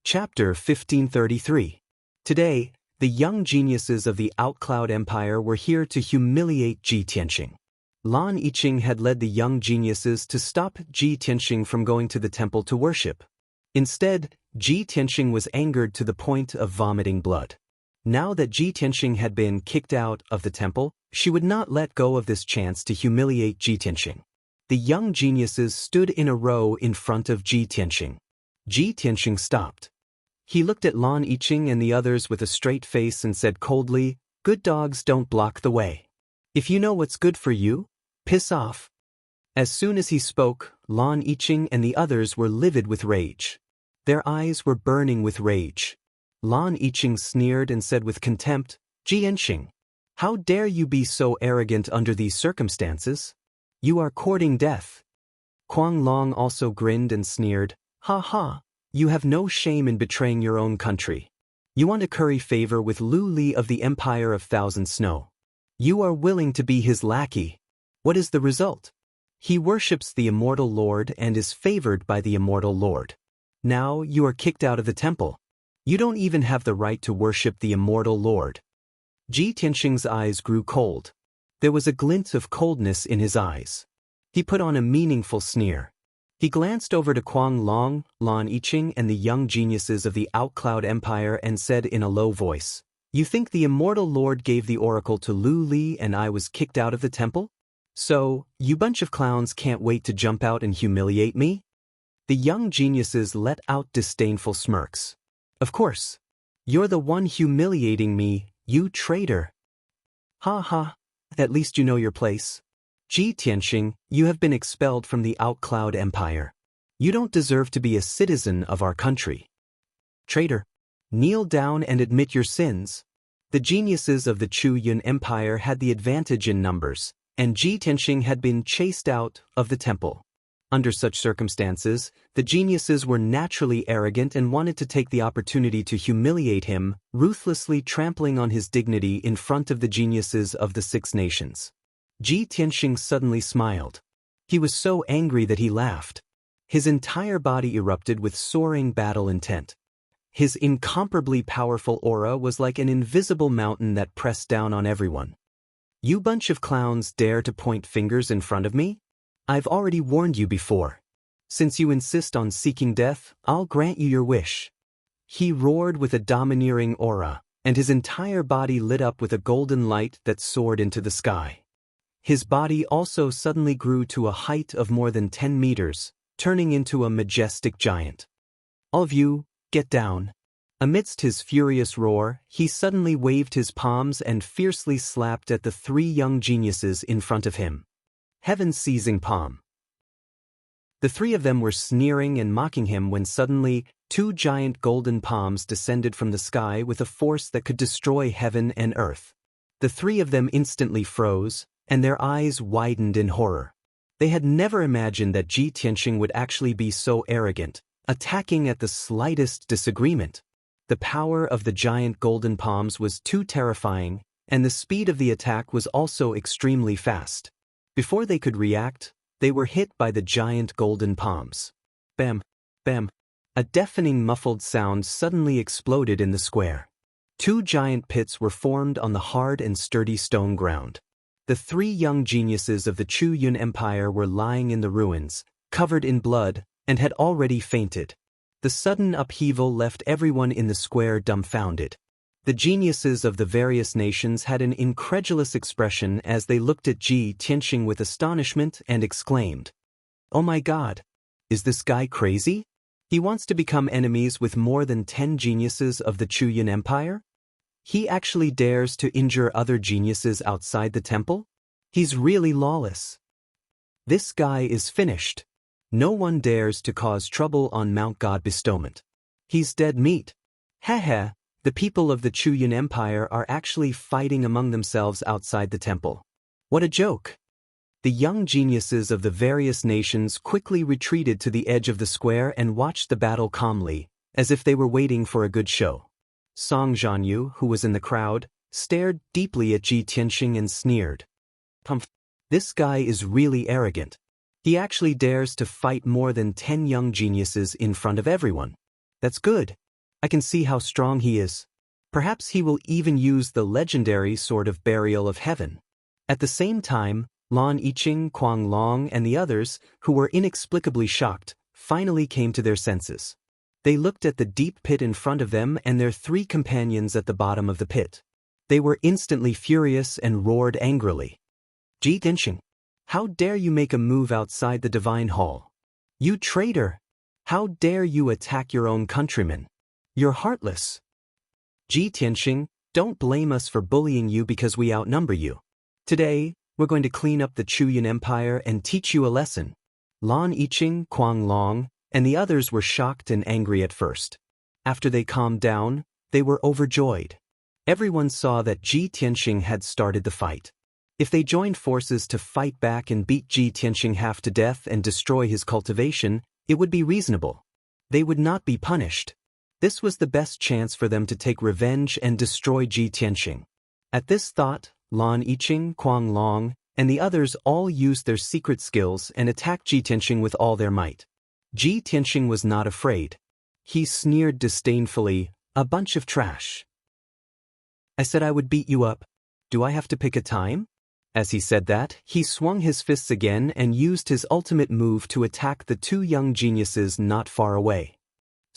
Chapter 1533. Today, the young geniuses of the Outcloud Empire were here to humiliate Ji Tianxing. Lan Yiqing had led the young geniuses to stop Ji Tianxing from going to the temple to worship. Instead, Ji Tianxing was angered to the point of vomiting blood. Now that Ji Tianxing had been kicked out of the temple, she would not let go of this chance to humiliate Ji Tianxing. The young geniuses stood in a row in front of Ji Tianxing. Ji Tianxing stopped. He looked at Lan Yiqing and the others with a straight face and said coldly, "Good dogs don't block the way. If you know what's good for you, piss off." As soon as he spoke, Lan Yiqing and the others were livid with rage. Their eyes were burning with rage. Lan Yiqing sneered and said with contempt, "Ji Tianxing, how dare you be so arrogant under these circumstances? You are courting death." Kuang Long also grinned and sneered, "Ha ha. You have no shame in betraying your own country. You want to curry favor with Lu Li of the Empire of Thousand Snow. You are willing to be his lackey. What is the result? He worships the Immortal Lord and is favored by the Immortal Lord. Now you are kicked out of the temple. You don't even have the right to worship the Immortal Lord." Ji Tianxing's eyes grew cold. There was a glint of coldness in his eyes. He put on a meaningful sneer. He glanced over to Kuang Long, Lan Yiqing and the young geniuses of the Outcloud Empire and said in a low voice, "You think the Immortal Lord gave the oracle to Lu Li and I was kicked out of the temple? So, you bunch of clowns can't wait to jump out and humiliate me?" The young geniuses let out disdainful smirks. "Of course. You're the one humiliating me, you traitor. Ha ha, at least you know your place. Ji Tianxing, you have been expelled from the Outcloud Empire. You don't deserve to be a citizen of our country. Traitor, kneel down and admit your sins." The geniuses of the Chu Yun Empire had the advantage in numbers, and Ji Tianxing had been chased out of the temple. Under such circumstances, the geniuses were naturally arrogant and wanted to take the opportunity to humiliate him, ruthlessly trampling on his dignity in front of the geniuses of the Six Nations. Ji Tianxing suddenly smiled. He was so angry that he laughed. His entire body erupted with soaring battle intent. His incomparably powerful aura was like an invisible mountain that pressed down on everyone. "You bunch of clowns dare to point fingers in front of me? I've already warned you before. Since you insist on seeking death, I'll grant you your wish." He roared with a domineering aura, and his entire body lit up with a golden light that soared into the sky. His body also suddenly grew to a height of more than 10 meters, turning into a majestic giant. "All of you, get down." Amidst his furious roar, he suddenly waved his palms and fiercely slapped at the three young geniuses in front of him. Heaven-seizing palm. The three of them were sneering and mocking him when suddenly, two giant golden palms descended from the sky with a force that could destroy heaven and earth. The three of them instantly froze, and their eyes widened in horror. They had never imagined that Ji Tianxing would actually be so arrogant, attacking at the slightest disagreement. The power of the giant golden palms was too terrifying, and the speed of the attack was also extremely fast. Before they could react, they were hit by the giant golden palms. Bam, bam. A deafening muffled sound suddenly exploded in the square. Two giant pits were formed on the hard and sturdy stone ground. The three young geniuses of the Chu Yun Empire were lying in the ruins, covered in blood, and had already fainted. The sudden upheaval left everyone in the square dumbfounded. The geniuses of the various nations had an incredulous expression as they looked at Ji Tianxing with astonishment and exclaimed, "Oh my God! Is this guy crazy? He wants to become enemies with more than 10 geniuses of the Chu Yun Empire? He actually dares to injure other geniuses outside the temple? He's really lawless. This guy is finished. No one dares to cause trouble on Mount God Bestowment. He's dead meat. Heh. The people of the Chu Yun Empire are actually fighting among themselves outside the temple. What a joke!" The young geniuses of the various nations quickly retreated to the edge of the square and watched the battle calmly, as if they were waiting for a good show. Song Zhanyu, who was in the crowd, stared deeply at Ji Tianxing and sneered. "Humph, this guy is really arrogant. He actually dares to fight more than 10 young geniuses in front of everyone. That's good. I can see how strong he is. Perhaps he will even use the legendary Sword of Burial of Heaven. At the same time, Lan Yiqing, Kuang Long, and the others, who were inexplicably shocked, finally came to their senses. They looked at the deep pit in front of them and their 3 companions at the bottom of the pit. They were instantly furious and roared angrily. Ji Tianxing, how dare you make a move outside the divine hall? You traitor! How dare you attack your own countrymen? You're heartless. Ji Tianxing, don't blame us for bullying you because we outnumber you. Today, we're going to clean up the Chuyan Empire and teach you a lesson. Lan Yiqing, Kuang Long, and the others were shocked and angry at first. After they calmed down, they were overjoyed. Everyone saw that Ji Tianxing had started the fight. If they joined forces to fight back and beat Ji Tianxing half to death and destroy his cultivation, it would be reasonable. They would not be punished. This was the best chance for them to take revenge and destroy Ji Tianxing. At this thought, Lan Yiqing, Kuang Long, and the others all used their secret skills and attacked Ji Tianxing with all their might. Ji Tianxing was not afraid. He sneered disdainfully, "A bunch of trash. I said I would beat you up. Do I have to pick a time?" As he said that, he swung his fists again and used his ultimate move to attack the 2 young geniuses not far away.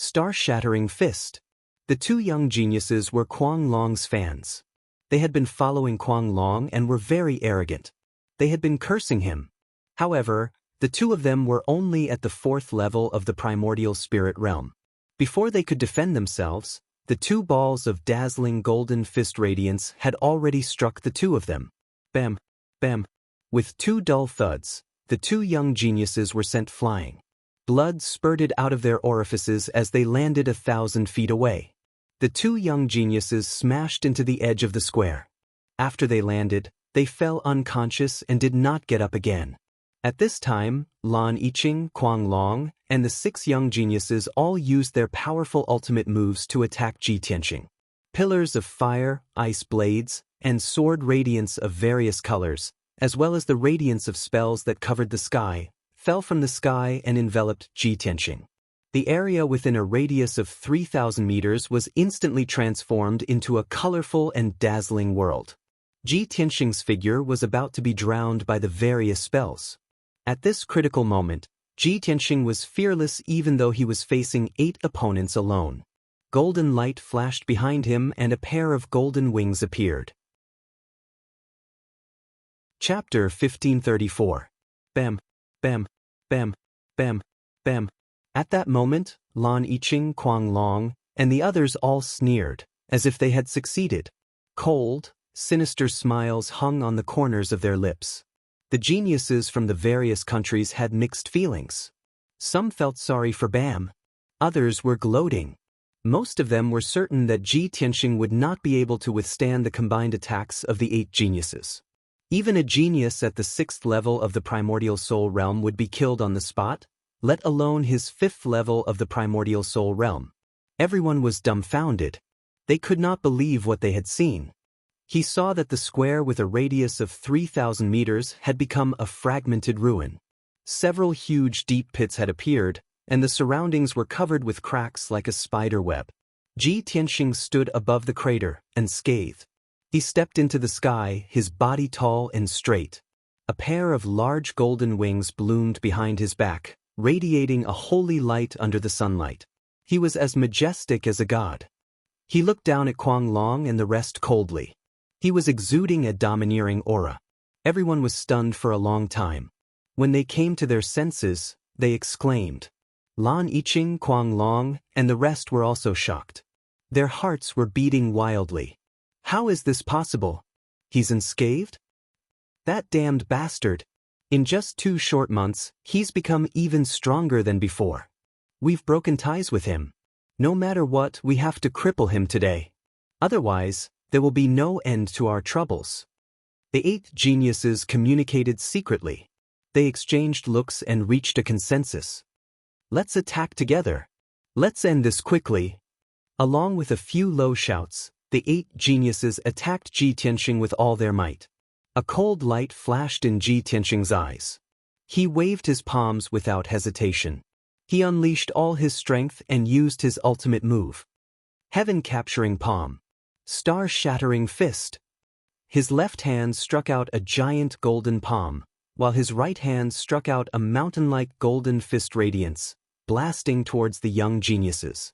Star-shattering fist. The 2 young geniuses were Kuang Long's fans. They had been following Kuang Long and were very arrogant. They had been cursing him. However, the 2 of them were only at the 4th level of the primordial spirit realm. Before they could defend themselves, the 2 balls of dazzling golden fist radiance had already struck the 2 of them. Bam, bam. With 2 dull thuds, the 2 young geniuses were sent flying. Blood spurted out of their orifices as they landed 1,000 feet away. The 2 young geniuses smashed into the edge of the square. After they landed, they fell unconscious and did not get up again. At this time, Lan Yiqing, Kuang Long, and the 6 young geniuses all used their powerful ultimate moves to attack Ji Tianxing. Pillars of fire, ice blades, and sword radiance of various colors, as well as the radiance of spells that covered the sky, fell from the sky and enveloped Ji Tianxing. The area within a radius of 3,000 meters was instantly transformed into a colorful and dazzling world. Ji Tianxing's figure was about to be drowned by the various spells. At this critical moment, Ji Tianxing was fearless even though he was facing 8 opponents alone. Golden light flashed behind him and a pair of golden wings appeared. Chapter 1534. Bam, bam, bam, bam, bam. At that moment, Lan Yiqing, Kuang Long, and the others all sneered, as if they had succeeded. Cold, sinister smiles hung on the corners of their lips. The geniuses from the various countries had mixed feelings. Some felt sorry for Bam. Others were gloating. Most of them were certain that Ji Tianxing would not be able to withstand the combined attacks of the 8 geniuses. Even a genius at the 6th level of the primordial soul realm would be killed on the spot, let alone his 5th level of the primordial soul realm. Everyone was dumbfounded. They could not believe what they had seen. He saw that the square with a radius of 3,000 meters had become a fragmented ruin. Several huge deep pits had appeared, and the surroundings were covered with cracks like a spider web. Ji Tianxing stood above the crater, unscathed. He stepped into the sky, his body tall and straight. A pair of large golden wings bloomed behind his back, radiating a holy light under the sunlight. He was as majestic as a god. He looked down at Kuang Long and the rest coldly. He was exuding a domineering aura. Everyone was stunned for a long time. When they came to their senses, they exclaimed. Lan Yiqing, Kuang Long, and the rest were also shocked. Their hearts were beating wildly. How is this possible? He's unscathed? That damned bastard. In just 2 short months, he's become even stronger than before. We've broken ties with him. No matter what, we have to cripple him today. Otherwise, there will be no end to our troubles. The 8 geniuses communicated secretly. They exchanged looks and reached a consensus. Let's attack together. Let's end this quickly. Along with a few low shouts, the 8 geniuses attacked Ji Tianxing with all their might. A cold light flashed in Ji Tianxing's eyes. He waved his palms without hesitation. He unleashed all his strength and used his ultimate move. heaven-capturing palm, star-shattering fist. His left hand struck out a giant golden palm, while his right hand struck out a mountain-like golden fist radiance, blasting towards the young geniuses.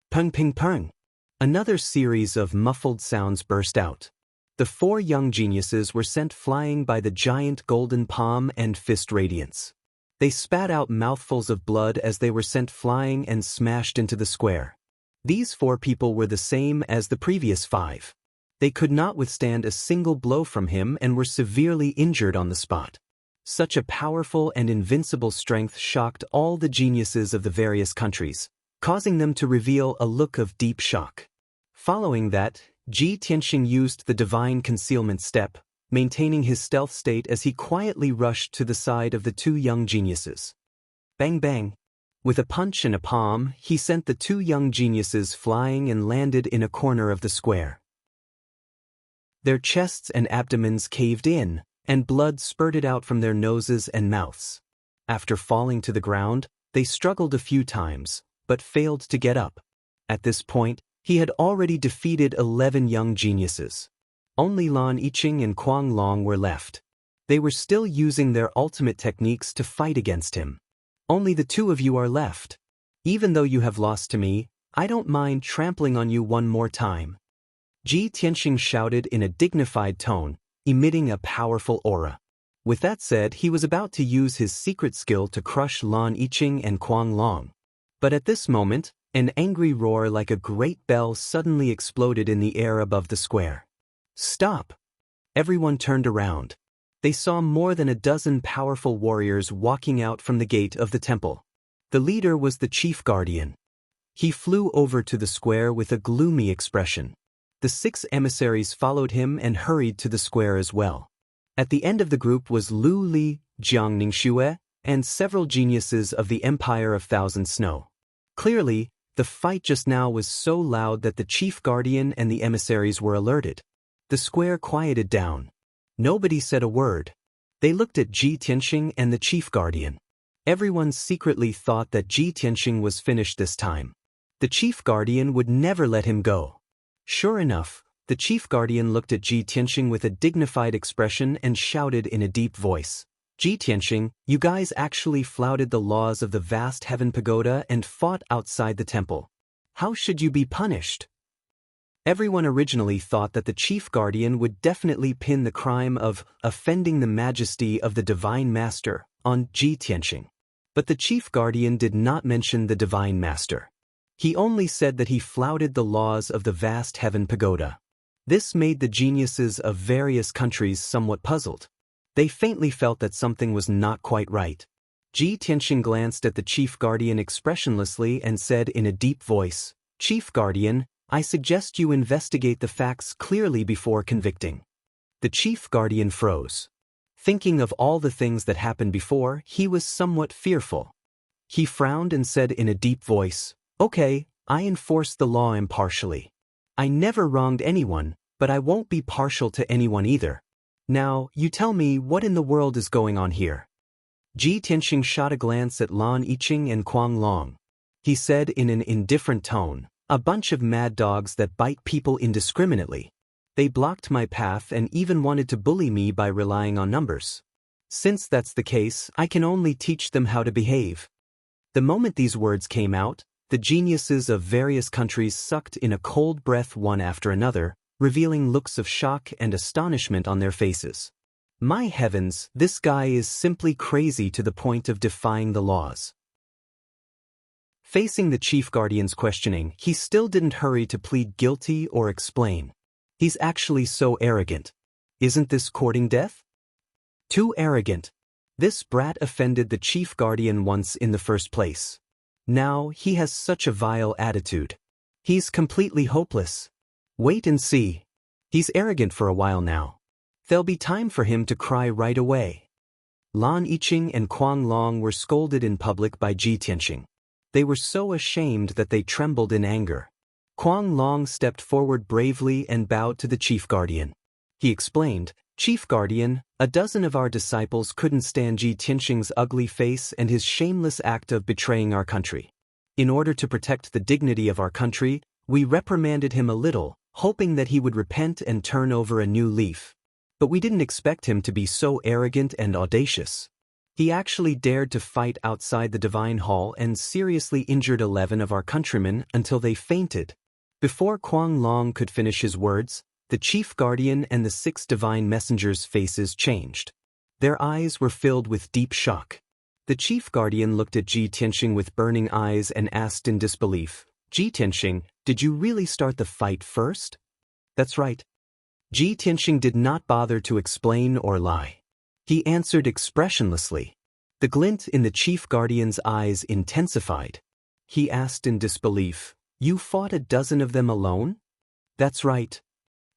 Pung ping pung! Another series of muffled sounds burst out. The four young geniuses were sent flying by the giant golden palm and fist radiance. They spat out mouthfuls of blood as they were sent flying and smashed into the square. These four people were the same as the previous five. They could not withstand a single blow from him and were severely injured on the spot. Such a powerful and invincible strength shocked all the geniuses of the various countries, causing them to reveal a look of deep shock. Following that, Ji Tianxing used the divine concealment step, maintaining his stealth state as he quietly rushed to the side of the two young geniuses. Bang bang! With a punch and a palm, he sent the two young geniuses flying and landed in a corner of the square. Their chests and abdomens caved in, and blood spurted out from their noses and mouths. After falling to the ground, they struggled a few times, but failed to get up. At this point, he had already defeated 11 young geniuses. Only Lan Yiqing and Kuang Long were left. They were still using their ultimate techniques to fight against him. Only the two of you are left. Even though you have lost to me, I don't mind trampling on you one more time. Ji Tianxing shouted in a dignified tone, emitting a powerful aura. With that said, he was about to use his secret skill to crush Lan Yiqing and Kuang Long. But at this moment, an angry roar like a great bell suddenly exploded in the air above the square. Stop! Everyone turned around. They saw more than a dozen powerful warriors walking out from the gate of the temple. The leader was the chief guardian. He flew over to the square with a gloomy expression. The 6 emissaries followed him and hurried to the square as well. At the end of the group was Lu Li, Jiang Ningxue, and several geniuses of the Empire of Thousand Snow. Clearly, the fight just now was so loud that the chief guardian and the emissaries were alerted. The square quieted down. Nobody said a word. They looked at Ji Tianxing and the chief guardian. Everyone secretly thought that Ji Tianxing was finished this time. The chief guardian would never let him go. Sure enough, the chief guardian looked at Ji Tianxing with a dignified expression and shouted in a deep voice, Ji Tianxing, you guys actually flouted the laws of the vast heaven pagoda and fought outside the temple. How should you be punished? Everyone originally thought that the chief guardian would definitely pin the crime of offending the majesty of the divine master on Ji Tianxing. But the chief guardian did not mention the divine master. He only said that he flouted the laws of the vast heaven pagoda. This made the geniuses of various countries somewhat puzzled. They faintly felt that something was not quite right. Ji Tianxing glanced at the chief guardian expressionlessly and said in a deep voice, Chief Guardian, I suggest you investigate the facts clearly before convicting. The chief guardian froze. Thinking of all the things that happened before, he was somewhat fearful. He frowned and said in a deep voice, Okay, I enforce the law impartially. I never wronged anyone, but I won't be partial to anyone either. Now, you tell me what in the world is going on here. Ji Tianxing shot a glance at Lan Yiqing and Kuang Long. He said in an indifferent tone, a bunch of mad dogs that bite people indiscriminately. They blocked my path and even wanted to bully me by relying on numbers. Since that's the case, I can only teach them how to behave. The moment these words came out, the geniuses of various countries sucked in a cold breath one after another, revealing looks of shock and astonishment on their faces. My heavens, this guy is simply crazy to the point of defying the laws. Facing the chief guardian's questioning, he still didn't hurry to plead guilty or explain. He's actually so arrogant. Isn't this courting death? Too arrogant. This brat offended the chief guardian once in the first place. Now he has such a vile attitude. He's completely hopeless. Wait and see. He's arrogant for a while now. There'll be time for him to cry right away. Lan Yiqing and Kuang Long were scolded in public by Ji Tianxing. They were so ashamed that they trembled in anger. Kuang Long stepped forward bravely and bowed to the chief guardian. He explained, Chief Guardian, a dozen of our disciples couldn't stand Ji Tianxing's ugly face and his shameless act of betraying our country. In order to protect the dignity of our country, We reprimanded him a little, hoping that he would repent and turn over a new leaf. But we didn't expect him to be so arrogant and audacious. He actually dared to fight outside the divine hall and seriously injured 11 of our countrymen until they fainted. Before Wang Lin could finish his words, the chief guardian and the 6 divine messengers' faces changed. Their eyes were filled with deep shock. The chief guardian looked at Ji Tianxing with burning eyes and asked in disbelief, "Ji Tianxing, did you really start the fight first?" "That's right." Ji Tianxing did not bother to explain or lie. He answered expressionlessly. The glint in the chief guardian's eyes intensified. He asked in disbelief, "You fought a dozen of them alone?" "That's right."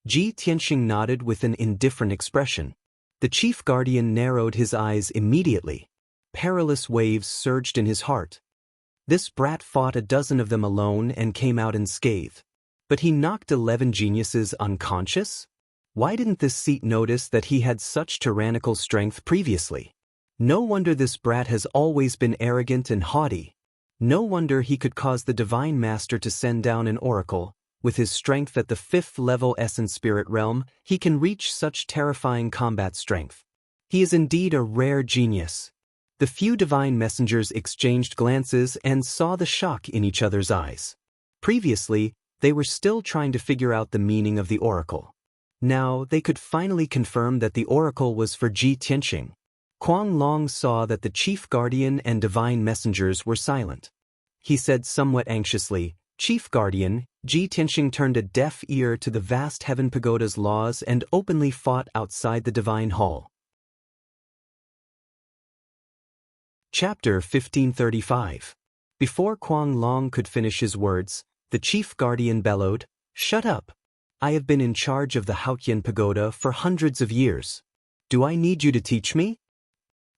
Ji Tianxing nodded with an indifferent expression. The chief guardian narrowed his eyes immediately. Perilous waves surged in his heart. This brat fought a dozen of them alone and came out unscathed. But he knocked 11 geniuses unconscious? Why didn't this seat notice that he had such tyrannical strength previously? No wonder this brat has always been arrogant and haughty. No wonder he could cause the Divine Master to send down an oracle. With his strength at the 5th level Essence Spirit Realm, he can reach such terrifying combat strength. He is indeed a rare genius. The few divine messengers exchanged glances and saw the shock in each other's eyes. Previously, they were still trying to figure out the meaning of the oracle. Now, they could finally confirm that the oracle was for Ji Tianxing. Wang Lin saw that the chief guardian and divine messengers were silent. He said somewhat anxiously, "Chief guardian," Ji Tianxing turned a deaf ear to the vast heaven pagoda's laws and openly fought outside the divine hall. Chapter 1535. Before Wang Lin could finish his words, the chief guardian bellowed, "Shut up! I have been in charge of the Haotian pagoda for hundreds of years. Do I need you to teach me?"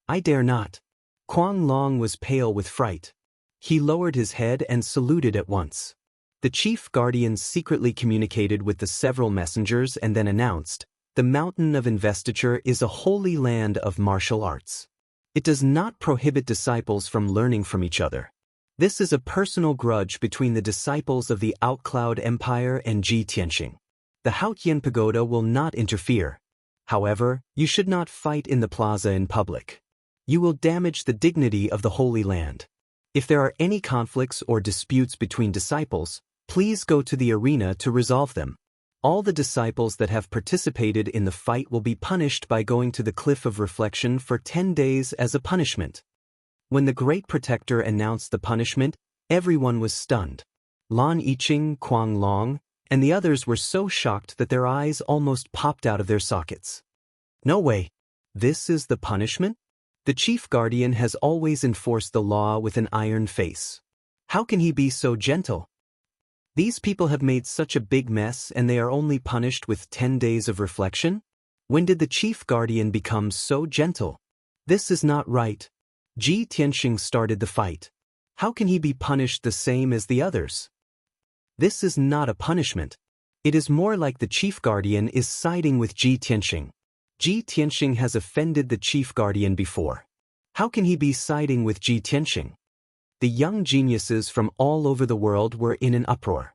"I dare not." Wang Lin was pale with fright. He lowered his head and saluted at once. The chief guardian secretly communicated with the several messengers and then announced, "The mountain of investiture is a holy land of martial arts. It does not prohibit disciples from learning from each other. This is a personal grudge between the disciples of the Outcloud Empire and Ji Tianxing. The Haotian pagoda will not interfere. However, you should not fight in the plaza in public. You will damage the dignity of the Holy Land. If there are any conflicts or disputes between disciples, please go to the arena to resolve them. All the disciples that have participated in the fight will be punished by going to the Cliff of Reflection for 10 days as a punishment." When the Great Protector announced the punishment, everyone was stunned. Lan Yiqing, Wang Lin, and the others were so shocked that their eyes almost popped out of their sockets. "No way! This is the punishment?" The chief guardian has always enforced the law with an iron face. How can he be so gentle? These people have made such a big mess and they are only punished with 10 days of reflection? When did the chief guardian become so gentle? This is not right. Ji Tianxing started the fight. How can he be punished the same as the others? This is not a punishment. It is more like the chief guardian is siding with Ji Tianxing. Ji Tianxing has offended the chief guardian before. How can he be siding with Ji Tianxing? The young geniuses from all over the world were in an uproar.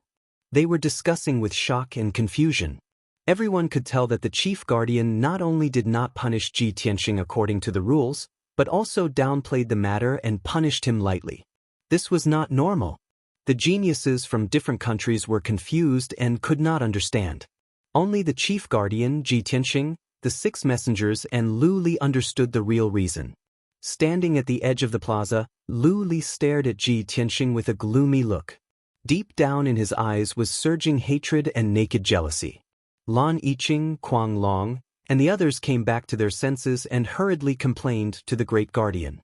They were discussing with shock and confusion. Everyone could tell that the chief guardian not only did not punish Ji Tianxing according to the rules, but also downplayed the matter and punished him lightly. This was not normal. The geniuses from different countries were confused and could not understand. Only the chief guardian, Ji Tianxing, the 6 messengers and Lu Li understood the real reason. Standing at the edge of the plaza, Lu Li stared at Ji Tianxing with a gloomy look. Deep down in his eyes was surging hatred and naked jealousy. Lan Yiqing, Wang Lin, and the others came back to their senses and hurriedly complained to the Great Guardian.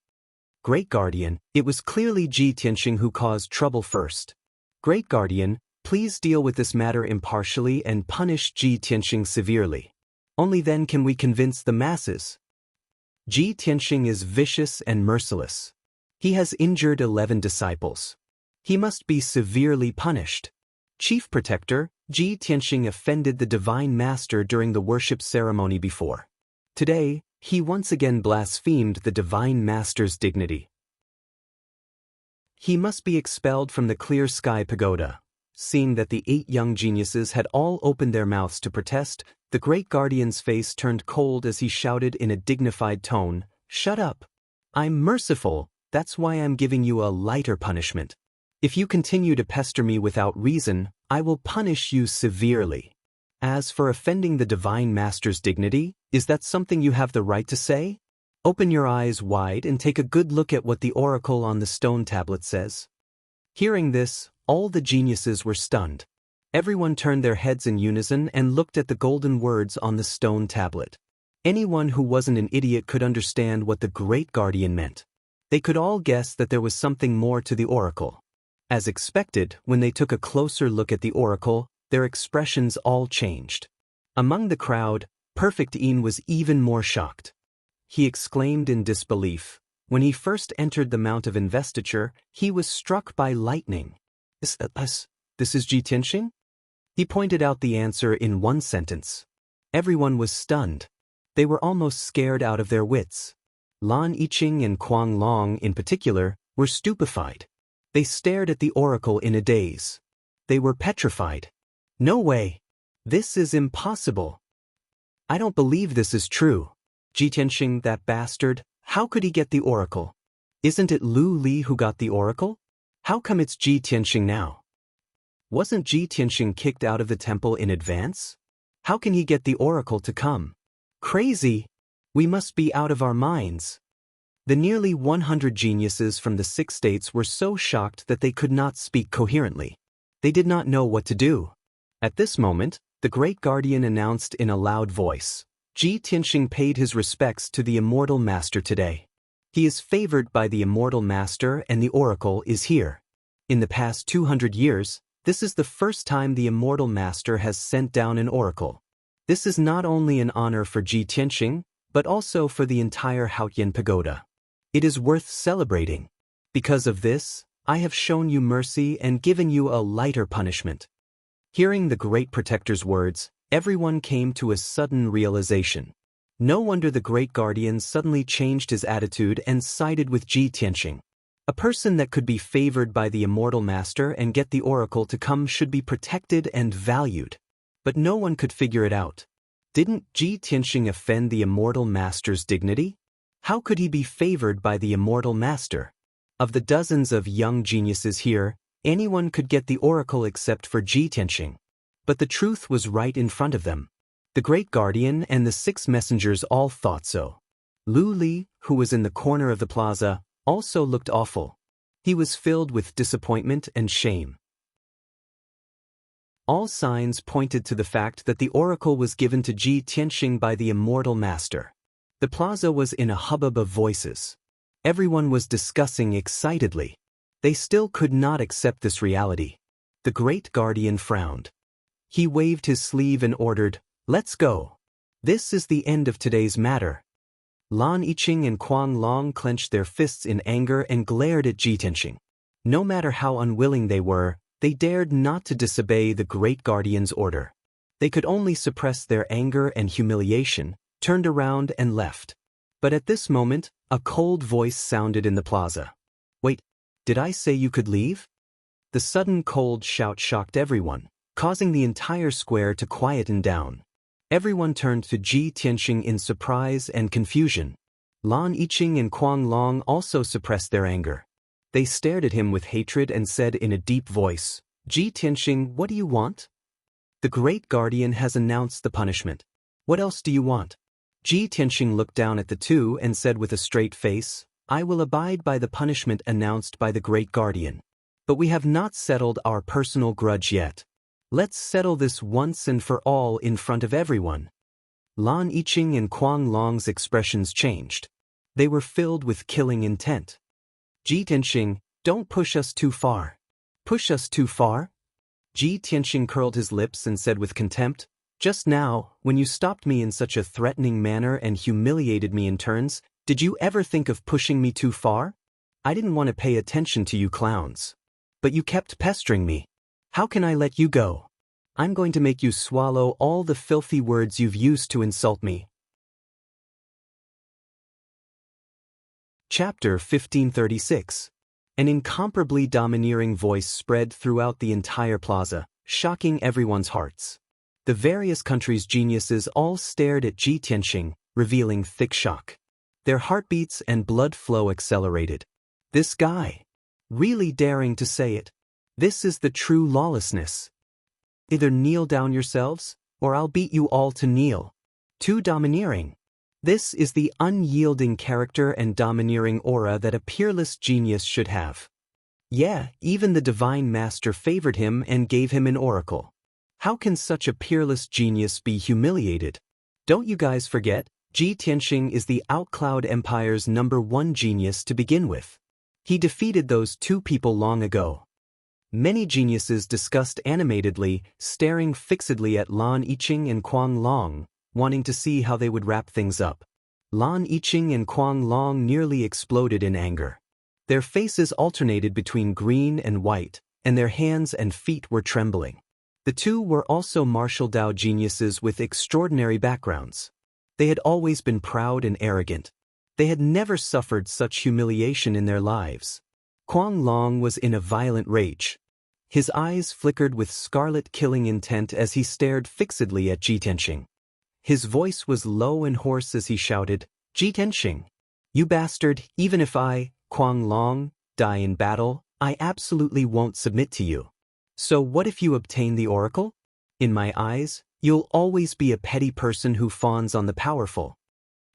"Great Guardian, it was clearly Ji Tianxing who caused trouble first. Great Guardian, please deal with this matter impartially and punish Ji Tianxing severely. Only then can we convince the masses." Ji Tianxing is vicious and merciless. He has injured 11 disciples. He must be severely punished. Chief Protector, Ji Tianxing offended the Divine Master during the worship ceremony before. Today, he once again blasphemed the Divine Master's dignity. He must be expelled from the Clear Sky Pagoda. Seeing that the 8 young geniuses had all opened their mouths to protest, the great guardian's face turned cold as he shouted in a dignified tone, "Shut up! I'm merciful, that's why I'm giving you a lighter punishment. If you continue to pester me without reason, I will punish you severely. As for offending the Divine Master's dignity, is that something you have the right to say? Open your eyes wide and take a good look at what the oracle on the stone tablet says." Hearing this, all the geniuses were stunned. Everyone turned their heads in unison and looked at the golden words on the stone tablet. Anyone who wasn't an idiot could understand what the great guardian meant. They could all guess that there was something more to the oracle. As expected, when they took a closer look at the oracle, their expressions all changed. Among the crowd, Perfect Een was even more shocked. He exclaimed in disbelief. When he first entered the Mount of Investiture, he was struck by lightning. This is Jitianxing? He pointed out the answer in one sentence. Everyone was stunned. They were almost scared out of their wits. Lan Yiqing and Kuang Long, in particular, were stupefied. They stared at the oracle in a daze. They were petrified. "No way! This is impossible! I don't believe this is true. Jitianxing, that bastard, how could he get the oracle? Isn't it Lu Li who got the oracle? How come it's Jitianxing now? Wasn't Jitianxing kicked out of the temple in advance? How can he get the oracle to come? Crazy! We must be out of our minds." The nearly 100 geniuses from the 6 states were so shocked that they could not speak coherently. They did not know what to do. At this moment, the great guardian announced in a loud voice, "Jitianxing paid his respects to the Immortal Master today. He is favored by the Immortal Master and the oracle is here. In the past 200 years, this is the first time the Immortal Master has sent down an oracle. This is not only an honor for Jitianxing, but also for the entire Haotian Pagoda. It is worth celebrating. Because of this, I have shown you mercy and given you a lighter punishment." Hearing the great protector's words, everyone came to a sudden realization. No wonder the great guardian suddenly changed his attitude and sided with Jitianxing. A person that could be favored by the Immortal Master and get the oracle to come should be protected and valued. But no one could figure it out. Didn't Jitianxing offend the Immortal Master's dignity? How could he be favored by the Immortal Master? Of the dozens of young geniuses here, anyone could get the oracle except for Jitianxing. But the truth was right in front of them. The great guardian and the 6 messengers all thought so. Lu Li, who was in the corner of the plaza, also looked awful. He was filled with disappointment and shame. All signs pointed to the fact that the oracle was given to Jitianxing by the Immortal Master. The plaza was in a hubbub of voices. Everyone was discussing excitedly. They still could not accept this reality. The great guardian frowned. He waved his sleeve and ordered, "Let's go. This is the end of today's matter." Lan Yiqing and Kuang Long clenched their fists in anger and glared at Jitianxing. No matter how unwilling they were, they dared not to disobey the great guardian's order. They could only suppress their anger and humiliation, turned around and left. But at this moment, a cold voice sounded in the plaza. "Wait, did I say you could leave?" The sudden cold shout shocked everyone, causing the entire square to quieten down. Everyone turned to Jitianxing in surprise and confusion. Lan Yiqing and Kuang Long also suppressed their anger. They stared at him with hatred and said in a deep voice, "Jitianxing, what do you want? The great guardian has announced the punishment. What else do you want?" Jitianxing looked down at the two and said with a straight face, "I will abide by the punishment announced by the great guardian. But we have not settled our personal grudge yet. Let's settle this once and for all in front of everyone." Lan Yiqing and Kuang Long's expressions changed. They were filled with killing intent. "Jitianxing, don't push us too far." "Push us too far?" Jitianxing curled his lips and said with contempt, "Just now, when you stopped me in such a threatening manner and humiliated me in turns, did you ever think of pushing me too far? I didn't want to pay attention to you clowns. But you kept pestering me. How can I let you go? I'm going to make you swallow all the filthy words you've used to insult me." Chapter 1536. An incomparably domineering voice spread throughout the entire plaza, shocking everyone's hearts. The various countries' geniuses all stared at Ji Tianxing, revealing thick shock. Their heartbeats and blood flow accelerated. This guy. Really daring to say it. This is the true lawlessness. Either kneel down yourselves, or I'll beat you all to kneel. Too domineering. This is the unyielding character and domineering aura that a peerless genius should have. Yeah, even the divine master favored him and gave him an oracle. How can such a peerless genius be humiliated? Don't you guys forget, Ji Tianxing is the Outcloud Empire's #1 genius to begin with. He defeated those two people long ago. Many geniuses discussed animatedly, staring fixedly at Lan Yiqing and Kuang Long, wanting to see how they would wrap things up. Lan Yiqing and Kuang Long nearly exploded in anger. Their faces alternated between green and white, and their hands and feet were trembling. The two were also martial Dao geniuses with extraordinary backgrounds. They had always been proud and arrogant. They had never suffered such humiliation in their lives. Kuang Long was in a violent rage. His eyes flickered with scarlet killing intent as he stared fixedly at Ji Tianxing. His voice was low and hoarse as he shouted, "Ji Tianxing! You bastard, even if I, Kuang Long, die in battle, I absolutely won't submit to you. So what if you obtain the oracle? In my eyes, you'll always be a petty person who fawns on the powerful."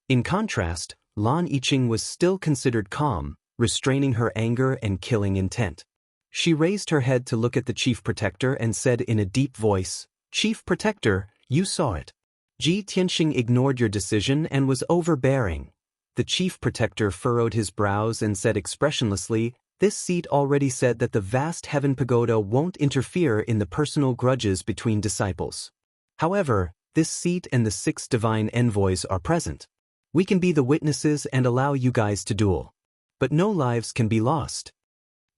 In contrast, Lan Yiqing was still considered calm, restraining her anger and killing intent. She raised her head to look at the Chief Protector and said in a deep voice, "Chief Protector, you saw it. Ji Tianxing ignored your decision and was overbearing." The Chief Protector furrowed his brows and said expressionlessly, "This seat already said that the vast heaven pagoda won't interfere in the personal grudges between disciples. However, this seat and the 6 divine envoys are present. We can be the witnesses and allow you guys to duel. But no lives can be lost."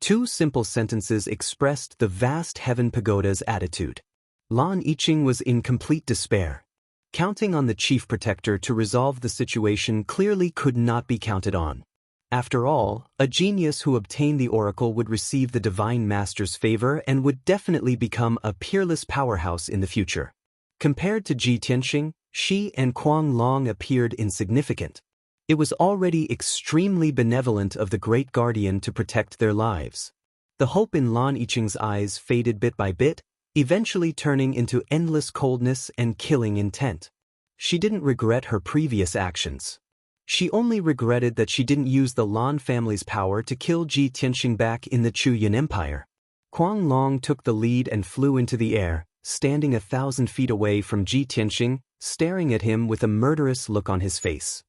2 simple sentences expressed the vast heaven pagoda's attitude. Lan Yiqing was in complete despair. Counting on the Chief Protector to resolve the situation clearly could not be counted on. After all, a genius who obtained the oracle would receive the Divine Master's favor and would definitely become a peerless powerhouse in the future. Compared to Ji Tianxing, she and Kuang Long appeared insignificant. It was already extremely benevolent of the Great Guardian to protect their lives. The hope in Lan Yiqing's eyes faded bit by bit, eventually turning into endless coldness and killing intent. She didn't regret her previous actions. She only regretted that she didn't use the Lan family's power to kill Ji Tianxing back in the Chuyan Empire. Kuang Long took the lead and flew into the air, standing 1,000 feet away from Ji Tianxing, staring at him with a murderous look on his face.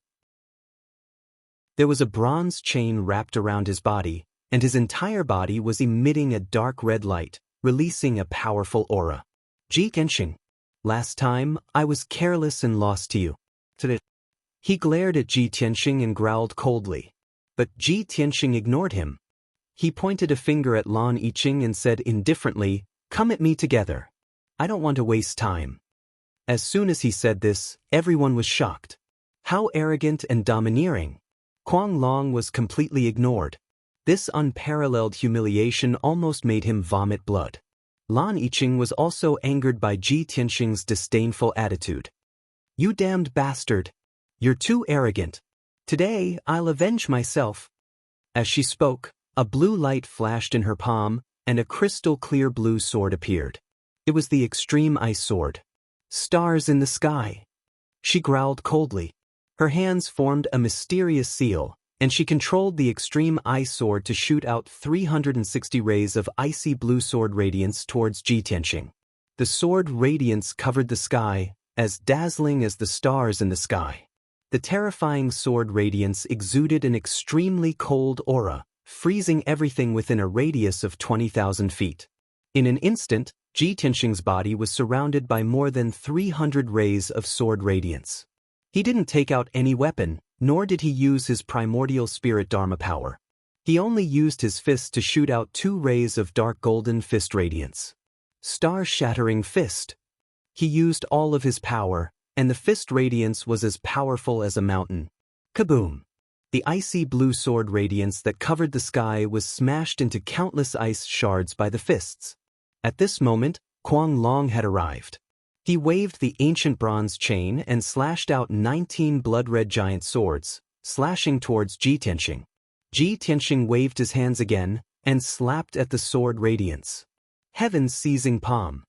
There was a bronze chain wrapped around his body, and his entire body was emitting a dark red light, releasing a powerful aura. "Ji Tianxing, last time, I was careless and lost to you. Today." He glared at Ji Tianxing and growled coldly. But Ji Tianxing ignored him. He pointed a finger at Lan Yiqing and said indifferently, "Come at me together. I don't want to waste time." As soon as he said this, everyone was shocked. How arrogant and domineering! Kuang Long was completely ignored. This unparalleled humiliation almost made him vomit blood. Lan Yiqing was also angered by Ji Tianxing's disdainful attitude. "You damned bastard! You're too arrogant. Today, I'll avenge myself." As she spoke, a blue light flashed in her palm, and a crystal-clear blue sword appeared. It was the extreme ice sword. "Stars in the sky." She growled coldly. Her hands formed a mysterious seal, and she controlled the extreme ice sword to shoot out 360 rays of icy blue sword radiance towards Ji Tianxing. The sword radiance covered the sky, as dazzling as the stars in the sky. The terrifying sword radiance exuded an extremely cold aura, freezing everything within a radius of 20,000 feet. In an instant, Ji Tianxing's body was surrounded by more than 300 rays of sword radiance. He didn't take out any weapon, nor did he use his primordial spirit dharma power. He only used his fist to shoot out 2 rays of dark golden fist radiance. Star-shattering fist. He used all of his power, and the fist radiance was as powerful as a mountain. Kaboom! The icy blue sword radiance that covered the sky was smashed into countless ice shards by the fists. At this moment, Wang Lin had arrived. He waved the ancient bronze chain and slashed out 19 blood-red giant swords, slashing towards Ji Tianxing. Ji Tianxing waved his hands again and slapped at the sword radiance. Heaven's seizing palm.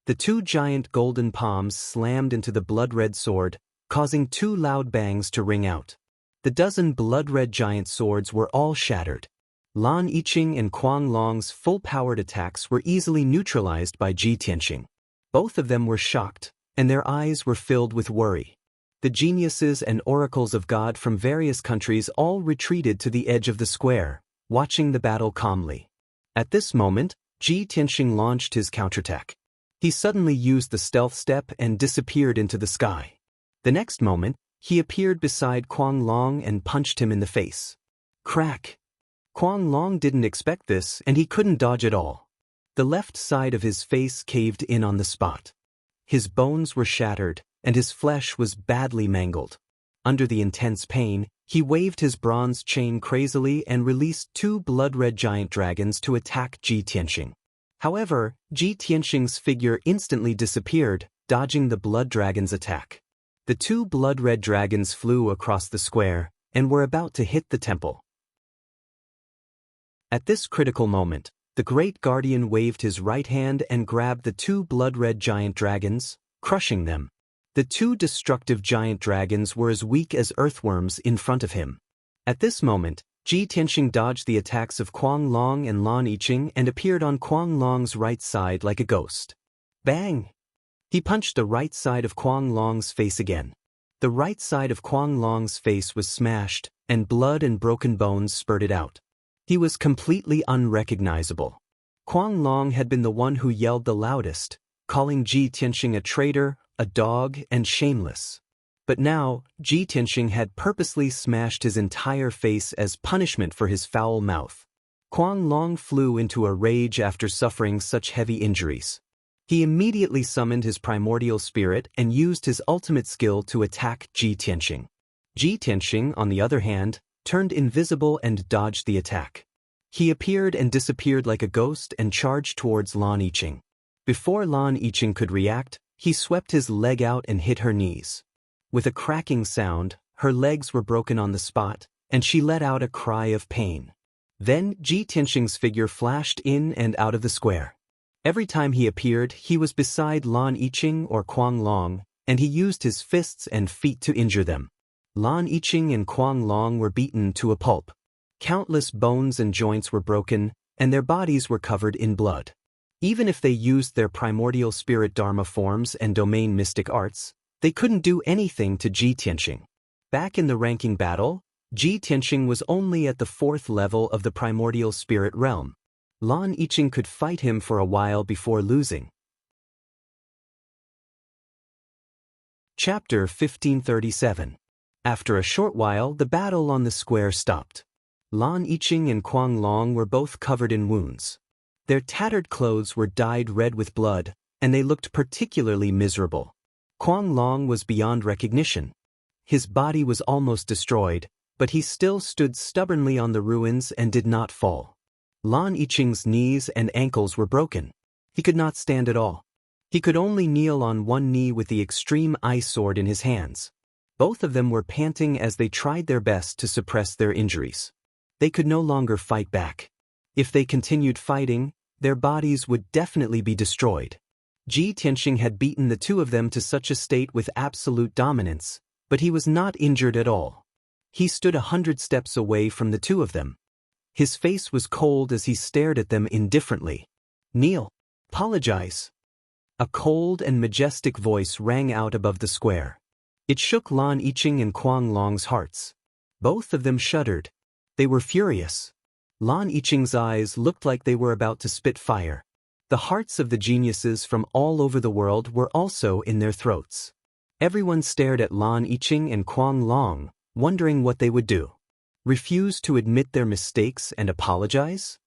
The 2 giant golden palms slammed into the blood-red sword, causing 2 loud bangs to ring out. The dozen blood-red giant swords were all shattered. Lan Yiqing and Wang Lin's full-powered attacks were easily neutralized by Ji Tianxing. Both of them were shocked, and their eyes were filled with worry. The geniuses and oracles of God from various countries all retreated to the edge of the square, watching the battle calmly. At this moment, Ji Tianxing launched his counterattack. He suddenly used the stealth step and disappeared into the sky. The next moment, he appeared beside Wang Lin and punched him in the face. Crack! Wang Lin didn't expect this, and he couldn't dodge at all. The left side of his face caved in on the spot. His bones were shattered, and his flesh was badly mangled. Under the intense pain, he waved his bronze chain crazily and released 2 blood-red giant dragons to attack Ji Tianxing. However, Ji Tianxing's figure instantly disappeared, dodging the blood dragon's attack. The 2 blood-red dragons flew across the square and were about to hit the temple. At this critical moment, the great guardian waved his right hand and grabbed the 2 blood-red giant dragons, crushing them. The 2 destructive giant dragons were as weak as earthworms in front of him. At this moment, Ji Tianxing dodged the attacks of Wang Lin and Lan Yiqing and appeared on Wang Lin's right side like a ghost. Bang! He punched the right side of Wang Lin's face again. The right side of Wang Lin's face was smashed, and blood and broken bones spurted out. He was completely unrecognizable. Wang Lin had been the one who yelled the loudest, calling Ji Tianxing a traitor, a dog, and shameless. But now, Ji Tianxing had purposely smashed his entire face as punishment for his foul mouth. Wang Lin flew into a rage after suffering such heavy injuries. He immediately summoned his primordial spirit and used his ultimate skill to attack Ji Tianxing. Ji Tianxing, on the other hand, turned invisible and dodged the attack. He appeared and disappeared like a ghost and charged towards Lan Yiqing. Before Lan Yiqing could react, he swept his leg out and hit her knees. With a cracking sound, her legs were broken on the spot, and she let out a cry of pain. Then Ji Tianxing's figure flashed in and out of the square. Every time he appeared, he was beside Lan Yiqing or Wang Lin, and he used his fists and feet to injure them. Lan Yiqing and Wang Lin were beaten to a pulp. Countless bones and joints were broken, and their bodies were covered in blood. Even if they used their primordial spirit dharma forms and domain mystic arts, they couldn't do anything to Ji Tianxing. Back in the ranking battle, Ji Tianxing was only at the 4th level of the primordial spirit realm. Lan Yiqing could fight him for a while before losing. Chapter 1537. After a short while, the battle on the square stopped. Lan Yiqing and Wang Lin were both covered in wounds. Their tattered clothes were dyed red with blood, and they looked particularly miserable. Wang Lin was beyond recognition. His body was almost destroyed, but he still stood stubbornly on the ruins and did not fall. Lan Yiqing's knees and ankles were broken. He could not stand at all. He could only kneel on one knee with the extreme ice sword in his hands. Both of them were panting as they tried their best to suppress their injuries. They could no longer fight back. If they continued fighting, their bodies would definitely be destroyed. Ji Tianxing had beaten the 2 of them to such a state with absolute dominance, but he was not injured at all. He stood 100 steps away from the 2 of them. His face was cold as he stared at them indifferently. "Kneel. Apologize." A cold and majestic voice rang out above the square. It shook Lan Yiqing and Wang Lin's hearts. Both of them shuddered. They were furious. Lan Yiqing's eyes looked like they were about to spit fire. The hearts of the geniuses from all over the world were also in their throats. Everyone stared at Lan Yiqing and Wang Lin, wondering what they would do. Refuse to admit their mistakes and apologize?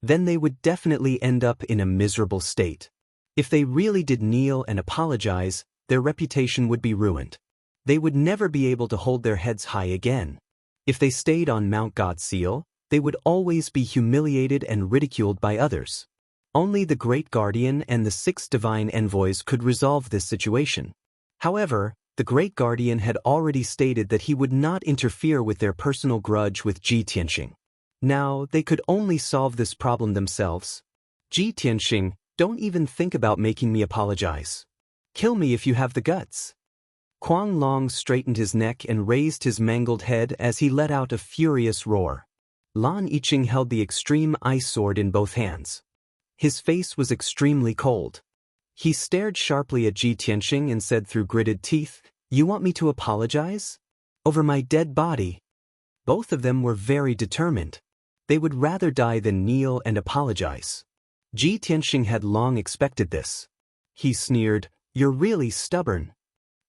Then they would definitely end up in a miserable state. If they really did kneel and apologize, their reputation would be ruined. They would never be able to hold their heads high again. If they stayed on Mount Godseal, they would always be humiliated and ridiculed by others. Only the Great Guardian and the 6 divine envoys could resolve this situation. However, the Great Guardian had already stated that he would not interfere with their personal grudge with Ji Tianxing. Now, they could only solve this problem themselves. Ji Tianxing, don't even think about making me apologize. Kill me if you have the guts. Huang Long straightened his neck and raised his mangled head as he let out a furious roar. Lan Yiqing held the extreme ice sword in both hands. His face was extremely cold. He stared sharply at Ji Tianxing and said through gritted teeth, "You want me to apologize? Over my dead body?" Both of them were very determined. They would rather die than kneel and apologize. Ji Tianxing had long expected this. He sneered, "You're really stubborn."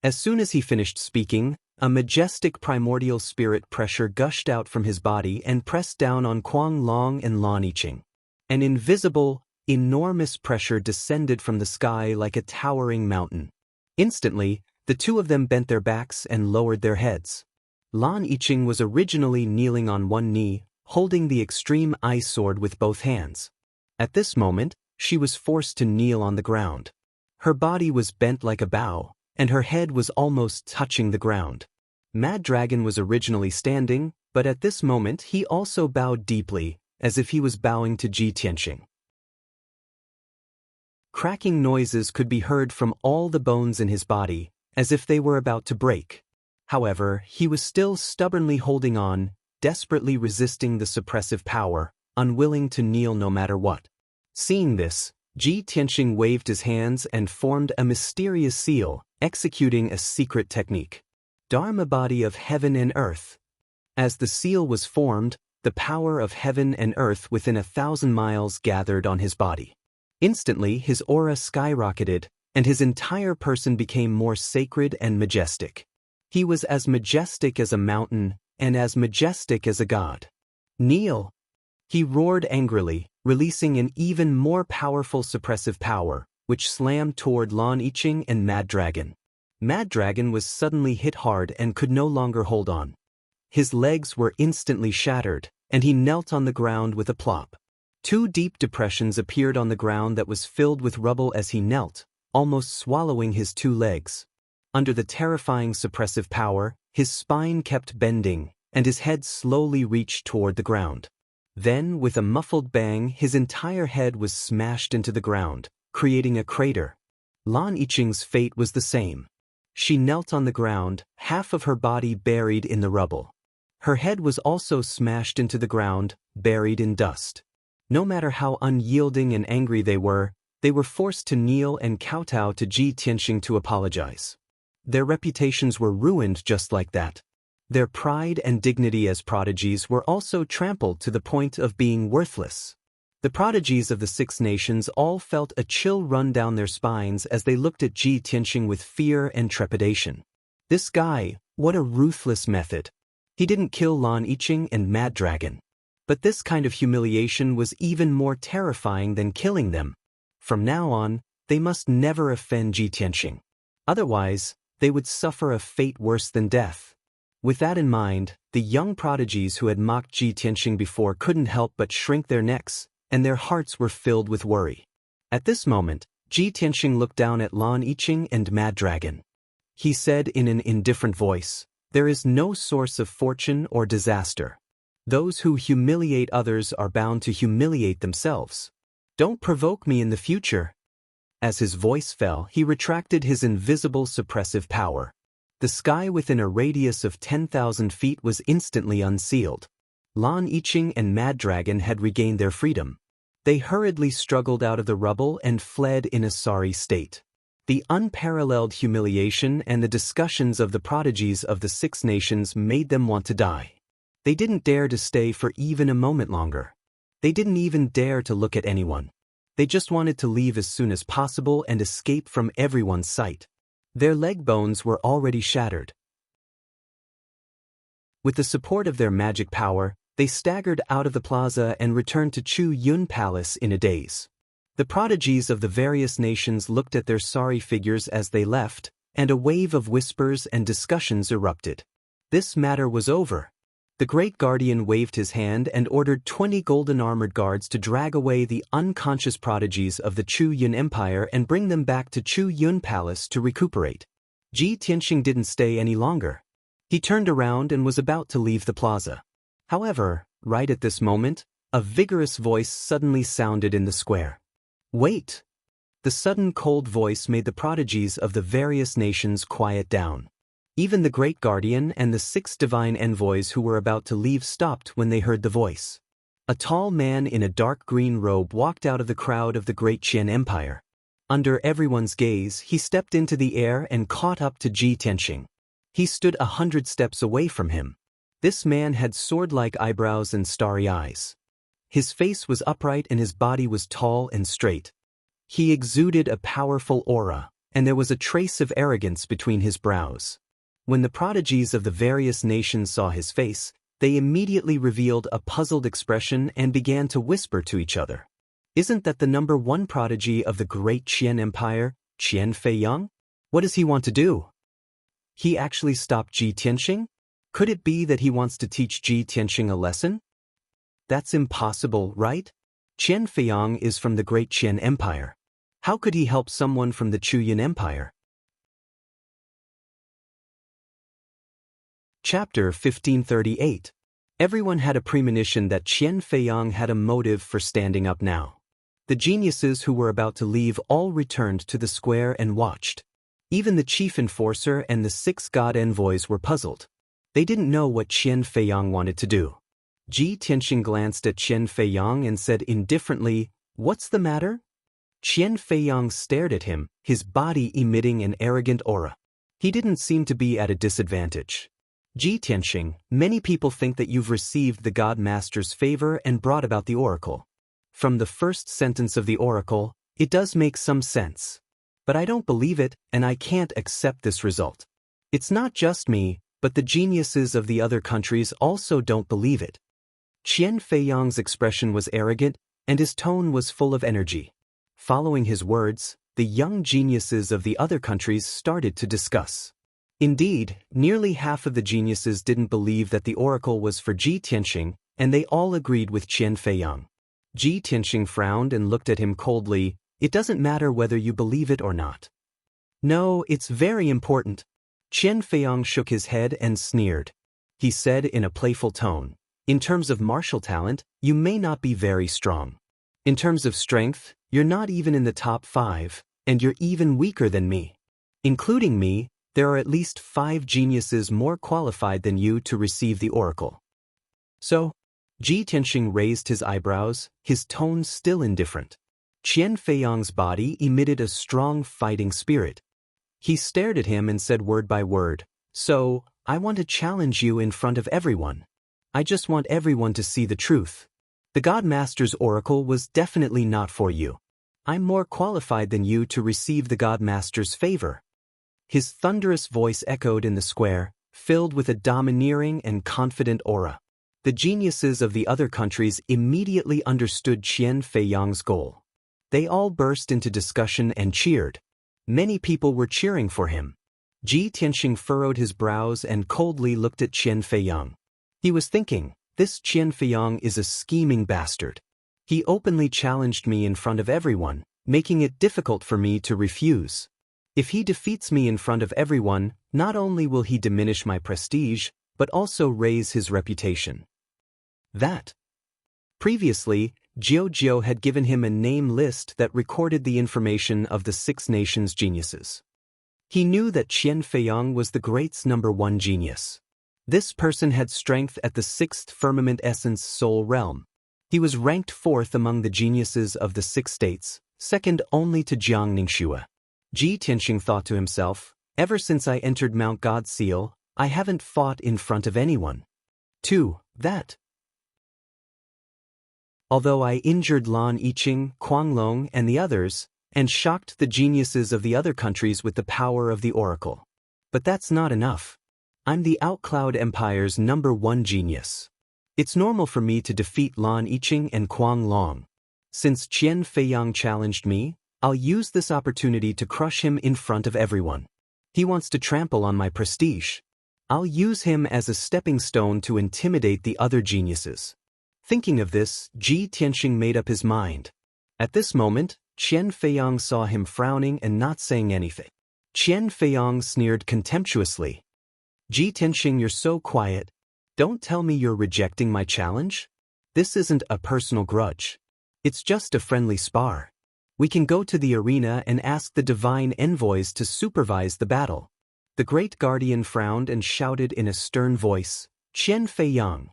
As soon as he finished speaking, a majestic primordial spirit pressure gushed out from his body and pressed down on Huang Long and Lan Yiqing. An invisible, enormous pressure descended from the sky like a towering mountain. Instantly, the two of them bent their backs and lowered their heads. Lan Yiqing was originally kneeling on one knee, holding the extreme ice sword with both hands. At this moment, she was forced to kneel on the ground. Her body was bent like a bow, and her head was almost touching the ground. Mad Dragon was originally standing, but at this moment he also bowed deeply, as if he was bowing to Ji Tianxing. Cracking noises could be heard from all the bones in his body, as if they were about to break. However, he was still stubbornly holding on, desperately resisting the suppressive power, unwilling to kneel no matter what. Seeing this, Ji Tianxing waved his hands and formed a mysterious seal, executing a secret technique. Dharma body of heaven and earth. As the seal was formed, the power of heaven and earth within 1,000 miles gathered on his body. Instantly, his aura skyrocketed, and his entire person became more sacred and majestic. He was as majestic as a mountain, and as majestic as a god. "Kneel!" He roared angrily, releasing an even more powerful suppressive power, which slammed toward Lan Yiqing and Mad Dragon. Mad Dragon was suddenly hit hard and could no longer hold on. His legs were instantly shattered, and he knelt on the ground with a plop. 2 deep depressions appeared on the ground that was filled with rubble as he knelt, almost swallowing his 2 legs. Under the terrifying suppressive power, his spine kept bending, and his head slowly reached toward the ground. Then, with a muffled bang, his entire head was smashed into the ground, creating a crater. Lan Yiqing's fate was the same. She knelt on the ground, half of her body buried in the rubble. Her head was also smashed into the ground, buried in dust. No matter how unyielding and angry they were forced to kneel and kowtow to Ji Tianxing to apologize. Their reputations were ruined just like that. Their pride and dignity as prodigies were also trampled to the point of being worthless. The prodigies of the 6 nations all felt a chill run down their spines as they looked at Ji Tianxing with fear and trepidation. This guy, what a ruthless method. He didn't kill Lan Yiqing and Mad Dragon. But this kind of humiliation was even more terrifying than killing them. From now on, they must never offend Ji Tianxing. Otherwise, they would suffer a fate worse than death. With that in mind, the young prodigies who had mocked Ji Tianxing before couldn't help but shrink their necks, and their hearts were filled with worry. At this moment, Ji Tianxing looked down at Lan Yiqing and Mad Dragon. He said in an indifferent voice, "There is no source of fortune or disaster. Those who humiliate others are bound to humiliate themselves. Don't provoke me in the future." As his voice fell, he retracted his invisible suppressive power. The sky within a radius of 10,000 feet was instantly unsealed. Lan Yiqing and Mad Dragon had regained their freedom. They hurriedly struggled out of the rubble and fled in a sorry state. The unparalleled humiliation and the discussions of the prodigies of the 6 nations made them want to die. They didn't dare to stay for even a moment longer. They didn't even dare to look at anyone. They just wanted to leave as soon as possible and escape from everyone's sight. Their leg bones were already shattered. With the support of their magic power, they staggered out of the plaza and returned to Chu Yun Palace in a daze. The prodigies of the various nations looked at their sorry figures as they left, and a wave of whispers and discussions erupted. This matter was over. The great guardian waved his hand and ordered 20 golden armored guards to drag away the unconscious prodigies of the Chu Yun Empire and bring them back to Chu Yun Palace to recuperate. Ji Tianxing didn't stay any longer. He turned around and was about to leave the plaza. However, right at this moment, a vigorous voice suddenly sounded in the square. "Wait!" The sudden cold voice made the prodigies of the various nations quiet down. Even the great guardian and the 6 divine envoys who were about to leave stopped when they heard the voice. A tall man in a dark green robe walked out of the crowd of the great Qian Empire. Under everyone's gaze, he stepped into the air and caught up to Ji Tianxing. He stood 100 steps away from him. This man had sword-like eyebrows and starry eyes. His face was upright and his body was tall and straight. He exuded a powerful aura, and there was a trace of arrogance between his brows. When the prodigies of the various nations saw his face, they immediately revealed a puzzled expression and began to whisper to each other. "Isn't that the number 1 prodigy of the great Qian Empire, Qian Feiyang? What does he want to do? He actually stopped Ji Tianxing? Could it be that he wants to teach Ji Tianxing a lesson? That's impossible, right? Qian Feiyang is from the great Qian Empire. How could he help someone from the Chu Yun Empire?" Chapter 1538. Everyone had a premonition that Qian Feiyang had a motive for standing up now. The geniuses who were about to leave all returned to the square and watched. Even the chief enforcer and the 6 god envoys were puzzled. They didn't know what Qian Feiyang wanted to do. Ji Tianxing glanced at Qian Feiyang and said indifferently, "What's the matter?" Qian Feiyang stared at him, his body emitting an arrogant aura. He didn't seem to be at a disadvantage. "Ji Tianxing, many people think that you've received the God Master's favor and brought about the oracle. From the first sentence of the oracle, it does make some sense. But I don't believe it, and I can't accept this result. It's not just me, but the geniuses of the other countries also don't believe it." Qian Feiyang's expression was arrogant, and his tone was full of energy. Following his words, the young geniuses of the other countries started to discuss. Indeed, nearly half of the geniuses didn't believe that the oracle was for Ji Tianxing, and they all agreed with Qian Feiyang. Ji Tianxing frowned and looked at him coldly. "It doesn't matter whether you believe it or not." "No, it's very important." Qian Feiyang shook his head and sneered. He said in a playful tone, "In terms of martial talent, you may not be very strong. In terms of strength, you're not even in the top 5, and you're even weaker than me. Including me, there are at least 5 geniuses more qualified than you to receive the oracle." "So?" Ji Tianxing raised his eyebrows, his tone still indifferent. Qian Feiyang's body emitted a strong fighting spirit. He stared at him and said word by word, "So, I want to challenge you in front of everyone. I just want everyone to see the truth. The God Master's oracle was definitely not for you. I'm more qualified than you to receive the God Master's favor." His thunderous voice echoed in the square, filled with a domineering and confident aura. The geniuses of the other countries immediately understood Qian Feiyang's goal. They all burst into discussion and cheered. Many people were cheering for him. Ji Tianxing furrowed his brows and coldly looked at Qian Feiyang. He was thinking, this Qian Feiyang is a scheming bastard. He openly challenged me in front of everyone, making it difficult for me to refuse. If he defeats me in front of everyone, not only will he diminish my prestige, but also raise his reputation. Previously, Jiao had given him a name list that recorded the information of the 6 nations' geniuses. He knew that Qian Feiyang was the great's #1 genius. This person had strength at the 6th firmament essence soul realm. He was ranked 4th among the geniuses of the 6 states, second only to Jiang Ningxue. Ji Tianxing thought to himself, ever since I entered Mount God Seal, I haven't fought in front of anyone. Although I injured Lan Yiqing, Guanglong, and the others, and shocked the geniuses of the other countries with the power of the oracle. But that's not enough. I'm the Outcloud Empire's #1 genius. It's normal for me to defeat Lan Yiqing and Guanglong. Since Qian Feiyang challenged me, I'll use this opportunity to crush him in front of everyone. He wants to trample on my prestige. I'll use him as a stepping stone to intimidate the other geniuses. Thinking of this, Ji Tianxing made up his mind. At this moment, Qian Feiyang saw him frowning and not saying anything. Qian Feiyang sneered contemptuously. Ji Tianxing, you're so quiet. Don't tell me you're rejecting my challenge? This isn't a personal grudge. It's just a friendly spar. We can go to the arena and ask the divine envoys to supervise the battle. The great guardian frowned and shouted in a stern voice, Qian Feiyang.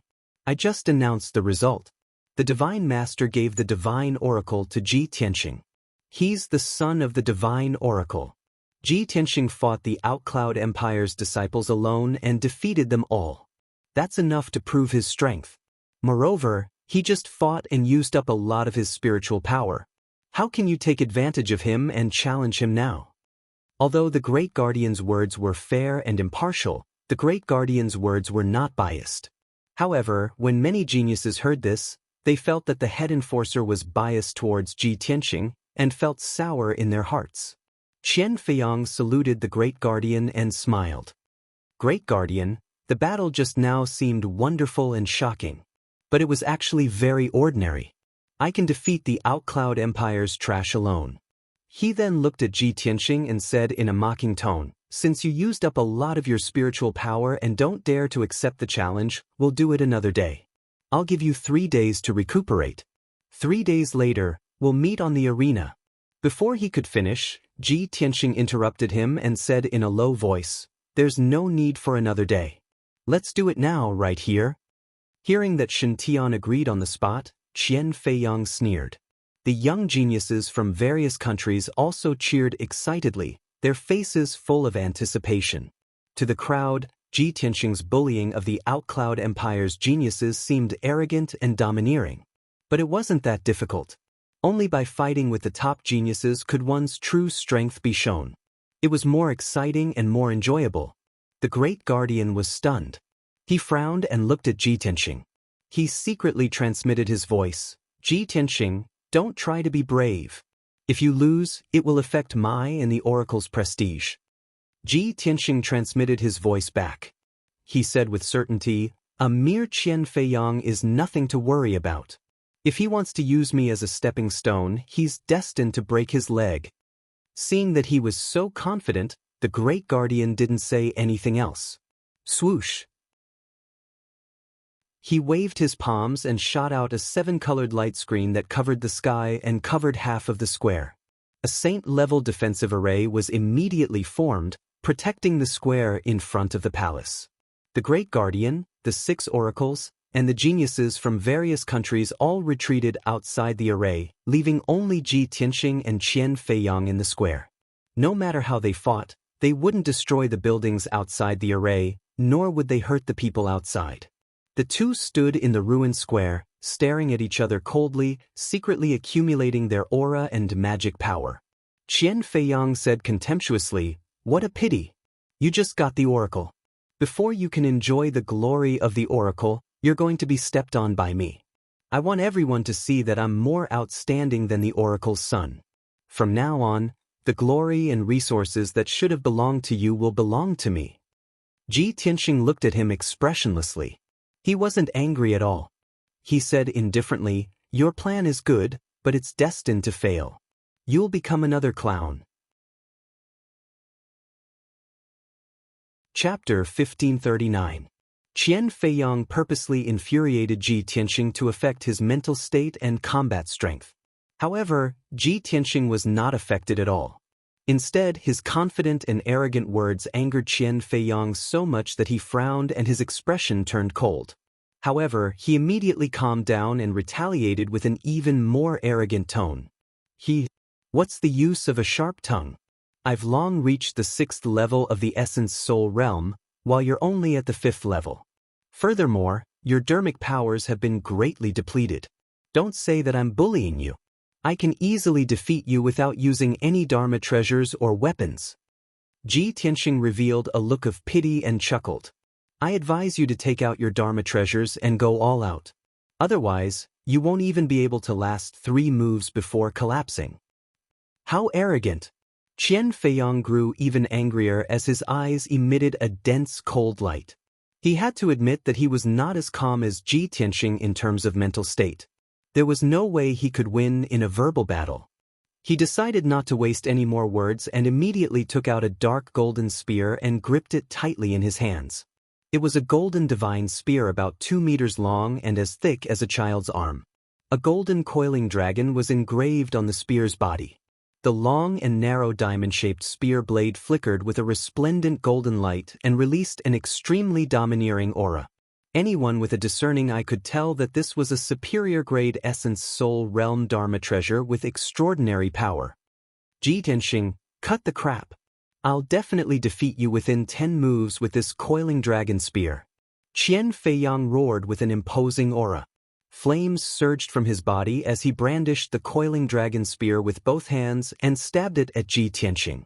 I just announced the result. The divine master gave the divine oracle to Ji Tianxing. He's the son of the divine oracle. Ji Tianxing fought the Outcloud Empire's disciples alone and defeated them all. That's enough to prove his strength. Moreover, he just fought and used up a lot of his spiritual power. How can you take advantage of him and challenge him now? Although the Great Guardian's words were fair and impartial, the Great Guardian's words were not biased. However, when many geniuses heard this, they felt that the head enforcer was biased towards Ji Tianxing and felt sour in their hearts. Qian Feiyang saluted the Great Guardian and smiled. Great Guardian, the battle just now seemed wonderful and shocking. But it was actually very ordinary. I can defeat the Outcloud Empire's trash alone. He then looked at Ji Tianxing and said in a mocking tone, since you used up a lot of your spiritual power and don't dare to accept the challenge, we'll do it another day. I'll give you 3 days to recuperate. 3 days later, we'll meet on the arena. Before he could finish, Ji Tianxing interrupted him and said in a low voice, there's no need for another day. Let's do it now, right here. Hearing that Shen Tian agreed on the spot, Qian Feiyang sneered. The young geniuses from various countries also cheered excitedly, their faces full of anticipation. To the crowd, Ji Tianxing's bullying of the Outcloud Empire's geniuses seemed arrogant and domineering. But it wasn't that difficult. Only by fighting with the top geniuses could one's true strength be shown. It was more exciting and more enjoyable. The Great Guardian was stunned. He frowned and looked at Ji Tianxing. He secretly transmitted his voice, Ji Tianxing, don't try to be brave. If you lose, it will affect my and the Oracle's prestige. Ji Tianxing transmitted his voice back. He said with certainty, a mere Qian Feiyang is nothing to worry about. If he wants to use me as a stepping stone, he's destined to break his leg. Seeing that he was so confident, the Great Guardian didn't say anything else. Swoosh! He waved his palms and shot out a 7-colored light screen that covered the sky and covered half of the square. A saint-level defensive array was immediately formed, protecting the square in front of the palace. The Great Guardian, the 6 oracles, and the geniuses from various countries all retreated outside the array, leaving only Ji Tianxing and Qian Feiyang in the square. No matter how they fought, they wouldn't destroy the buildings outside the array, nor would they hurt the people outside. The two stood in the ruined square, staring at each other coldly, secretly accumulating their aura and magic power. Qian Feiyang said contemptuously, what a pity. You just got the oracle. Before you can enjoy the glory of the oracle, you're going to be stepped on by me. I want everyone to see that I'm more outstanding than the oracle's son. From now on, the glory and resources that should have belonged to you will belong to me. Ji Tianxing looked at him expressionlessly. He wasn't angry at all. He said indifferently, your plan is good, but it's destined to fail. You'll become another clown. Chapter 1539. Qian Feiyang purposely infuriated Ji Tianxing to affect his mental state and combat strength. However, Ji Tianxing was not affected at all. Instead, his confident and arrogant words angered Qian Feiyang so much that he frowned and his expression turned cold. However, he immediately calmed down and retaliated with an even more arrogant tone. What's the use of a sharp tongue? I've long reached the 6th level of the Essence Soul Realm, while you're only at the 5th level. Furthermore, your dermic powers have been greatly depleted. Don't say that I'm bullying you. I can easily defeat you without using any Dharma treasures or weapons. Ji Tianxing revealed a look of pity and chuckled. I advise you to take out your Dharma treasures and go all out. Otherwise, you won't even be able to last 3 moves before collapsing. How arrogant! Qian Feiyang grew even angrier as his eyes emitted a dense cold light. He had to admit that he was not as calm as Ji Tianxing in terms of mental state. There was no way he could win in a verbal battle. He decided not to waste any more words and immediately took out a dark golden spear and gripped it tightly in his hands. It was a golden divine spear about 2 meters long and as thick as a child's arm. A golden coiling dragon was engraved on the spear's body. The long and narrow diamond-shaped spear blade flickered with a resplendent golden light and released an extremely domineering aura. Anyone with a discerning eye could tell that this was a superior-grade essence soul realm dharma treasure with extraordinary power. Ji Tianxing, cut the crap. I'll definitely defeat you within 10 moves with this coiling dragon spear. Qian Feiyang roared with an imposing aura. Flames surged from his body as he brandished the coiling dragon spear with both hands and stabbed it at Ji Tianxing.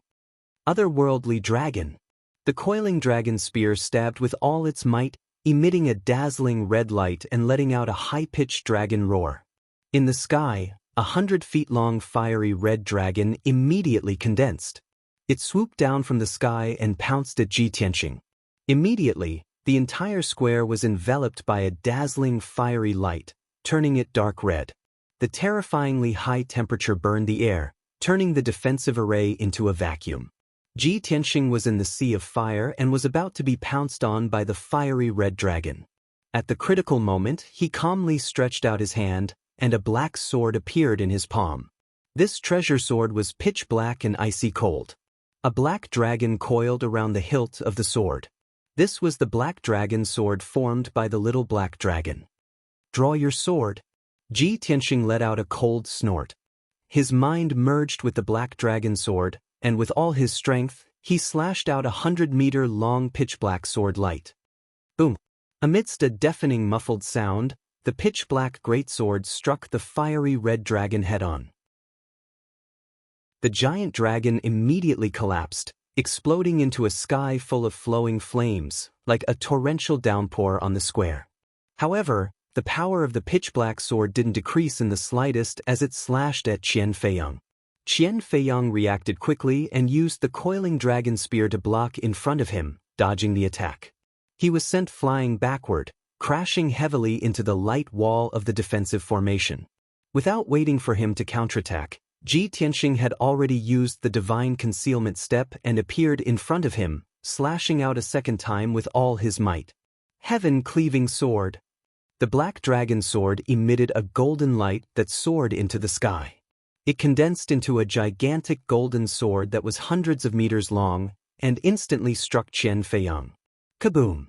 Otherworldly dragon. The coiling dragon spear stabbed with all its might, emitting a dazzling red light and letting out a high-pitched dragon roar. In the sky, 100-feet-long fiery red dragon immediately condensed. It swooped down from the sky and pounced at Ji Tianxing. Immediately, the entire square was enveloped by a dazzling fiery light, turning it dark red. The terrifyingly high temperature burned the air, turning the defensive array into a vacuum. Ji Tianxing was in the sea of fire and was about to be pounced on by the fiery red dragon. At the critical moment, he calmly stretched out his hand, and a black sword appeared in his palm. This treasure sword was pitch black and icy cold. A black dragon coiled around the hilt of the sword. This was the black dragon sword formed by the little black dragon. Draw your sword. Ji Tianxing let out a cold snort. His mind merged with the black dragon sword, and with all his strength, he slashed out 100-meter-long pitch-black sword light. Boom! Amidst a deafening muffled sound, the pitch-black greatsword struck the fiery red dragon head-on. The giant dragon immediately collapsed, exploding into a sky full of flowing flames, like a torrential downpour on the square. However, the power of the pitch-black sword didn't decrease in the slightest as it slashed at Qian Feiyang. Qian Feiyang reacted quickly and used the coiling dragon spear to block in front of him, dodging the attack. He was sent flying backward, crashing heavily into the light wall of the defensive formation. Without waiting for him to counterattack, Ji Tianxing had already used the divine concealment step and appeared in front of him, slashing out a second time with all his might. Heaven-cleaving sword. The black dragon sword emitted a golden light that soared into the sky. It condensed into a gigantic golden sword that was hundreds of meters long and instantly struck Qian Feiyang. Kaboom!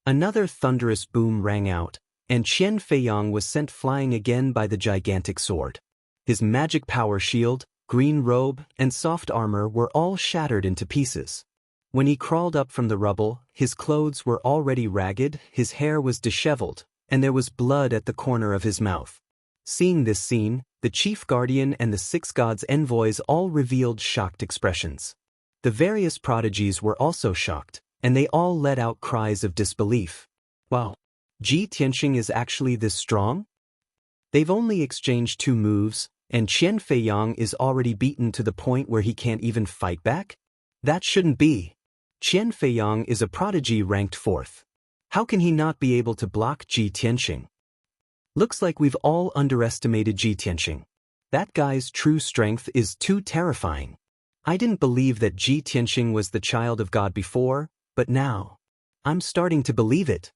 Another thunderous boom rang out, and Qian Feiyang was sent flying again by the gigantic sword. His magic power shield, green robe, and soft armor were all shattered into pieces. When he crawled up from the rubble, his clothes were already ragged, his hair was disheveled, and there was blood at the corner of his mouth. Seeing this scene, the chief guardian and the 6 gods' envoys all revealed shocked expressions. The various prodigies were also shocked, and they all let out cries of disbelief. Wow! Ji Tianxing is actually this strong? They've only exchanged 2 moves, and Qian Feiyang is already beaten to the point where he can't even fight back? That shouldn't be. Qian Feiyang is a prodigy ranked 4th. How can he not be able to block Ji Tianxing? Looks like we've all underestimated Ji Tianxing. That guy's true strength is too terrifying. I didn't believe that Ji Tianxing was the child of God before, but now, I'm starting to believe it.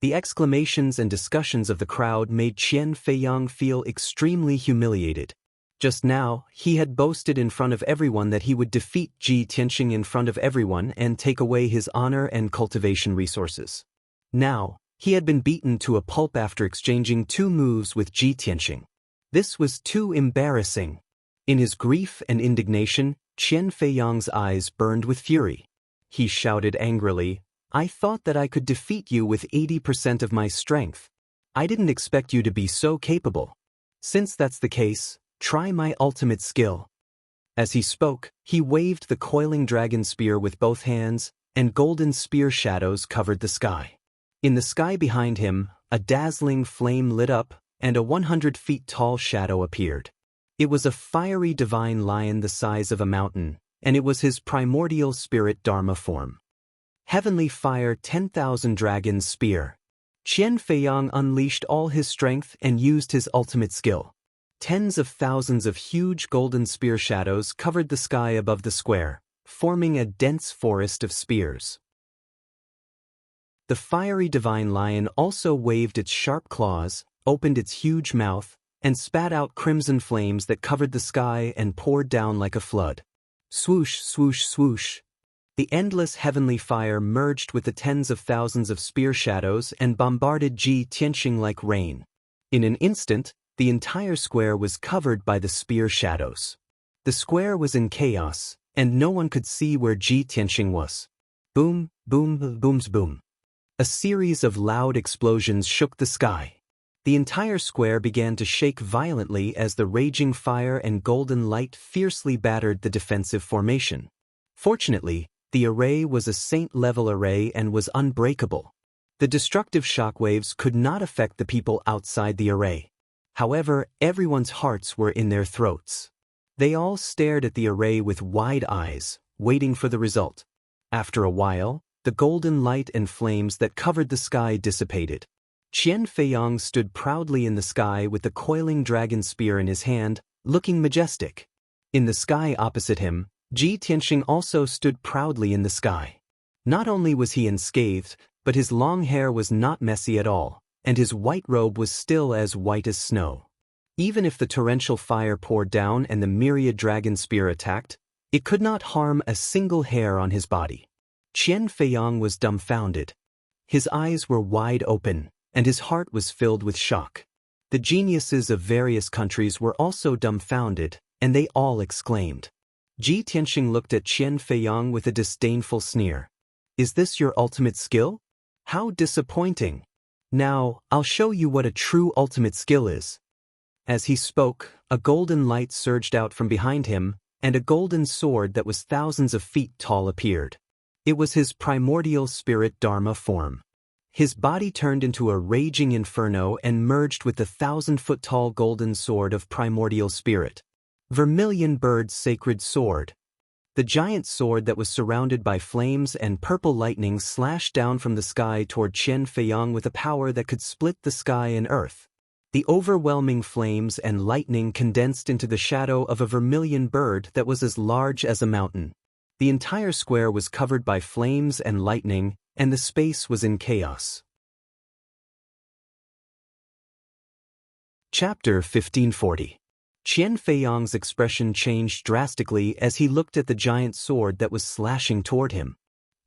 The exclamations and discussions of the crowd made Qian Feiyang feel extremely humiliated. Just now, he had boasted in front of everyone that he would defeat Ji Tianxing in front of everyone and take away his honor and cultivation resources. Now, he had been beaten to a pulp after exchanging 2 moves with Ji Tianxing. This was too embarrassing. In his grief and indignation, Qian Feiyang's eyes burned with fury. He shouted angrily, "I thought that I could defeat you with 80% of my strength. I didn't expect you to be so capable. Since that's the case, try my ultimate skill." As he spoke, he waved the coiling dragon spear with both hands, and golden spear shadows covered the sky. In the sky behind him, a dazzling flame lit up, and a 100 feet tall shadow appeared. It was a fiery divine lion the size of a mountain, and it was his primordial spirit Dharma form. Heavenly Fire 10,000 Dragons Spear. Qian Feiyang unleashed all his strength and used his ultimate skill. Tens of thousands of huge golden spear shadows covered the sky above the square, forming a dense forest of spears. The fiery divine lion also waved its sharp claws, opened its huge mouth, and spat out crimson flames that covered the sky and poured down like a flood. Swoosh, swoosh, swoosh. The endless heavenly fire merged with the tens of thousands of spear shadows and bombarded Ji Tianxing like rain. In an instant, the entire square was covered by the spear shadows. The square was in chaos, and no one could see where Ji Tianxing was. Boom, boom, booms, boom. A series of loud explosions shook the sky. The entire square began to shake violently as the raging fire and golden light fiercely battered the defensive formation. Fortunately, the array was a saint-level array and was unbreakable. The destructive shockwaves could not affect the people outside the array. However, everyone's hearts were in their throats. They all stared at the array with wide eyes, waiting for the result. After a while, the golden light and flames that covered the sky dissipated. Qian Feiyang stood proudly in the sky with the coiling dragon spear in his hand, looking majestic. In the sky opposite him, Ji Tianxing also stood proudly in the sky. Not only was he unscathed, but his long hair was not messy at all, and his white robe was still as white as snow. Even if the torrential fire poured down and the myriad dragon spear attacked, it could not harm a single hair on his body. Qian Feiyang was dumbfounded. His eyes were wide open, and his heart was filled with shock. The geniuses of various countries were also dumbfounded, and they all exclaimed. Ji Tianxing looked at Qian Feiyang with a disdainful sneer. Is this your ultimate skill? How disappointing. Now, I'll show you what a true ultimate skill is. As he spoke, a golden light surged out from behind him, and a golden sword that was thousands of feet tall appeared. It was his primordial spirit Dharma form. His body turned into a raging inferno and merged with the 1,000-foot-tall golden sword of primordial spirit. Vermilion Bird's sacred sword. The giant sword that was surrounded by flames and purple lightning slashed down from the sky toward Qian Feiyang with a power that could split the sky and earth. The overwhelming flames and lightning condensed into the shadow of a vermilion bird that was as large as a mountain. The entire square was covered by flames and lightning, and the space was in chaos. Chapter 1540. Qian Feiyang's expression changed drastically as he looked at the giant sword that was slashing toward him.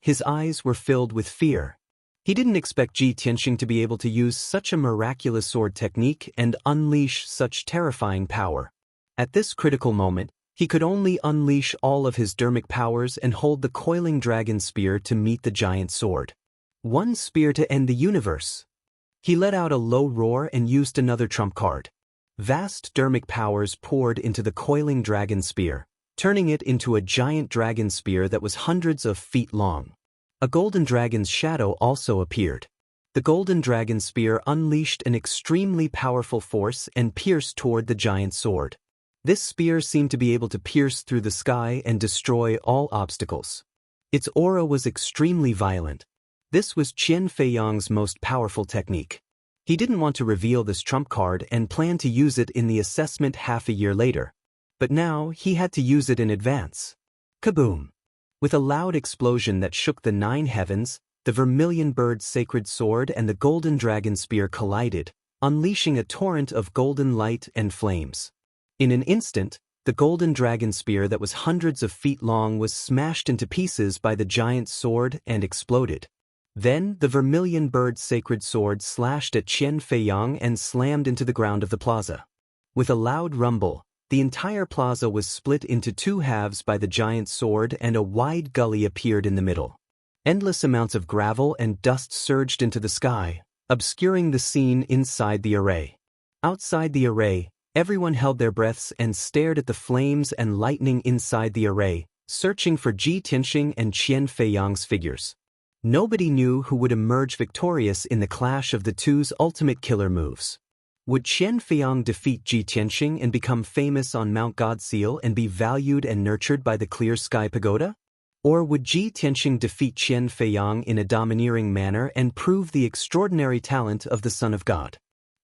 His eyes were filled with fear. He didn't expect Ji Tianxing to be able to use such a miraculous sword technique and unleash such terrifying power. At this critical moment, he could only unleash all of his dermic powers and hold the coiling dragon spear to meet the giant sword. One spear to end the universe. He let out a low roar and used another trump card. Vast dermic powers poured into the coiling dragon spear, turning it into a giant dragon spear that was hundreds of feet long. A golden dragon's shadow also appeared. The golden dragon spear unleashed an extremely powerful force and pierced toward the giant sword. This spear seemed to be able to pierce through the sky and destroy all obstacles. Its aura was extremely violent. This was Qian Feiyang's most powerful technique. He didn't want to reveal this trump card and planned to use it in the assessment half a year later. But now he had to use it in advance. Kaboom! With a loud explosion that shook the 9 heavens, the vermilion bird's sacred sword and the golden dragon spear collided, unleashing a torrent of golden light and flames. In an instant, the golden dragon spear that was hundreds of feet long was smashed into pieces by the giant sword and exploded. Then, the vermilion bird's sacred sword slashed at Qian Feiyang and slammed into the ground of the plaza. With a loud rumble, the entire plaza was split into 2 halves by the giant sword and a wide gully appeared in the middle. Endless amounts of gravel and dust surged into the sky, obscuring the scene inside the array. Outside the array, everyone held their breaths and stared at the flames and lightning inside the array, searching for Ji Tianxing and Qian Feiyang's figures. Nobody knew who would emerge victorious in the clash of the two's ultimate killer moves. Would Qian Feiyang defeat Ji Tianxing and become famous on Mount Godseal and be valued and nurtured by the Clear Sky Pagoda? Or would Ji Tianxing defeat Qian Feiyang in a domineering manner and prove the extraordinary talent of the Son of God?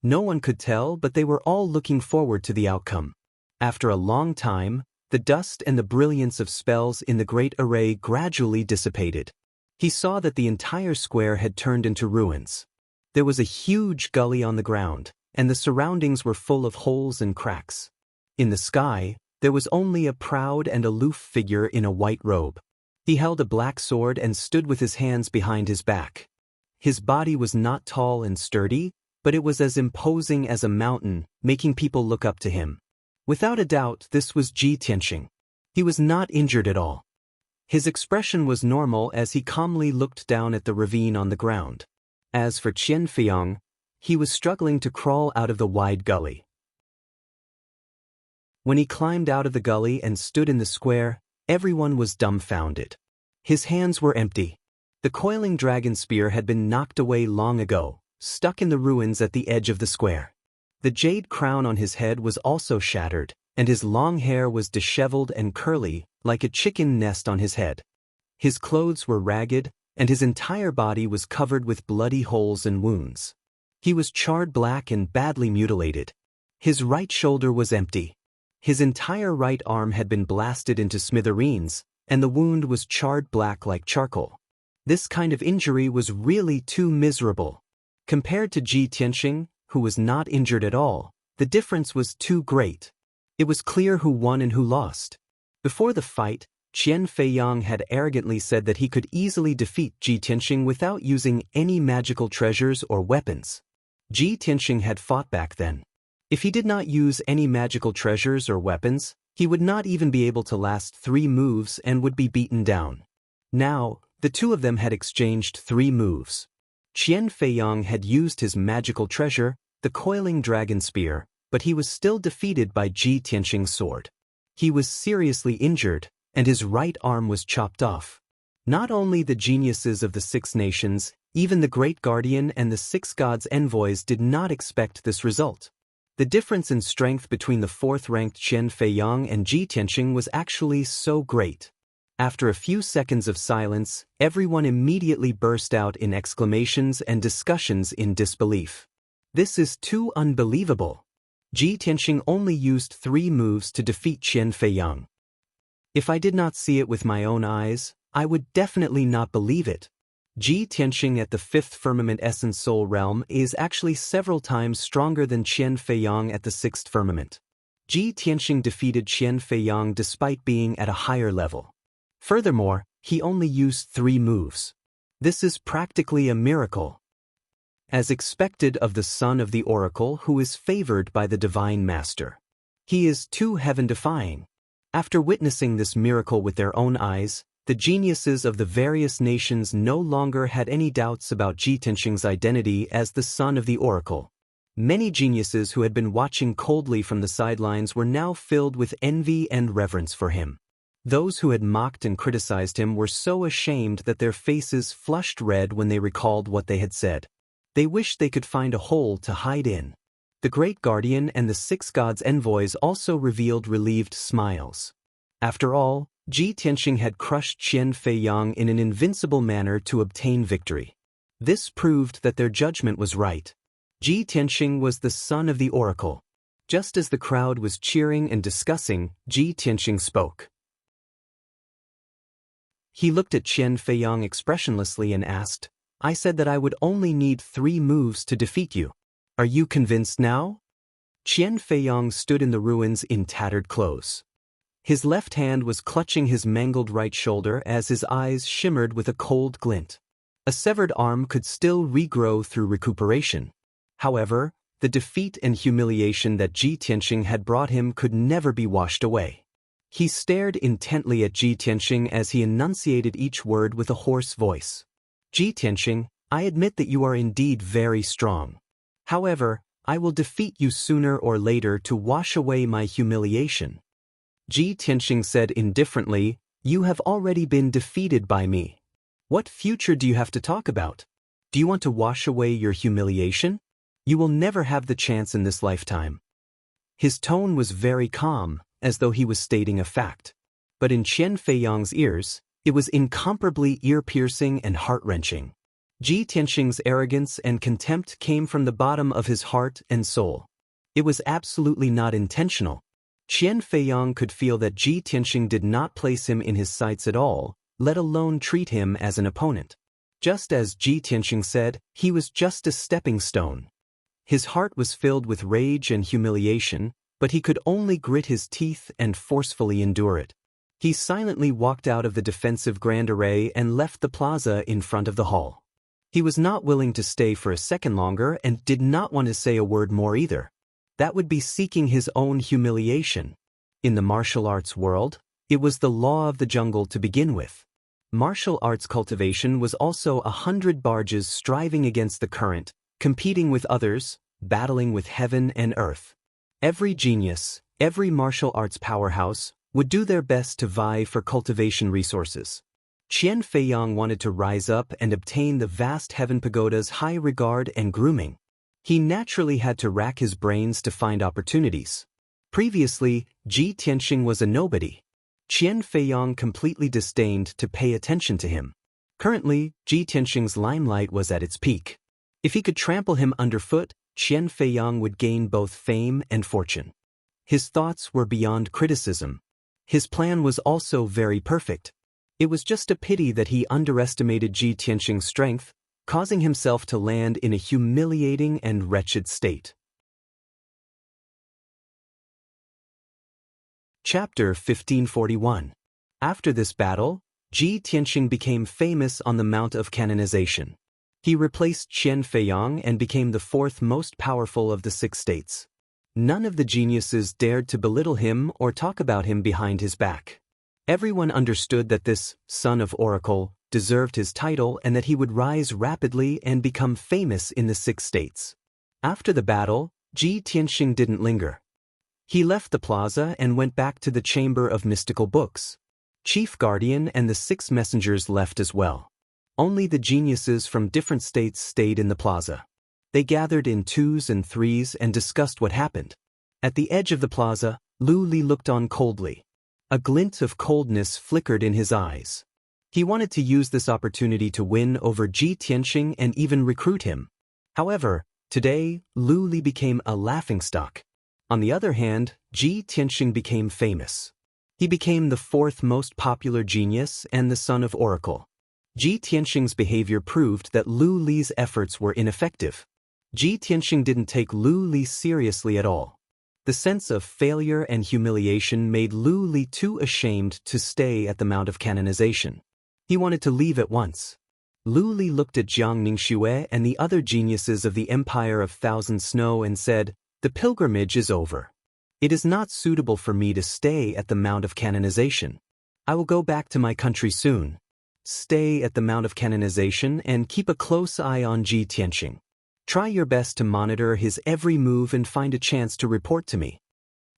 No one could tell, but they were all looking forward to the outcome. After a long time, the dust and the brilliance of spells in the great array gradually dissipated. He saw that the entire square had turned into ruins. There was a huge gully on the ground, and the surroundings were full of holes and cracks. In the sky, there was only a proud and aloof figure in a white robe. He held a black sword and stood with his hands behind his back. His body was not tall and sturdy, but it was as imposing as a mountain, making people look up to him. Without a doubt, this was Ji Tianxing. He was not injured at all. His expression was normal as he calmly looked down at the ravine on the ground. As for Qian Feiyang, he was struggling to crawl out of the wide gully. When he climbed out of the gully and stood in the square, everyone was dumbfounded. His hands were empty. The coiling dragon spear had been knocked away long ago, stuck in the ruins at the edge of the square. The jade crown on his head was also shattered, and his long hair was disheveled and curly, like a chicken nest on his head. His clothes were ragged, and his entire body was covered with bloody holes and wounds. He was charred black and badly mutilated. His right shoulder was empty. His entire right arm had been blasted into smithereens, and the wound was charred black like charcoal. This kind of injury was really too miserable. Compared to Ji Tianxing, who was not injured at all, the difference was too great. It was clear who won and who lost. Before the fight, Qian Feiyang had arrogantly said that he could easily defeat Ji Tianxing without using any magical treasures or weapons. Ji Tianxing had fought back then. If he did not use any magical treasures or weapons, he would not even be able to last 3 moves and would be beaten down. Now, the two of them had exchanged 3 moves. Qian Feiyang had used his magical treasure, the coiling dragon spear, but he was still defeated by Ji Tianxing's sword. He was seriously injured, and his right arm was chopped off. Not only the geniuses of the 6 nations, even the Great Guardian and the 6 gods' envoys did not expect this result. The difference in strength between the 4th-ranked Qian Feiyang and Ji Tianxing was actually so great. After a few seconds of silence, everyone immediately burst out in exclamations and discussions in disbelief. This is too unbelievable. Ji Tianxing only used 3 moves to defeat Qian Feiyang. If I did not see it with my own eyes, I would definitely not believe it. Ji Tianxing at the 5th Firmament Essence Soul Realm is actually several times stronger than Qian Feiyang at the 6th Firmament. Ji Tianxing defeated Qian Feiyang despite being at a higher level. Furthermore, he only used 3 moves. This is practically a miracle. As expected of the son of the oracle who is favored by the divine master. He is too heaven-defying. After witnessing this miracle with their own eyes, the geniuses of the various nations no longer had any doubts about Ji Tianxing's identity as the son of the oracle. Many geniuses who had been watching coldly from the sidelines were now filled with envy and reverence for him. Those who had mocked and criticized him were so ashamed that their faces flushed red when they recalled what they had said. They wished they could find a hole to hide in. The Great Guardian and the 6 gods' envoys also revealed relieved smiles. After all, Ji Tianxing had crushed Qian Feiyang in an invincible manner to obtain victory. This proved that their judgment was right. Ji Tianxing was the son of the oracle. Just as the crowd was cheering and discussing, Ji Tianxing spoke. He looked at Qian Feiyang expressionlessly and asked, "I said that I would only need 3 moves to defeat you. Are you convinced now?" Qian Feiyang stood in the ruins in tattered clothes. His left hand was clutching his mangled right shoulder as his eyes shimmered with a cold glint. A severed arm could still regrow through recuperation. However, the defeat and humiliation that Ji Tianxing had brought him could never be washed away. He stared intently at Ji Tianxing as he enunciated each word with a hoarse voice. "Ji Tianxing, I admit that you are indeed very strong. However, I will defeat you sooner or later to wash away my humiliation." Ji Tianxing said indifferently, "You have already been defeated by me. What future do you have to talk about? Do you want to wash away your humiliation?" You will never have the chance in this lifetime." His tone was very calm, as though he was stating a fact. But in Qian Feiyang's ears, it was incomparably ear-piercing and heart-wrenching. Ji Tianxing's arrogance and contempt came from the bottom of his heart and soul. It was absolutely not intentional. Qian Feiyang could feel that Ji Tianxing did not place him in his sights at all, let alone treat him as an opponent. Just as Ji Tianxing said, he was just a stepping stone. His heart was filled with rage and humiliation, but he could only grit his teeth and forcefully endure it. He silently walked out of the defensive grand array and left the plaza in front of the hall. He was not willing to stay for a second longer and did not want to say a word more either. That would be seeking his own humiliation. In the martial arts world, it was the law of the jungle to begin with. Martial arts cultivation was also 100 barges striving against the current, competing with others, battling with heaven and earth. Every genius, every martial arts powerhouse, would do their best to vie for cultivation resources. Qian Feiyang wanted to rise up and obtain the vast heaven pagoda's high regard and grooming. He naturally had to rack his brains to find opportunities. Previously, Ji Tianxing was a nobody. Qian Feiyang completely disdained to pay attention to him. Currently, Ji Tianxing's limelight was at its peak. If he could trample him underfoot, Qian Feiyang would gain both fame and fortune. His thoughts were beyond criticism. His plan was also very perfect. It was just a pity that he underestimated Ji Tianxing's strength, causing himself to land in a humiliating and wretched state. Chapter 1541. After this battle, Ji Tianxing became famous on the Mount of Canonization. He replaced Qian Feiyang and became the fourth most powerful of the 6 states. None of the geniuses dared to belittle him or talk about him behind his back. Everyone understood that this son of Oracle deserved his title and that he would rise rapidly and become famous in the 6 states. After the battle, Ji Tianxing didn't linger. He left the plaza and went back to the Chamber of Mystical Books. Chief Guardian and the 6 messengers left as well. Only the geniuses from different states stayed in the plaza. They gathered in 2s and 3s and discussed what happened. At the edge of the plaza, Lu Li looked on coldly. A glint of coldness flickered in his eyes. He wanted to use this opportunity to win over Ji Tianxing and even recruit him. However, today, Lu Li became a laughingstock. On the other hand, Ji Tianxing became famous. He became the 4th most popular genius and the son of Oracle. Ji Tianxing's behavior proved that Lu Li's efforts were ineffective. Ji Tianxing didn't take Lu Li seriously at all. The sense of failure and humiliation made Lu Li too ashamed to stay at the Mount of Canonization. He wanted to leave at once. Lu Li looked at Jiang Ningxue and the other geniuses of the Empire of Thousand Snow and said, "The pilgrimage is over. It is not suitable for me to stay at the Mount of Canonization. I will go back to my country soon. Stay at the Mount of Canonization and keep a close eye on Ji Tianxing. Try your best to monitor his every move and find a chance to report to me."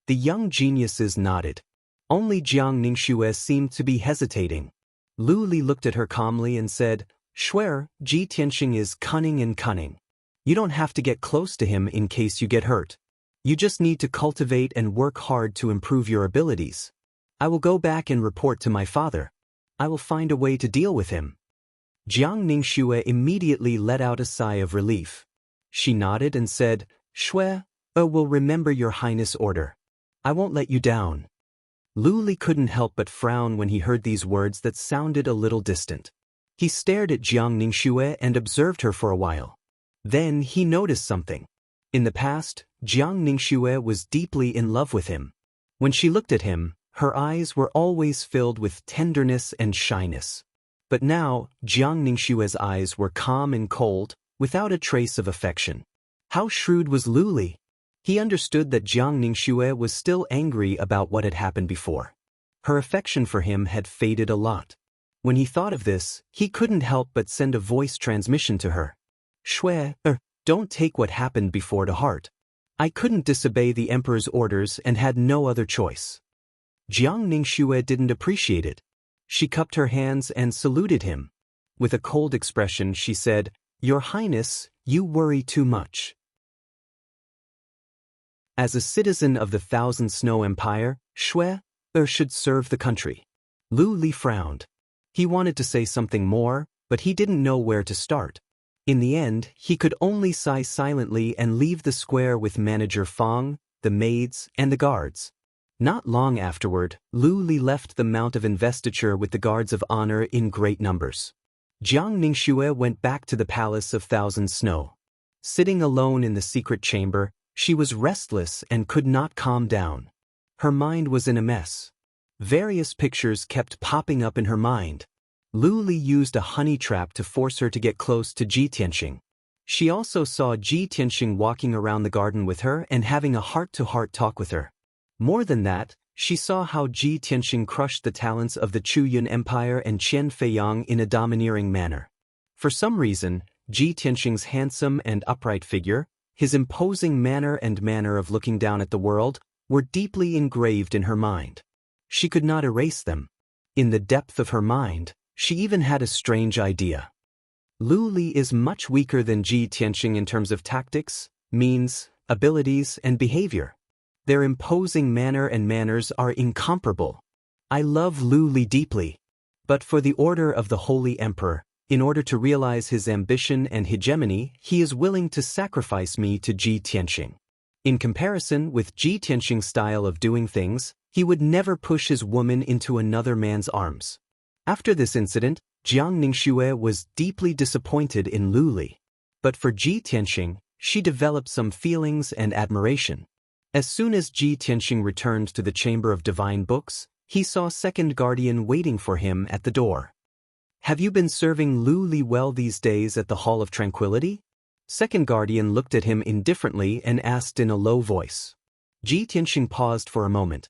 The young geniuses nodded. Only Jiang Ningxue seemed to be hesitating. Lu Li looked at her calmly and said, "Swear, Ji Tianxing is cunning and cunning. You don't have to get close to him in case you get hurt. You just need to cultivate and work hard to improve your abilities. I will go back and report to my father. I will find a way to deal with him." Jiang Ningxue immediately let out a sigh of relief. She nodded and said, "Shui, will remember your highness' order. I won't let you down." Lu Li couldn't help but frown when he heard these words that sounded a little distant. He stared at Jiang Ningxue and observed her for a while. Then he noticed something. In the past, Jiang Ningxue was deeply in love with him. When she looked at him, her eyes were always filled with tenderness and shyness. But now, Jiang Ningxue's eyes were calm and cold, without a trace of affection. How shrewd was Lu Li? He understood that Jiang Ningxue was still angry about what had happened before. Her affection for him had faded a lot. When he thought of this, he couldn't help but send a voice transmission to her. "Shui, don't take what happened before to heart. I couldn't disobey the emperor's orders and had no other choice." Jiang Ningxue didn't appreciate it. She cupped her hands and saluted him. With a cold expression, she said, "Your Highness, you worry too much." As a citizen of the Thousand Snow Empire, Shui should serve the country. Lu Li frowned. He wanted to say something more, but he didn't know where to start. In the end, he could only sigh silently and leave the square with Manager Fong, the maids, and the guards. Not long afterward, Lu Li left the Mount of Investiture with the guards of honor in great numbers. Jiang Ningxue went back to the Palace of Thousand Snow. Sitting alone in the secret chamber, she was restless and could not calm down. Her mind was in a mess. Various pictures kept popping up in her mind. Lu Li used a honey trap to force her to get close to Ji Tianxing. She also saw Ji Tianxing walking around the garden with her and having a heart-to-heart talk with her. More than that, she saw how Ji Tianxing crushed the talents of the Yun Empire and Qian Feiyang in a domineering manner. For some reason, Ji Tianxing's handsome and upright figure, his imposing manner of looking down at the world, were deeply engraved in her mind. She could not erase them. In the depth of her mind, she even had a strange idea. Lu Li is much weaker than Ji Tianxing in terms of tactics, means, abilities, and behavior. Their imposing manner and manners are incomparable. I love Lu Li deeply. But for the order of the Holy Emperor, in order to realize his ambition and hegemony, he is willing to sacrifice me to Ji Tianxing. In comparison with Ji Tianxing's style of doing things, he would never push his woman into another man's arms. After this incident, Jiang Ningxue was deeply disappointed in Lu Li. But for Ji Tianxing, she developed some feelings and admiration. As soon as Ji Tianxing returned to the Chamber of Divine Books, he saw Second Guardian waiting for him at the door. Have you been serving Lu Li well these days at the Hall of Tranquility? Second Guardian looked at him indifferently and asked in a low voice. Ji Tianxing paused for a moment.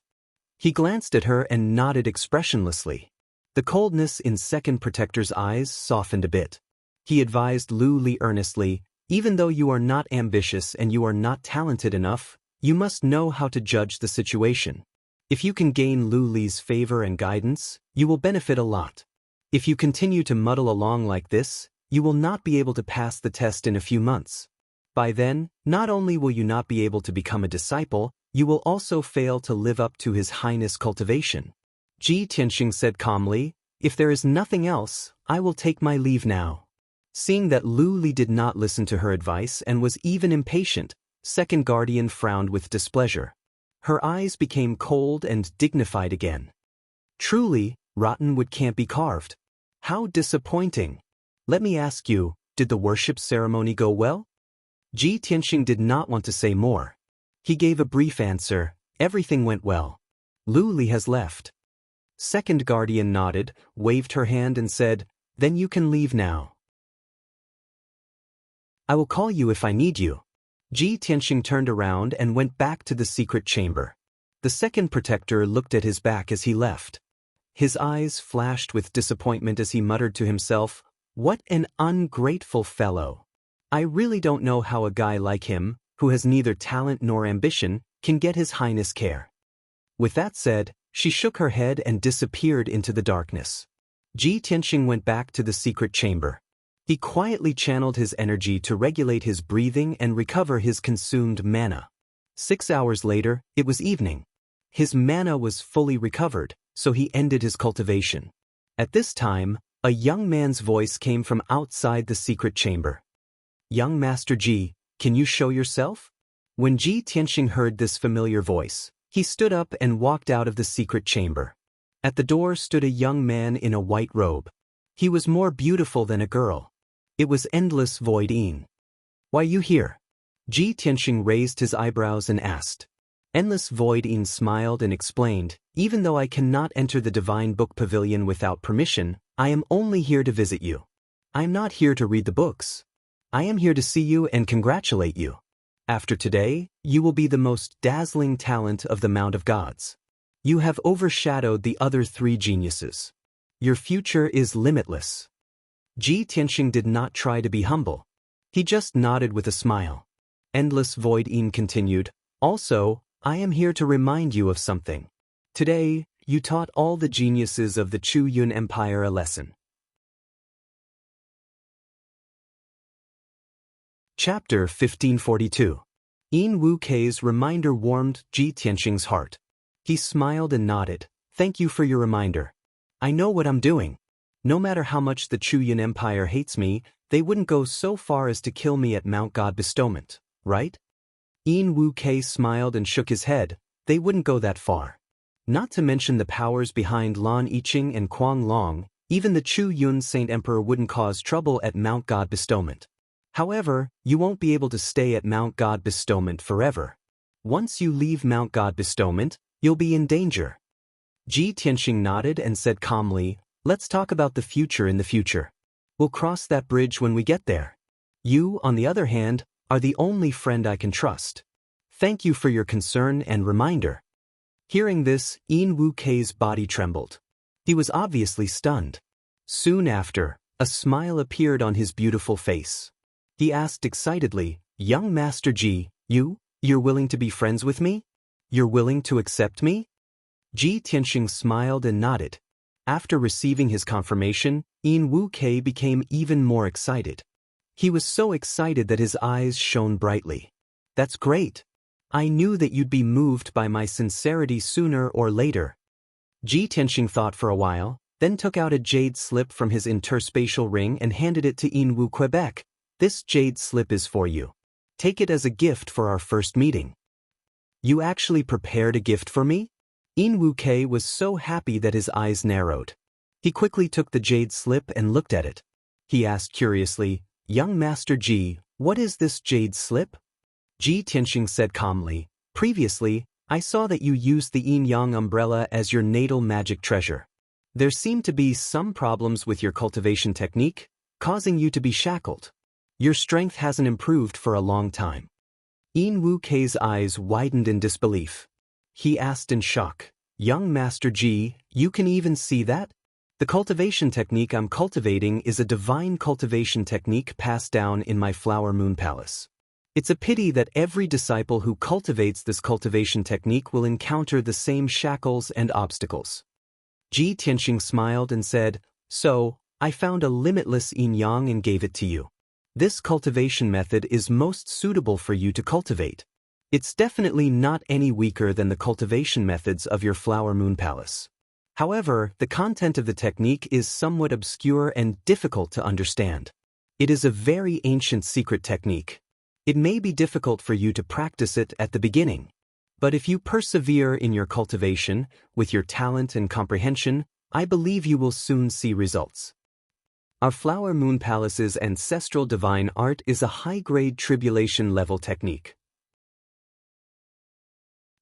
He glanced at her and nodded expressionlessly. The coldness in Second Protector's eyes softened a bit. He advised Lu Li earnestly, even though you are not ambitious and you are not talented enough, you must know how to judge the situation. If you can gain Lu Li's favor and guidance, you will benefit a lot. If you continue to muddle along like this, you will not be able to pass the test in a few months. By then, not only will you not be able to become a disciple, you will also fail to live up to His Highness Cultivation. Ji Tianxing said calmly, if there is nothing else, I will take my leave now. Seeing that Lu Li did not listen to her advice and was even impatient, Second Guardian frowned with displeasure. Her eyes became cold and dignified again. Truly, rotten wood can't be carved. How disappointing. Let me ask you, did the worship ceremony go well? Ji Tianxing did not want to say more. He gave a brief answer, everything went well. Lu Li has left. Second Guardian nodded, waved her hand and said, then you can leave now. I will call you if I need you. Ji Tianxing turned around and went back to the secret chamber. The Second Protector looked at his back as he left. His eyes flashed with disappointment as he muttered to himself, what an ungrateful fellow. I really don't know how a guy like him, who has neither talent nor ambition, can get His Highness care. With that said, she shook her head and disappeared into the darkness. Ji Tianxing went back to the secret chamber. He quietly channeled his energy to regulate his breathing and recover his consumed mana. 6 hours later, it was evening. His mana was fully recovered, so he ended his cultivation. At this time, a young man's voice came from outside the secret chamber. Young Master Ji, can you show yourself? When Ji Tianxing heard this familiar voice, he stood up and walked out of the secret chamber. At the door stood a young man in a white robe. He was more beautiful than a girl. It was Endless Void Yin. Why you here? Ji Tianxing raised his eyebrows and asked. Endless Void Yin smiled and explained, even though I cannot enter the Divine Book Pavilion without permission, I am only here to visit you. I am not here to read the books. I am here to see you and congratulate you. After today, you will be the most dazzling talent of the Mount of Gods. You have overshadowed the other 3 geniuses. Your future is limitless. Ji Tianxing did not try to be humble. He just nodded with a smile. Endless Void Yin continued, also, I am here to remind you of something. Today, you taught all the geniuses of the Yun Empire a lesson. Chapter 1542. Yin Wu Kei's reminder warmed Ji Tianxing's heart. He smiled and nodded. Thank you for your reminder. I know what I'm doing. No matter how much the Chuyan Empire hates me, they wouldn't go so far as to kill me at Mount God Bestowment, right? Yin Wu Kei smiled and shook his head. They wouldn't go that far. Not to mention the powers behind Lan Yiqing and Kuang Long, even the Chu Yun Saint Emperor wouldn't cause trouble at Mount God Bestowment. However, you won't be able to stay at Mount God Bestowment forever. Once you leave Mount God Bestowment, you'll be in danger. Ji Tianxing nodded and said calmly, let's talk about the future in the future. We'll cross that bridge when we get there. You, on the other hand, are the only friend I can trust. Thank you for your concern and reminder. Hearing this, Yin Wu Kei's body trembled. He was obviously stunned. Soon after, a smile appeared on his beautiful face. He asked excitedly, Young Master Ji, you're willing to be friends with me? You're willing to accept me? Ji Tianxing smiled and nodded. After receiving his confirmation, Yin Wu Kei became even more excited. He was so excited that his eyes shone brightly. That's great. I knew that you'd be moved by my sincerity sooner or later. Ji Tianxing thought for a while, then took out a jade slip from his interspatial ring and handed it to Yin Wu Quebec. This jade slip is for you. Take it as a gift for our first meeting. You actually prepared a gift for me? Yin Wu Kei was so happy that his eyes narrowed. He quickly took the jade slip and looked at it. He asked curiously, Young Master Ji, what is this jade slip? Ji Tianxing said calmly, previously, I saw that you used the yin-yang umbrella as your natal magic treasure. There seemed to be some problems with your cultivation technique, causing you to be shackled. Your strength hasn't improved for a long time. Yin Wu Kei's eyes widened in disbelief. He asked in shock, Young Master Ji, you can even see that? The cultivation technique I'm cultivating is a divine cultivation technique passed down in my Flower Moon Palace. It's a pity that every disciple who cultivates this cultivation technique will encounter the same shackles and obstacles. Ji Tianxing smiled and said, So, I found a limitless yin-yang and gave it to you. This cultivation method is most suitable for you to cultivate. It's definitely not any weaker than the cultivation methods of your Flower Moon Palace. However, the content of the technique is somewhat obscure and difficult to understand. It is a very ancient secret technique. It may be difficult for you to practice it at the beginning. But if you persevere in your cultivation, with your talent and comprehension, I believe you will soon see results. Our Flower Moon Palace's ancestral divine art is a high-grade tribulation level technique.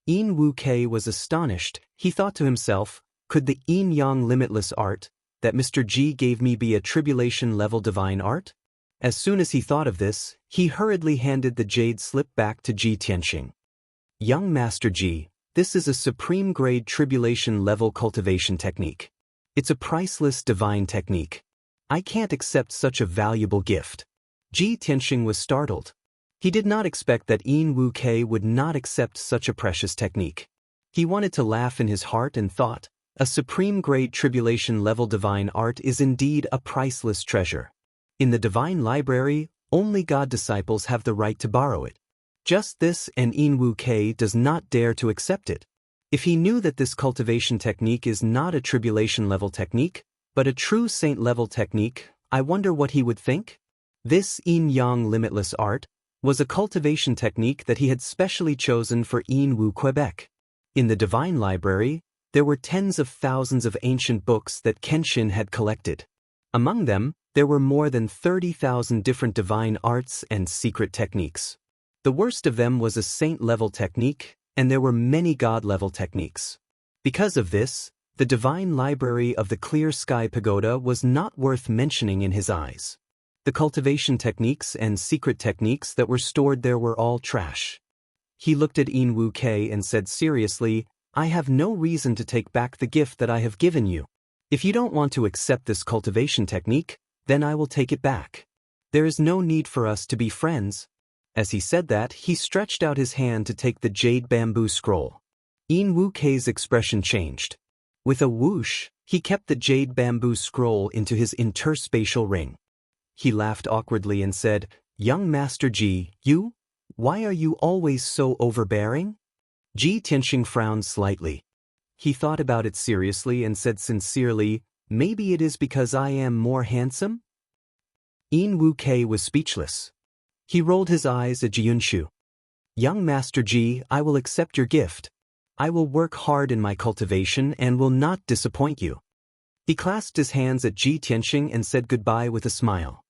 Yin Wu Kei was astonished. He thought to himself, could the yin-yang limitless art that Mr. Ji gave me be a tribulation level divine art? As soon as he thought of this, he hurriedly handed the jade slip back to Ji Tianxing. Young Master Ji, this is a supreme grade tribulation level cultivation technique. It's a priceless divine technique. I can't accept such a valuable gift. Ji Tianxing was startled. He did not expect that Yin Wu Kei would not accept such a precious technique. He wanted to laugh in his heart and thought, a supreme grade tribulation level divine art is indeed a priceless treasure. In the divine library, only God disciples have the right to borrow it. Just this, and Yin Wu Kei does not dare to accept it. If he knew that this cultivation technique is not a tribulation level technique, but a true saint level technique, I wonder what he would think? This yin-yang limitless art was a cultivation technique that he had specially chosen for Yin Wu Quebec. In the divine library, there were tens of thousands of ancient books that Kenshin had collected. Among them, there were more than 30,000 different divine arts and secret techniques. The worst of them was a saint-level technique, and there were many god-level techniques. Because of this, the divine library of the Clear Sky Pagoda was not worth mentioning in his eyes. The cultivation techniques and secret techniques that were stored there were all trash. He looked at Yin Wu Kei and said seriously, I have no reason to take back the gift that I have given you. If you don't want to accept this cultivation technique, then I will take it back. There is no need for us to be friends. As he said that, he stretched out his hand to take the jade bamboo scroll. Yin Wu Kei's expression changed. With a whoosh, he kept the jade bamboo scroll into his interspatial ring. He laughed awkwardly and said, Young Master Ji, why are you always so overbearing? Ji Tianxing frowned slightly. He thought about it seriously and said sincerely, maybe it is because I am more handsome? Yin Wu-Kei was speechless. He rolled his eyes at Jiunshu. Young Master Ji, I will accept your gift. I will work hard in my cultivation and will not disappoint you. He clasped his hands at Ji Tianxing and said goodbye with a smile.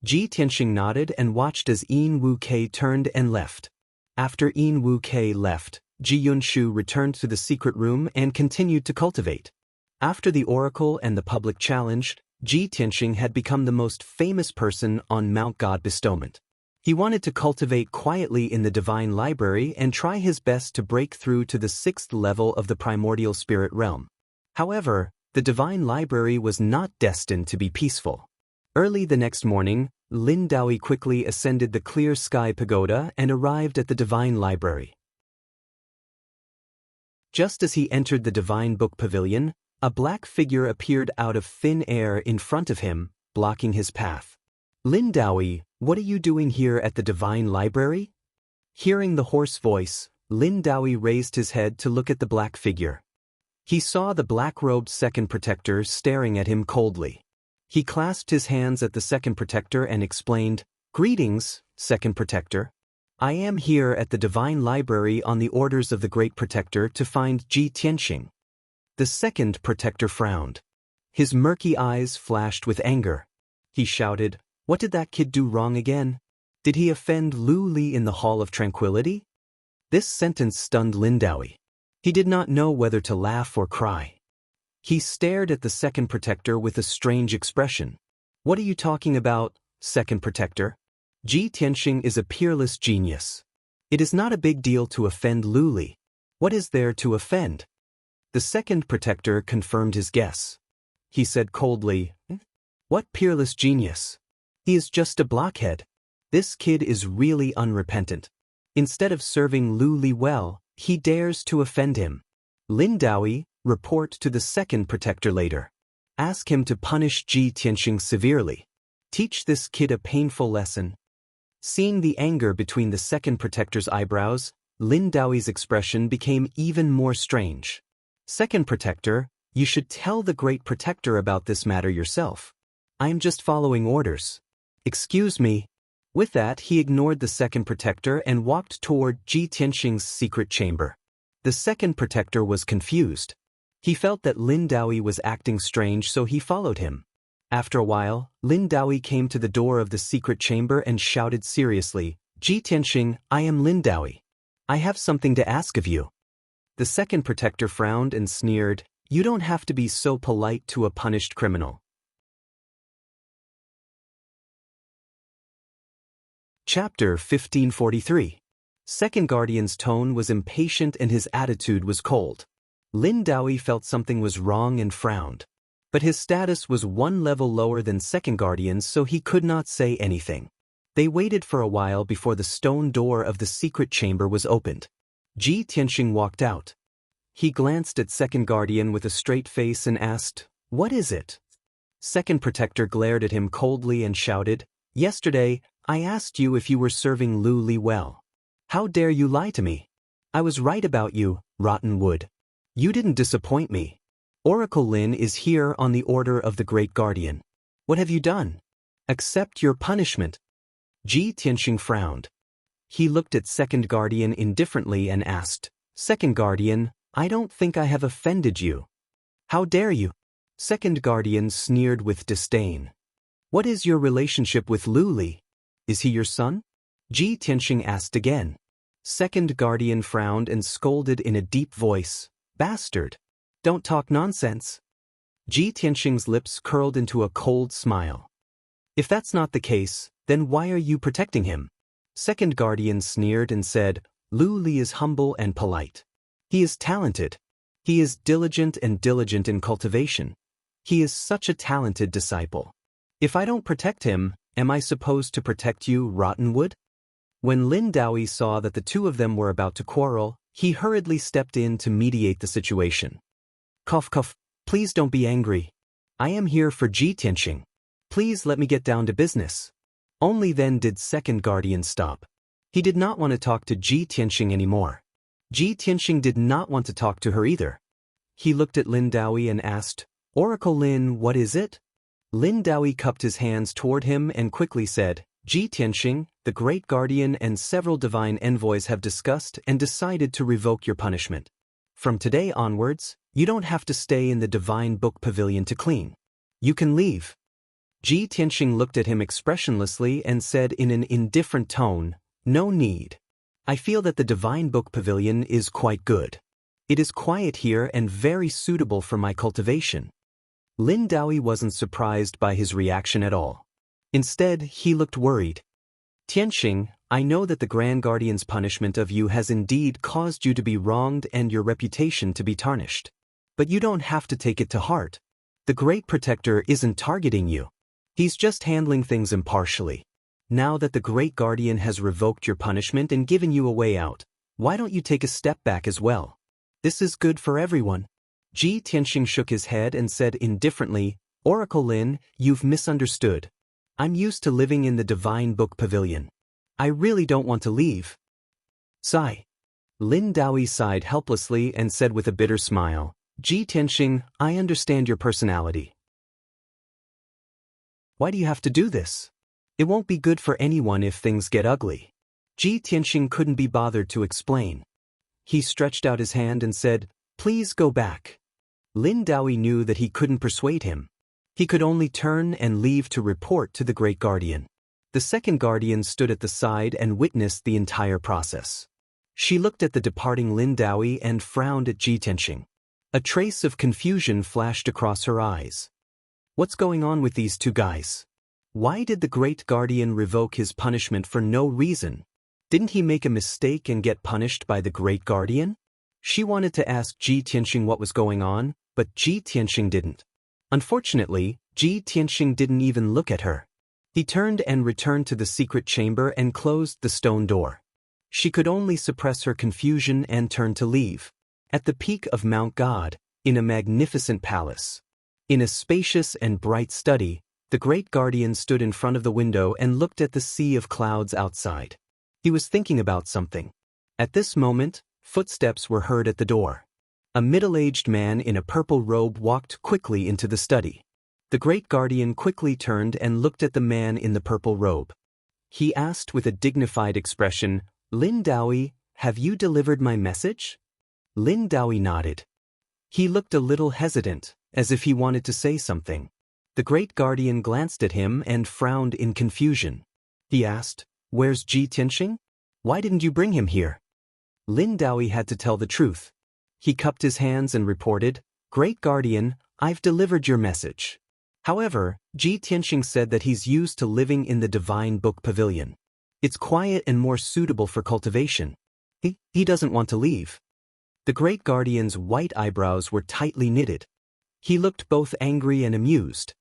Ji Tianxing nodded and watched as Yin Wu-Kei turned and left. After Yin Wu-Kei left, Ji Yunshu returned to the secret room and continued to cultivate. After the oracle and the public challenge, Ji Tianxing had become the most famous person on Mount God Bestowment. He wanted to cultivate quietly in the Divine Library and try his best to break through to the 6th level of the primordial spirit realm. However, the Divine Library was not destined to be peaceful. Early the next morning, Lin Daoist quickly ascended the clear sky pagoda and arrived at the Divine Library. Just as he entered the Divine Book Pavilion, a black figure appeared out of thin air in front of him, blocking his path. Lin Daoist, what are you doing here at the Divine Library? Hearing the hoarse voice, Lin Daoist raised his head to look at the black figure. He saw the black-robed second protector staring at him coldly. He clasped his hands at the second protector and explained, Greetings, second protector. I am here at the Divine Library on the orders of the Great Protector to find Ji Tianxing. The second protector frowned. His murky eyes flashed with anger. He shouted, What did that kid do wrong again? Did he offend Lu Li in the Hall of Tranquility? This sentence stunned Lin Daoist. He did not know whether to laugh or cry. He stared at the second protector with a strange expression. What are you talking about, second protector? Ji Tianxing is a peerless genius. It is not a big deal to offend Lu Li. What is there to offend? The second protector confirmed his guess. He said coldly, What peerless genius? He is just a blockhead. This kid is really unrepentant. Instead of serving Lu Li well, he dares to offend him. Lin Daoist, report to the second protector later. Ask him to punish Ji Tianxing severely. Teach this kid a painful lesson. Seeing the anger between the second protector's eyebrows, Lin Daoist's expression became even more strange. Second protector, you should tell the great protector about this matter yourself. I am just following orders. Excuse me. With that, he ignored the second protector and walked toward Ji Tianxing's secret chamber. The second protector was confused. He felt that Lin Daoist was acting strange, so he followed him. After a while, Lin Daoist came to the door of the secret chamber and shouted seriously, Ji Tianxing, I am Lin Daoist. I have something to ask of you. The second protector frowned and sneered, You don't have to be so polite to a punished criminal. Chapter 1543. Second Guardian's tone was impatient and his attitude was cold. Lin Daoist felt something was wrong and frowned. But his status was one level lower than Second Guardian's, so he could not say anything. They waited for a while before the stone door of the secret chamber was opened. Ji Tianxing walked out. He glanced at Second Guardian with a straight face and asked, What is it? Second Protector glared at him coldly and shouted, Yesterday, I asked you if you were serving Lu Li well. How dare you lie to me? I was right about you, rotten wood. You didn't disappoint me. Oracle Lin is here on the order of the Great Guardian. What have you done? Accept your punishment. Ji Tianxing frowned. He looked at Second Guardian indifferently and asked, Second Guardian, I don't think I have offended you. How dare you? Second Guardian sneered with disdain. What is your relationship with Lu Li? Is he your son? Ji Tianxing asked again. Second Guardian frowned and scolded in a deep voice, Bastard! Don't talk nonsense. Ji Tianxing's lips curled into a cold smile. If that's not the case, then why are you protecting him? Second Guardian sneered and said, Lu Li is humble and polite. He is talented. He is diligent in cultivation. He is such a talented disciple. If I don't protect him, am I supposed to protect you, rotten wood? When Lin Daoist saw that the two of them were about to quarrel, he hurriedly stepped in to mediate the situation. Cough cough, please don't be angry. I am here for Ji Tianxing. Please let me get down to business. Only then did Second Guardian stop. He did not want to talk to Ji Tianxing anymore. Ji Tianxing did not want to talk to her either. He looked at Lin Daoist and asked, "Oracle Lin, what is it?" Lin Daoist cupped his hands toward him and quickly said, "Ji Tianxing, the Great Guardian and several divine envoys have discussed and decided to revoke your punishment. From today onwards, you don't have to stay in the Divine Book Pavilion to clean. You can leave." Ji Tianxing looked at him expressionlessly and said in an indifferent tone, "No need. I feel that the Divine Book Pavilion is quite good. It is quiet here and very suitable for my cultivation." Lin Daoist wasn't surprised by his reaction at all. Instead, he looked worried. "Tianxing, I know that the Grand Guardian's punishment of you has indeed caused you to be wronged and your reputation to be tarnished. But you don't have to take it to heart. The Great Protector isn't targeting you. He's just handling things impartially. Now that the Great Guardian has revoked your punishment and given you a way out, why don't you take a step back as well? This is good for everyone." Ji Tianxing shook his head and said indifferently, "Oracle Lin, you've misunderstood. I'm used to living in the Divine Book Pavilion. I really don't want to leave." Sigh. Lin Daoist sighed helplessly and said with a bitter smile, "Ji Tianxing, I understand your personality. Why do you have to do this? It won't be good for anyone if things get ugly." Ji Tianxing couldn't be bothered to explain. He stretched out his hand and said, "Please go back." Lin Daoist knew that he couldn't persuade him. He could only turn and leave to report to the Great Guardian. The second guardian stood at the side and witnessed the entire process. She looked at the departing Lin Daoist and frowned at Ji Tianxing. A trace of confusion flashed across her eyes. What's going on with these two guys? Why did the Great Guardian revoke his punishment for no reason? Didn't he make a mistake and get punished by the Great Guardian? She wanted to ask Ji Tianxing what was going on, but Ji Tianxing didn't. Unfortunately, Ji Tianxing didn't even look at her. He turned and returned to the secret chamber and closed the stone door. She could only suppress her confusion and turn to leave. At the peak of Mount God, in a magnificent palace. In a spacious and bright study, the Great Guardian stood in front of the window and looked at the sea of clouds outside. He was thinking about something. At this moment, footsteps were heard at the door. A middle-aged man in a purple robe walked quickly into the study. The Great Guardian quickly turned and looked at the man in the purple robe. He asked with a dignified expression, "Lin Daoist, have you delivered my message?" Lin Daoist nodded. He looked a little hesitant, as if he wanted to say something. The Great Guardian glanced at him and frowned in confusion. He asked, "Where's Ji Tianxing? Why didn't you bring him here?" Lin Daoist had to tell the truth. He cupped his hands and reported, "Great Guardian, I've delivered your message. However, Ji Tianxing said that he's used to living in the Divine Book Pavilion. It's quiet and more suitable for cultivation. He doesn't want to leave." The Great Guardian's white eyebrows were tightly knitted. He looked both angry and amused.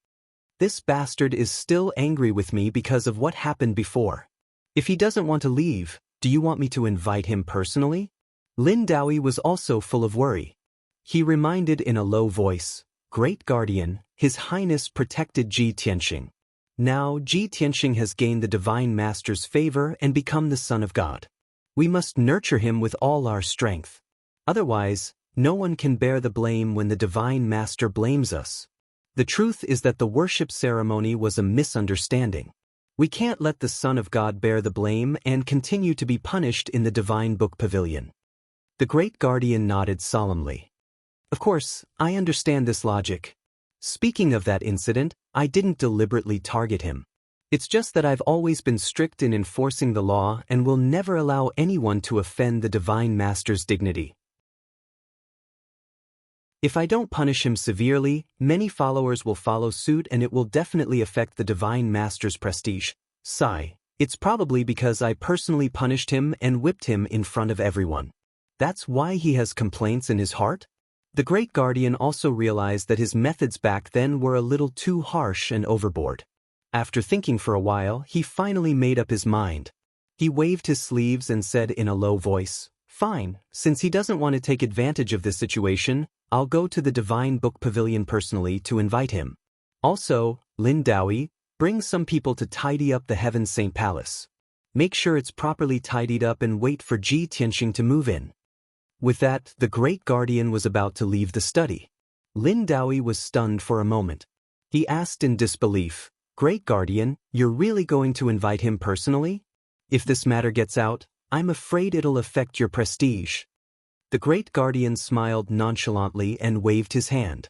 "This bastard is still angry with me because of what happened before. If he doesn't want to leave, do you want me to invite him personally?" Lin Daoist was also full of worry. He reminded in a low voice, "Great Guardian, His Highness protected Ji Tianxing. Now Ji Tianxing has gained the Divine Master's favor and become the Son of God. We must nurture him with all our strength. Otherwise, no one can bear the blame when the Divine Master blames us. The truth is that the worship ceremony was a misunderstanding. We can't let the Son of God bear the blame and continue to be punished in the Divine Book Pavilion." The Great Guardian nodded solemnly. "Of course, I understand this logic. Speaking of that incident, I didn't deliberately target him. It's just that I've always been strict in enforcing the law and will never allow anyone to offend the Divine Master's dignity. If I don't punish him severely, many followers will follow suit and it will definitely affect the Divine Master's prestige. Sigh. It's probably because I personally punished him and whipped him in front of everyone. That's why he has complaints in his heart?" The Great Guardian also realized that his methods back then were a little too harsh and overboard. After thinking for a while, he finally made up his mind. He waved his sleeves and said in a low voice, "Fine, since he doesn't want to take advantage of this situation, I'll go to the Divine Book Pavilion personally to invite him. Also, Lin Daoist, bring some people to tidy up the Heaven Saint Palace." Make sure it's properly tidied up and wait for Ji Tianxing to move in." With that, the great guardian was about to leave the study. Lin Daoist was stunned for a moment. He asked in disbelief, "Great guardian, you're really going to invite him personally? If this matter gets out, I'm afraid it'll affect your prestige." The great guardian smiled nonchalantly and waved his hand.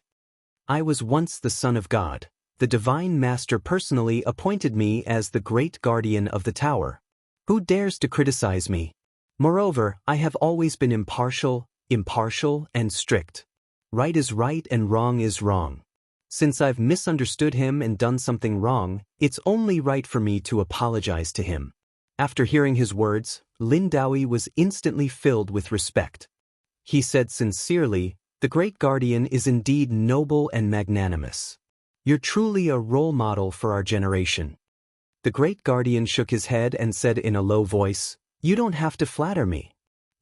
"I was once the son of God. The divine master personally appointed me as the great guardian of the tower. Who dares to criticize me? Moreover, I have always been impartial, and strict. Right is right and wrong is wrong. Since I've misunderstood him and done something wrong, it's only right for me to apologize to him." After hearing his words, Lin Daoist was instantly filled with respect. He said sincerely, "The great guardian is indeed noble and magnanimous. You're truly a role model for our generation." The great guardian shook his head and said in a low voice, "You don't have to flatter me.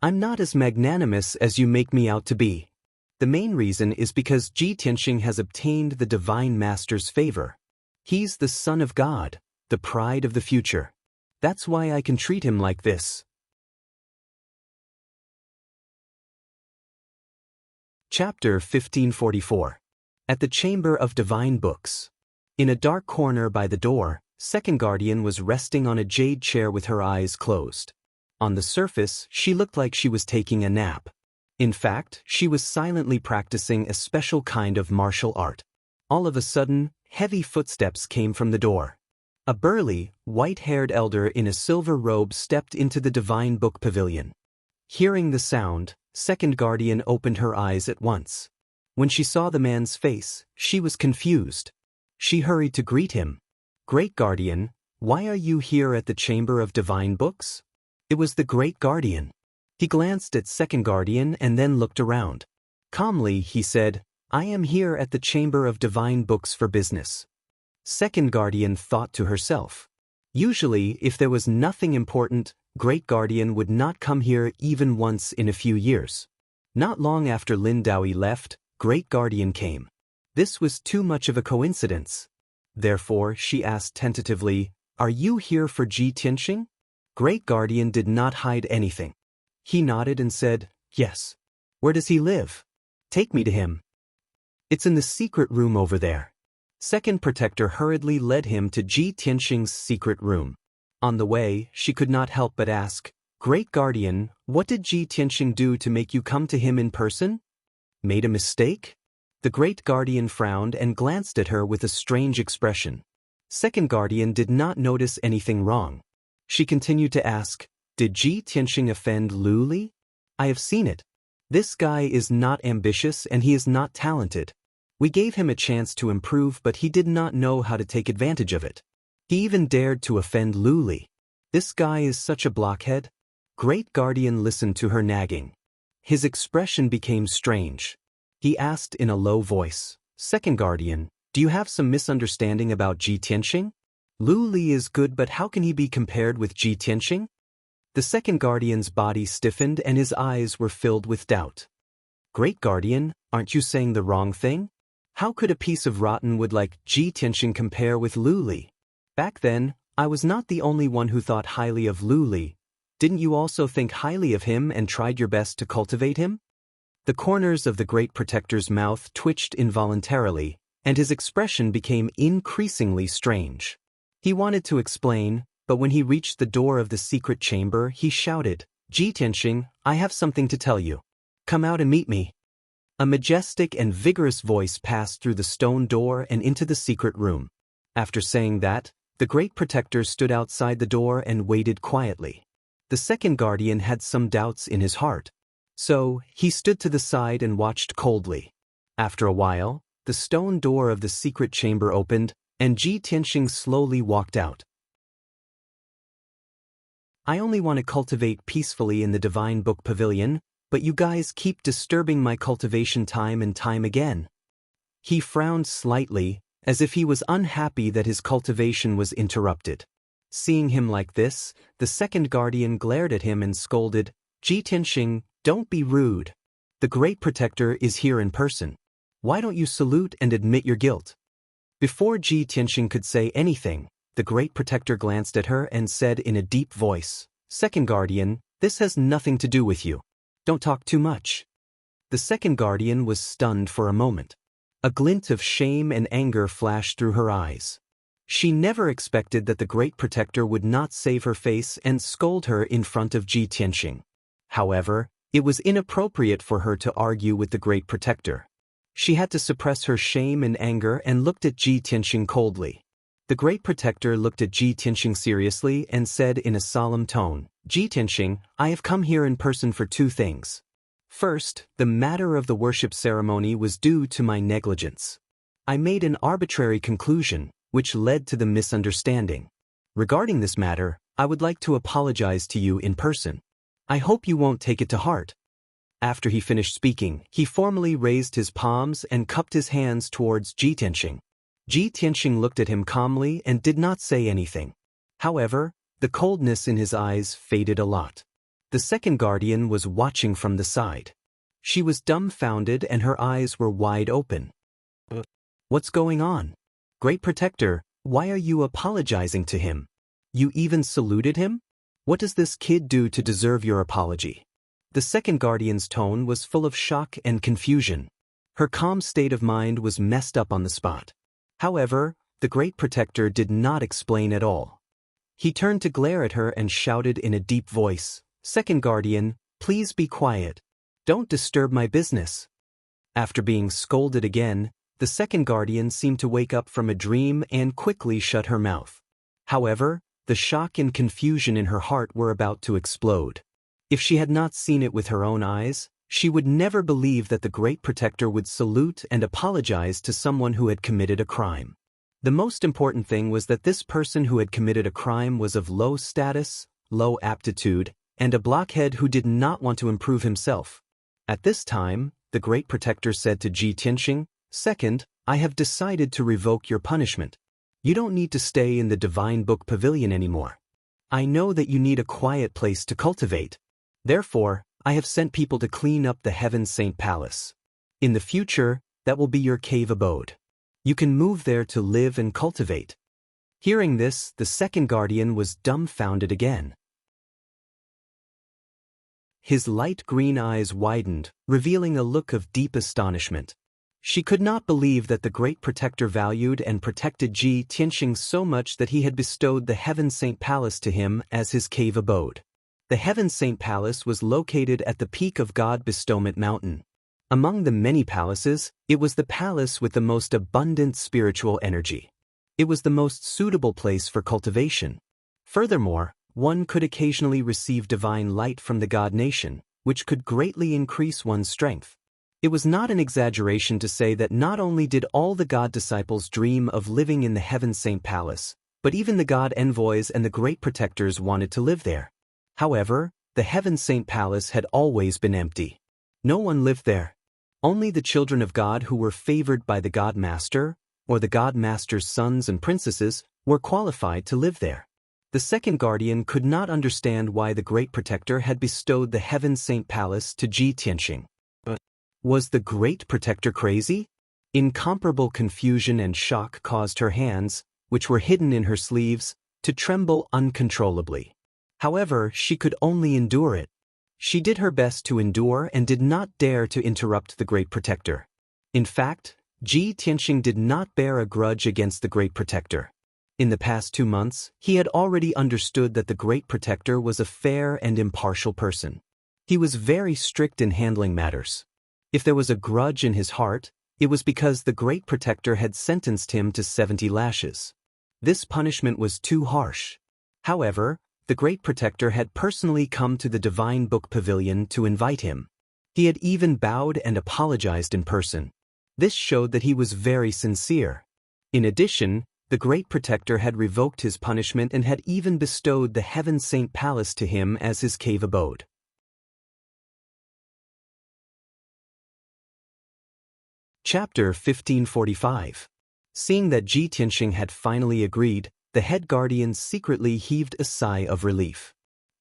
I'm not as magnanimous as you make me out to be. The main reason is because Ji Tianxing has obtained the divine master's favor. He's the son of God, the pride of the future. That's why I can treat him like this." Chapter 1544. At the Chamber of Divine Books. In a dark corner by the door, Second Guardian was resting on a jade chair with her eyes closed. On the surface, she looked like she was taking a nap. In fact, she was silently practicing a special kind of martial art. All of a sudden, heavy footsteps came from the door. A burly, white-haired elder in a silver robe stepped into the Divine Book Pavilion. Hearing the sound, Second Guardian opened her eyes at once. When she saw the man's face, she was confused. She hurried to greet him. "Great Guardian, why are you here at the Chamber of Divine Books?" It was the Great Guardian. He glanced at Second Guardian and then looked around. Calmly, he said, "I am here at the Chamber of Divine Books for business." Second Guardian thought to herself. Usually, if there was nothing important, Great Guardian would not come here even once in a few years. Not long after Lin Daoist left, Great Guardian came. This was too much of a coincidence. Therefore, she asked tentatively, "Are you here for Ji Tianxing?" Great Guardian did not hide anything. He nodded and said, "Yes." "Where does he live? Take me to him." "It's in the secret room over there." Second Protector hurriedly led him to Ji Tianxing's secret room. On the way, she could not help but ask, "Great Guardian, what did Ji Tianxing do to make you come to him in person? Made a mistake?" The Great Guardian frowned and glanced at her with a strange expression. Second Guardian did not notice anything wrong. She continued to ask, "Did Ji Tianxing offend Lu Li? I have seen it. This guy is not ambitious and he is not talented. We gave him a chance to improve, but he did not know how to take advantage of it. He even dared to offend Lu Li. This guy is such a blockhead." Great Guardian listened to her nagging. His expression became strange. He asked in a low voice, "Second Guardian, do you have some misunderstanding about Ji Tianxing? Lu Li is good, but how can he be compared with Ji Tianxing?" The Second Guardian's body stiffened and his eyes were filled with doubt. "Great Guardian, aren't you saying the wrong thing? How could a piece of rotten wood like Ji Tianxing compare with Lu Li? Back then, I was not the only one who thought highly of Lu Li. Didn't you also think highly of him and tried your best to cultivate him?" The corners of the Great Protector's mouth twitched involuntarily, and his expression became increasingly strange. He wanted to explain, but when he reached the door of the secret chamber, he shouted, "Ji Tianxing, I have something to tell you. Come out and meet me." A majestic and vigorous voice passed through the stone door and into the secret room. After saying that, the Great Protector stood outside the door and waited quietly. The Second Guardian had some doubts in his heart. So, he stood to the side and watched coldly. After a while, the stone door of the secret chamber opened, and Ji Tianxing slowly walked out. "I only want to cultivate peacefully in the Divine Book Pavilion, but you guys keep disturbing my cultivation time and time again." He frowned slightly, as if he was unhappy that his cultivation was interrupted. Seeing him like this, the Second Guardian glared at him and scolded, "Ji Tianxing, don't be rude. The Great Protector is here in person. Why don't you salute and admit your guilt?" Before Ji Tianxing could say anything, the Great Protector glanced at her and said in a deep voice, "Second Guardian, this has nothing to do with you. Don't talk too much." The Second Guardian was stunned for a moment. A glint of shame and anger flashed through her eyes. She never expected that the Great Protector would not save her face and scold her in front of Ji Tianxing. However, it was inappropriate for her to argue with the Great Protector. She had to suppress her shame and anger and looked at Ji Tianxing coldly. The Great Protector looked at Ji Tianxing seriously and said in a solemn tone, "Ji Tianxing, I have come here in person for two things. First, the matter of the worship ceremony was due to my negligence. I made an arbitrary conclusion, which led to the misunderstanding. Regarding this matter, I would like to apologize to you in person. I hope you won't take it to heart." After he finished speaking, he formally raised his palms and cupped his hands towards Ji Tianxing. Ji Tianxing looked at him calmly and did not say anything. However, the coldness in his eyes faded a lot. The Second Guardian was watching from the side. She was dumbfounded and her eyes were wide open. "What's going on? Great Protector, why are you apologizing to him? You even saluted him? What does this kid do to deserve your apology?" The Second Guardian's tone was full of shock and confusion. Her calm state of mind was messed up on the spot. However, the Great Protector did not explain at all. He turned to glare at her and shouted in a deep voice, "Second Guardian, please be quiet. Don't disturb my business." After being scolded again, the Second Guardian seemed to wake up from a dream and quickly shut her mouth. However, the shock and confusion in her heart were about to explode. If she had not seen it with her own eyes, she would never believe that the Great Protector would salute and apologize to someone who had committed a crime. The most important thing was that this person who had committed a crime was of low status, low aptitude, and a blockhead who did not want to improve himself. At this time, the Great Protector said to Ji Tianxing, "Second, I have decided to revoke your punishment. You don't need to stay in the Divine Book Pavilion anymore. I know that you need a quiet place to cultivate. Therefore, I have sent people to clean up the Heaven Saint Palace. In the future, that will be your cave abode. You can move there to live and cultivate." Hearing this, the Second Guardian was dumbfounded again. His light green eyes widened, revealing a look of deep astonishment. She could not believe that the Great Protector valued and protected Ji Tianxing so much that he had bestowed the Heaven Saint Palace to him as his cave abode. The Heaven Saint Palace was located at the peak of God Bestowment Mountain. Among the many palaces, it was the palace with the most abundant spiritual energy. It was the most suitable place for cultivation. Furthermore, one could occasionally receive divine light from the God Nation, which could greatly increase one's strength. It was not an exaggeration to say that not only did all the God disciples dream of living in the Heaven Saint Palace, but even the God envoys and the Great Protectors wanted to live there. However, the Heaven Saint Palace had always been empty. No one lived there. Only the children of God who were favored by the God Master, or the God Master's sons and princesses, were qualified to live there. The Second Guardian could not understand why the Great Protector had bestowed the Heaven Saint Palace to Ji Tianxing. Was the Great Protector crazy? Incomparable confusion and shock caused her hands, which were hidden in her sleeves, to tremble uncontrollably. However, she could only endure it. She did her best to endure and did not dare to interrupt the Great Protector. In fact, Ji Tianxing did not bear a grudge against the Great Protector. In the past 2 months, he had already understood that the Great Protector was a fair and impartial person. He was very strict in handling matters. If there was a grudge in his heart, it was because the Great Protector had sentenced him to 70 lashes. This punishment was too harsh. However, the Great Protector had personally come to the Divine Book Pavilion to invite him. He had even bowed and apologized in person. This showed that he was very sincere. In addition, the Great Protector had revoked his punishment and had even bestowed the Heaven Saint Palace to him as his cave abode. Chapter 1545. Seeing that Ji Tianxing had finally agreed, the head guardian secretly heaved a sigh of relief.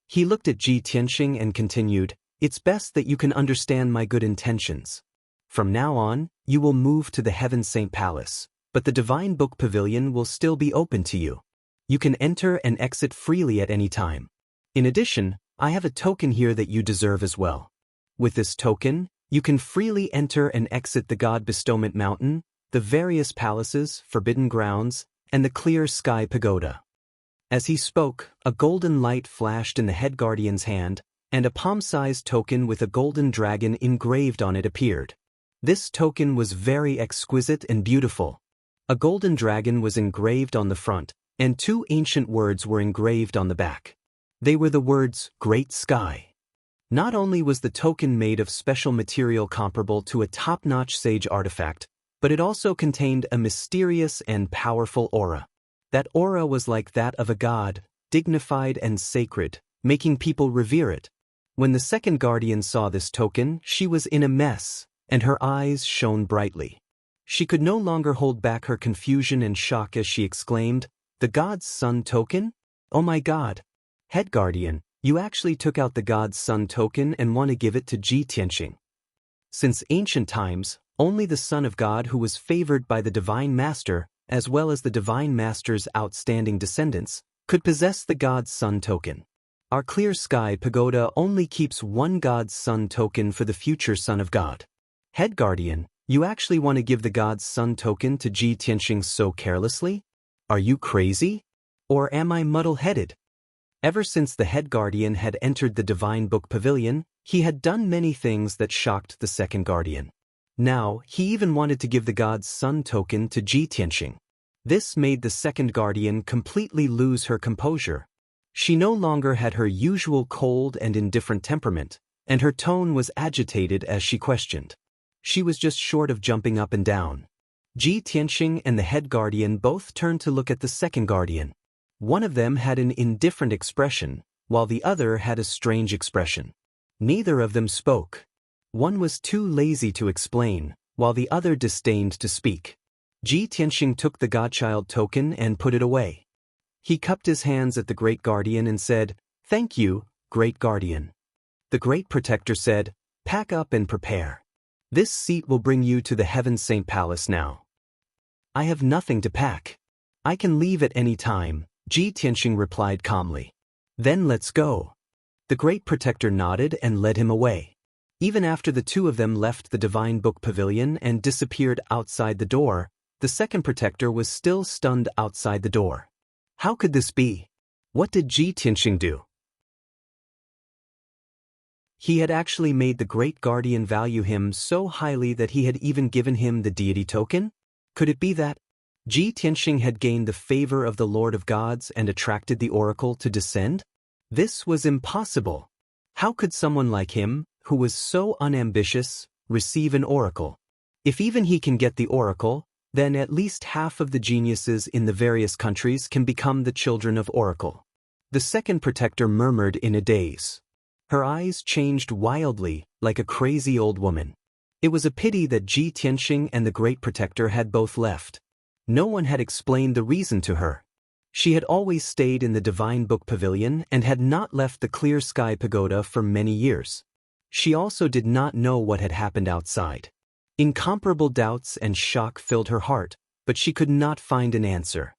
He looked at Ji Tianxing and continued, "It's best that you can understand my good intentions. From now on, you will move to the Heaven Saint Palace, but the Divine Book Pavilion will still be open to you. You can enter and exit freely at any time. In addition, I have a token here that you deserve as well. With this token, you can freely enter and exit the God Bestowment Mountain, the various palaces, forbidden grounds, and the clear sky pagoda. As he spoke, a golden light flashed in the head guardian's hand, and a palm-sized token with a golden dragon engraved on it appeared. This token was very exquisite and beautiful. A golden dragon was engraved on the front, and 2 ancient words were engraved on the back. They were the words, Great Sky. Not only was the token made of special material comparable to a top-notch sage artifact, but it also contained a mysterious and powerful aura. That aura was like that of a god, dignified and sacred, making people revere it. When the second guardian saw this token, she was in a mess, and her eyes shone brightly. She could no longer hold back her confusion and shock as she exclaimed, "The god's son token? Oh my god! Head guardian, you actually took out the god's son token and want to give it to Xianxia." Since ancient times, only the son of God who was favored by the divine master, as well as the divine master's outstanding descendants, could possess the god's son token. Our clear sky pagoda only keeps one god's son token for the future son of God. Head guardian, you actually want to give the god's son token to Xianxia so carelessly? Are you crazy? Or am I muddle-headed? Ever since the head guardian had entered the divine book pavilion, he had done many things that shocked the second guardian. Now, he even wanted to give the god's son token to Xianxia. This made the second guardian completely lose her composure. She no longer had her usual cold and indifferent temperament, and her tone was agitated as she questioned. She was just short of jumping up and down. Xianxia and the head guardian both turned to look at the second guardian. One of them had an indifferent expression, while the other had a strange expression. Neither of them spoke. One was too lazy to explain, while the other disdained to speak. Xianxia took the godchild token and put it away. He cupped his hands at the great guardian and said, "Thank you, great guardian." The great protector said, "Pack up and prepare. This seat will bring you to the Heaven Saint Palace now." "I have nothing to pack. I can leave at any time," Xianxia replied calmly. "Then let's go." The great protector nodded and led him away. Even after the two of them left the divine book pavilion and disappeared outside the door, the second protector was still stunned outside the door. How could this be? What did Xianxia do? He had actually made the great guardian value him so highly that he had even given him the deity token? Could it be that Xianxia had gained the favor of the Lord of Gods and attracted the oracle to descend? This was impossible. How could someone like him, who was so unambitious, receive an oracle? If even he can get the oracle, then at least half of the geniuses in the various countries can become the children of oracle. The second protector murmured in a daze. Her eyes changed wildly, like a crazy old woman. It was a pity that Xianxia and the great protector had both left. No one had explained the reason to her. She had always stayed in the divine book pavilion and had not left the clear sky pagoda for many years. She also did not know what had happened outside. Incomparable doubts and shock filled her heart, but she could not find an answer.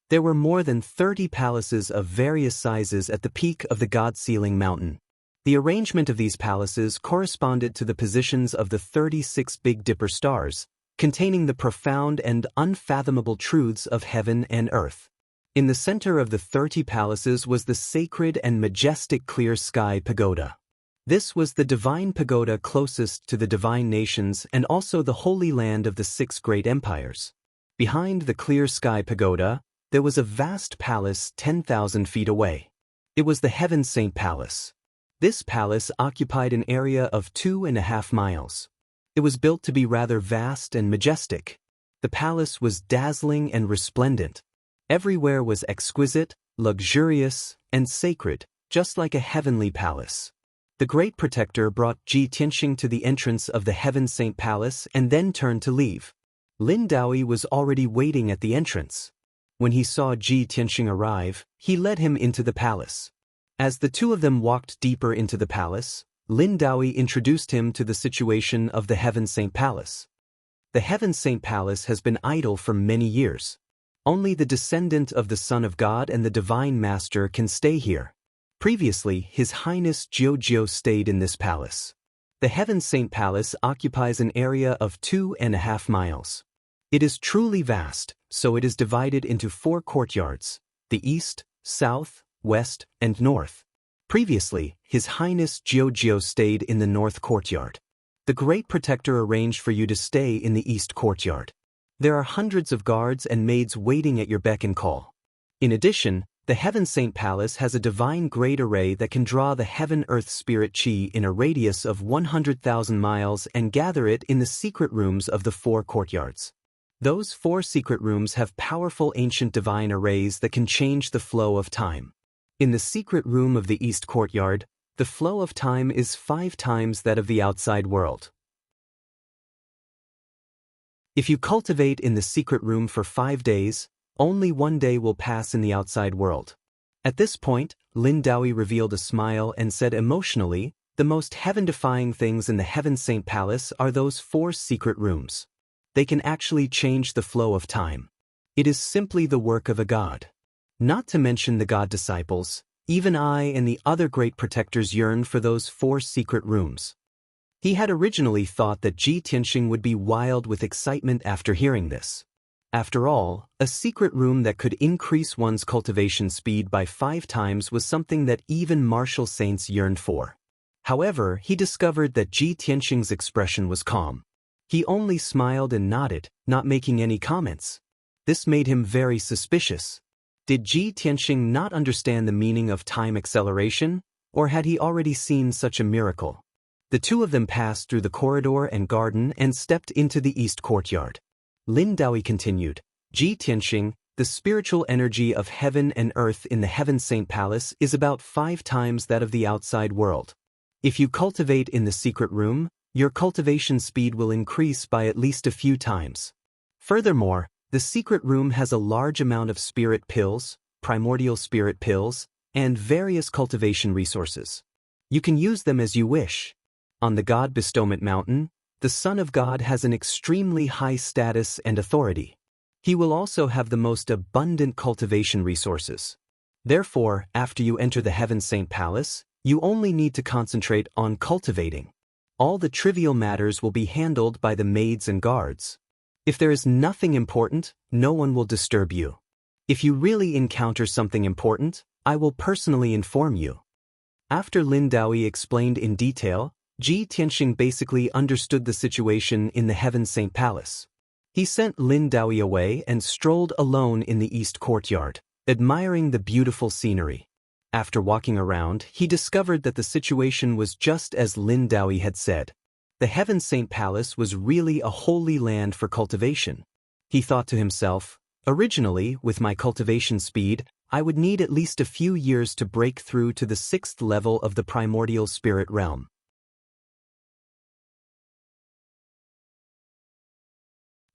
There were more than 30 palaces of various sizes at the peak of the God-Sealing Mountain. The arrangement of these palaces corresponded to the positions of the 36 Big Dipper stars, containing the profound and unfathomable truths of heaven and earth. In the center of the 30 palaces was the sacred and majestic clear sky pagoda. This was the divine pagoda closest to the divine nations and also the holy land of the 6 great empires. Behind the clear sky pagoda, there was a vast palace 10,000 feet away. It was the Heaven Saint Palace. This palace occupied an area of 2.5 miles. It was built to be rather vast and majestic. The palace was dazzling and resplendent. Everywhere was exquisite, luxurious, and sacred, just like a heavenly palace. The great protector brought Xianxia to the entrance of the Heaven Saint Palace and then turned to leave. Lin Daoist was already waiting at the entrance. When he saw Xianxia arrive, he led him into the palace. As the two of them walked deeper into the palace, Lin Daoist introduced him to the situation of the Heaven Saint Palace. The Heaven Saint Palace has been idle for many years. Only the descendant of the Son of God and the Divine Master can stay here. Previously, His Highness Jiuzhou stayed in this palace. The Heaven Saint Palace occupies an area of 2.5 miles. It is truly vast, so it is divided into 4 courtyards: the east, south, west, and north. Previously, His Highness Jiuzhou stayed in the north courtyard. The Great Protector arranged for you to stay in the east courtyard. There are hundreds of guards and maids waiting at your beck and call. In addition, the Heaven Saint Palace has a divine great array that can draw the heaven-earth spirit chi in a radius of 100,000 miles and gather it in the secret rooms of the 4 courtyards. Those 4 secret rooms have powerful ancient divine arrays that can change the flow of time. In the secret room of the east courtyard, the flow of time is 5 times that of the outside world. If you cultivate in the secret room for 5 days, only 1 day will pass in the outside world. At this point, Lin Daoist revealed a smile and said emotionally, the most heaven-defying things in the Heaven Saint Palace are those 4 secret rooms. They can actually change the flow of time. It is simply the work of a god. Not to mention the god disciples, even I and the other great protectors yearn for those 4 secret rooms. He had originally thought that Ji Tianxing would be wild with excitement after hearing this. After all, a secret room that could increase one's cultivation speed by 5 times was something that even martial saints yearned for. However, he discovered that Ji Tianxing's expression was calm. He only smiled and nodded, not making any comments. This made him very suspicious. Did Ji Tianxing not understand the meaning of time acceleration, or had he already seen such a miracle? The 2 of them passed through the corridor and garden and stepped into the east courtyard. Lin Daoist continued, Ji Tianxing, the spiritual energy of heaven and earth in the Heaven Saint Palace is about 5 times that of the outside world. If you cultivate in the secret room, your cultivation speed will increase by at least a few times. Furthermore, the secret room has a large amount of spirit pills, primordial spirit pills, and various cultivation resources. You can use them as you wish. On the God Bestowment Mountain, the Son of God has an extremely high status and authority. He will also have the most abundant cultivation resources. Therefore, after you enter the Heaven Saint Palace, you only need to concentrate on cultivating. All the trivial matters will be handled by the maids and guards. If there is nothing important, no one will disturb you. If you really encounter something important, I will personally inform you. After Lin Daoist explained in detail, Ji Tianxing basically understood the situation in the Heaven Saint Palace. He sent Lin Daoist away and strolled alone in the east courtyard, admiring the beautiful scenery. After walking around, he discovered that the situation was just as Lin Daoist had said. The Heaven Saint Palace was really a holy land for cultivation. He thought to himself, originally, with my cultivation speed, I would need at least a few years to break through to the 6th level of the primordial spirit realm.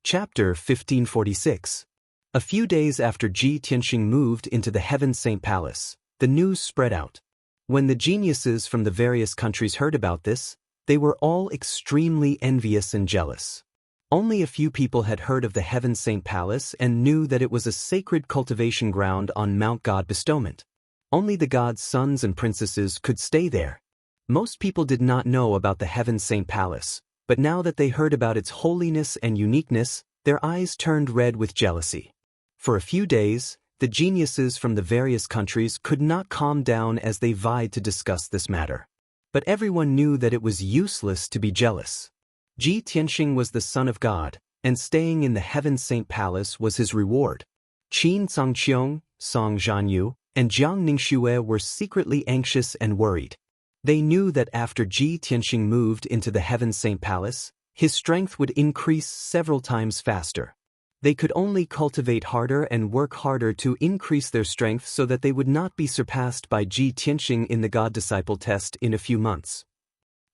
Chapter 1546. A few days after Ji Tianxing moved into the Heaven Saint Palace, the news spread out. When the geniuses from the various countries heard about this, they were all extremely envious and jealous. Only a few people had heard of the Heaven Saint Palace and knew that it was a sacred cultivation ground on Mount God Bestowment. Only the gods' sons and princesses could stay there. Most people did not know about the Heaven Saint Palace, but now that they heard about its holiness and uniqueness, their eyes turned red with jealousy. For a few days, the geniuses from the various countries could not calm down as they vied to discuss this matter. But everyone knew that it was useless to be jealous. Ji Tianxing was the Son of God, and staying in the Heaven Saint Palace was his reward. Qin Zhangqiong, Song Zhanyu, and Jiang Ningxue were secretly anxious and worried. They knew that after Ji Tianxing moved into the Heaven Saint Palace, his strength would increase several times faster. They could only cultivate harder and work harder to increase their strength so that they would not be surpassed by Ji Tianxing in the God-Disciple test in a few months.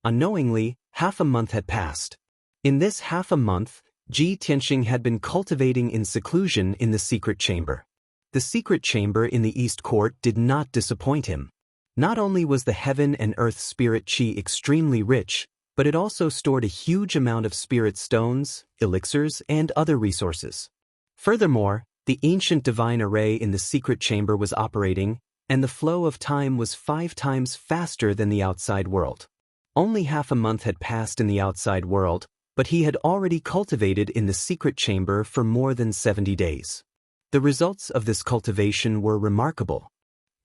Unknowingly, half a month had passed. In this half a month, Ji Tianxing had been cultivating in seclusion in the secret chamber. The secret chamber in the East Court did not disappoint him. Not only was the heaven and earth spirit chi extremely rich, but it also stored a huge amount of spirit stones, elixirs, and other resources. Furthermore, The ancient divine array in the secret chamber was operating, and the flow of time was 5 times faster than the outside world. Only half a month had passed in the outside world, but he had already cultivated in the secret chamber for more than 70 days. The results of this cultivation were remarkable.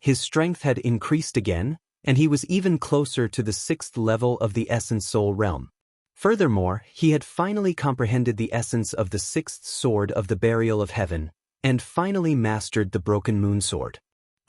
His strength had increased again, and he was even closer to the 6th level of the essence soul realm. Furthermore, he had finally comprehended the essence of the 6th sword of the burial of heaven, and finally mastered the broken moon sword.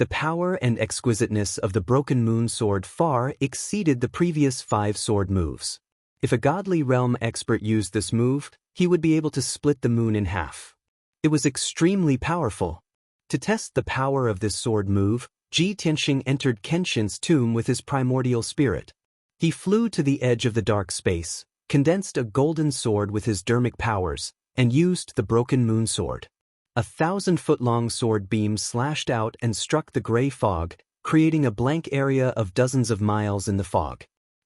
The power and exquisiteness of the broken moon sword far exceeded the previous 5 sword moves. If a godly realm expert used this move, he would be able to split the moon in half. It was extremely powerful. To test the power of this sword move, Ji Tianxing entered Kenshin's tomb with his primordial spirit. He flew to the edge of the dark space, condensed a golden sword with his dermic powers, and used the broken moon sword. 1,000-foot-long sword beam slashed out and struck the gray fog, creating a blank area of dozens of miles in the fog.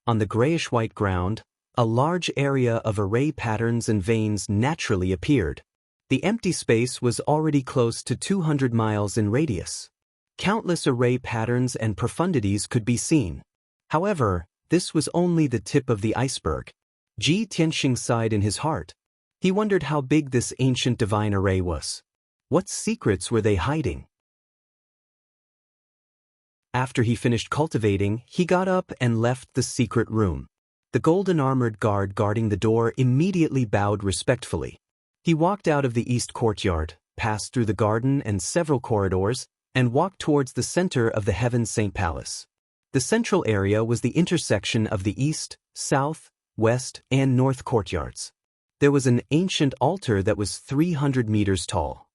On the grayish-white ground, a large area of array patterns and veins naturally appeared. The empty space was already close to 200 miles in radius. Countless array patterns and profundities could be seen. However, this was only the tip of the iceberg. Ji Tianxing sighed in his heart. He wondered how big this ancient divine array was. What secrets were they hiding? After he finished cultivating, he got up and left the secret room. The golden armored guard guarding the door immediately bowed respectfully. He walked out of the east courtyard, passed through the garden and several corridors, and walked towards the center of the Heaven Saint Palace. The central area was the intersection of the east, south, west, and north courtyards. There was an ancient altar that was 300 meters tall.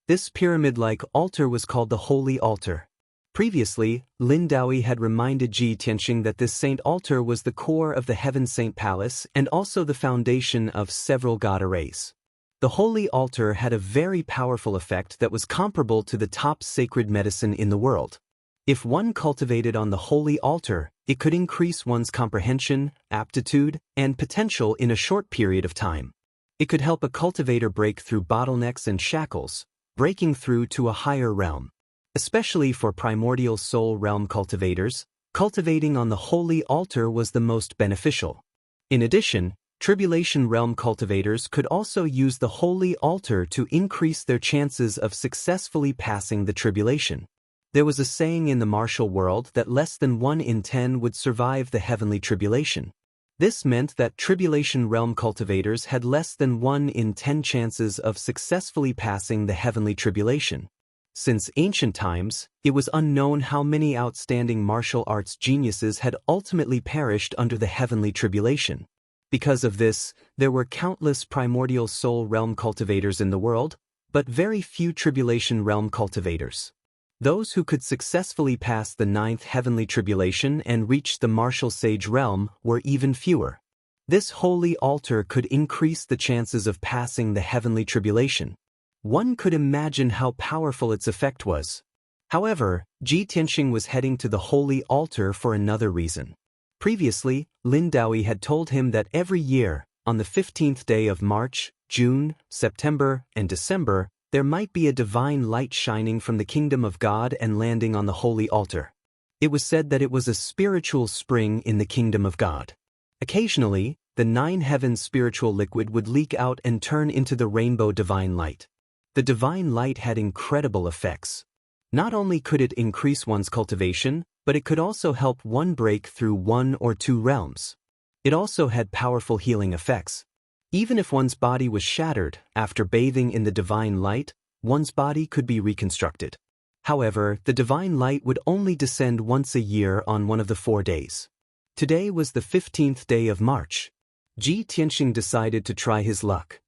This pyramid-like altar was called the Holy Altar. Previously, Lin Daoist had reminded Ji Tianxing that this saint altar was the core of the Heaven Saint Palace and also the foundation of several god arrays. The Holy Altar had a very powerful effect that was comparable to the top sacred medicine in the world. If one cultivated on the Holy Altar, it could increase one's comprehension, aptitude, and potential in a short period of time. It could help a cultivator break through bottlenecks and shackles, breaking through to a higher realm. Especially for primordial soul realm cultivators, cultivating on the Holy Altar was the most beneficial. In addition, Tribulation realm cultivators could also use the Holy Altar to increase their chances of successfully passing the tribulation. There was a saying in the martial world that less than 1 in 10 would survive the heavenly tribulation. This meant that Tribulation realm cultivators had less than 1 in 10 chances of successfully passing the heavenly tribulation. Since ancient times, it was unknown how many outstanding martial arts geniuses had ultimately perished under the heavenly tribulation. Because of this, there were countless primordial soul realm cultivators in the world, but very few Tribulation realm cultivators. Those who could successfully pass the 9th heavenly tribulation and reach the martial sage realm were even fewer. This holy altar could increase the chances of passing the heavenly tribulation. One could imagine how powerful its effect was. However, Ji Tianxing was heading to the holy altar for another reason. Previously, Lin Daoist had told him that every year, on the 15th day of March, June, September, and December, there might be a divine light shining from the kingdom of God and landing on the holy altar. It was said that it was a spiritual spring in the kingdom of God. Occasionally, the 9 heavens spiritual liquid would leak out and turn into the rainbow divine light. The divine light had incredible effects. Not only could it increase one's cultivation, but it could also help one break through 1 or 2 realms. It also had powerful healing effects. Even if one's body was shattered, after bathing in the divine light, one's body could be reconstructed. However, the divine light would only descend once a year on one of the 4 days. Today was the 15th day of March. Ji Tianxing decided to try his luck.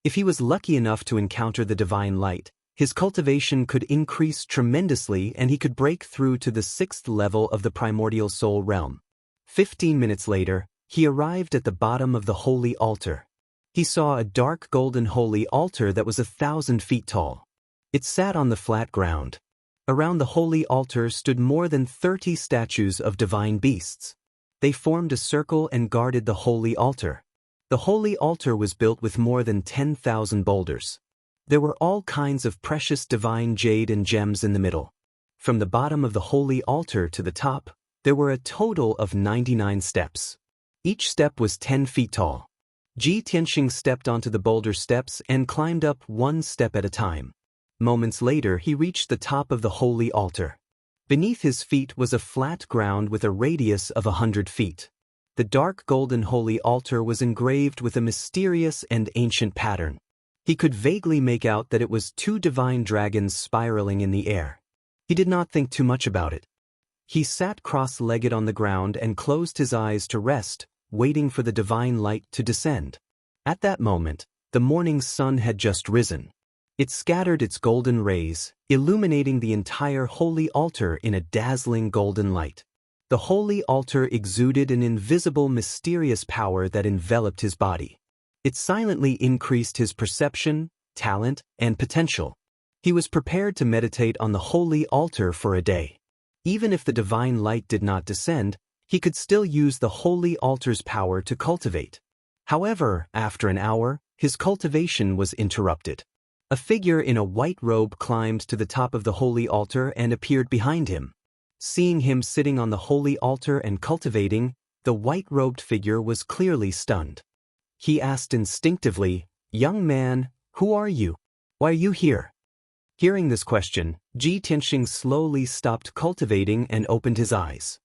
If he was lucky enough to encounter the divine light, his cultivation could increase tremendously and he could break through to the 6th level of the primordial soul realm. 15 minutes later, he arrived at the bottom of the holy altar. He saw a dark golden holy altar that was 1,000 feet tall. It sat on the flat ground. Around the holy altar stood more than 30 statues of divine beasts. They formed a circle and guarded the holy altar. The holy altar was built with more than 10,000 boulders. There were all kinds of precious divine jade and gems in the middle. From the bottom of the holy altar to the top, there were a total of 99 steps. Each step was 10 feet tall. Ji Tianxing stepped onto the boulder steps and climbed up one step at a time. Moments later, he reached the top of the holy altar. Beneath his feet was a flat ground with a radius of 100 feet. The dark golden holy altar was engraved with a mysterious and ancient pattern. He could vaguely make out that it was two divine dragons spiraling in the air. He did not think too much about it. He sat cross-legged on the ground and closed his eyes to rest, waiting for the divine light to descend. At that moment, the morning sun had just risen. It scattered its golden rays, illuminating the entire holy altar in a dazzling golden light. The holy altar exuded an invisible, mysterious power that enveloped his body. It silently increased his perception, talent, and potential. He was prepared to meditate on the holy altar for a day. Even if the divine light did not descend, he could still use the holy altar's power to cultivate. However, after an hour, his cultivation was interrupted. A figure in a white robe climbed to the top of the holy altar and appeared behind him. Seeing him sitting on the holy altar and cultivating, the white-robed figure was clearly stunned. He asked instinctively, "Young man, who are you? Why are you here?" Hearing this question, Ji Tianxing slowly stopped cultivating and opened his eyes.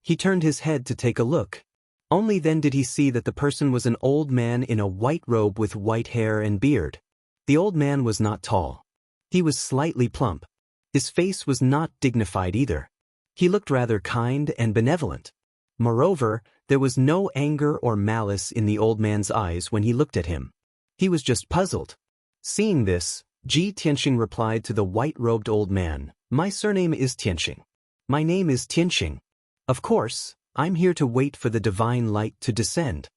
He turned his head to take a look. Only then did he see that the person was an old man in a white robe with white hair and beard. The old man was not tall. He was slightly plump. His face was not dignified either. He looked rather kind and benevolent. Moreover, there was no anger or malice in the old man's eyes when he looked at him. He was just puzzled. Seeing this, Ji Tianxing replied to the white-robed old man, "My surname is Tianxing. My name is Tianxing. Of course, I'm here to wait for the divine light to descend."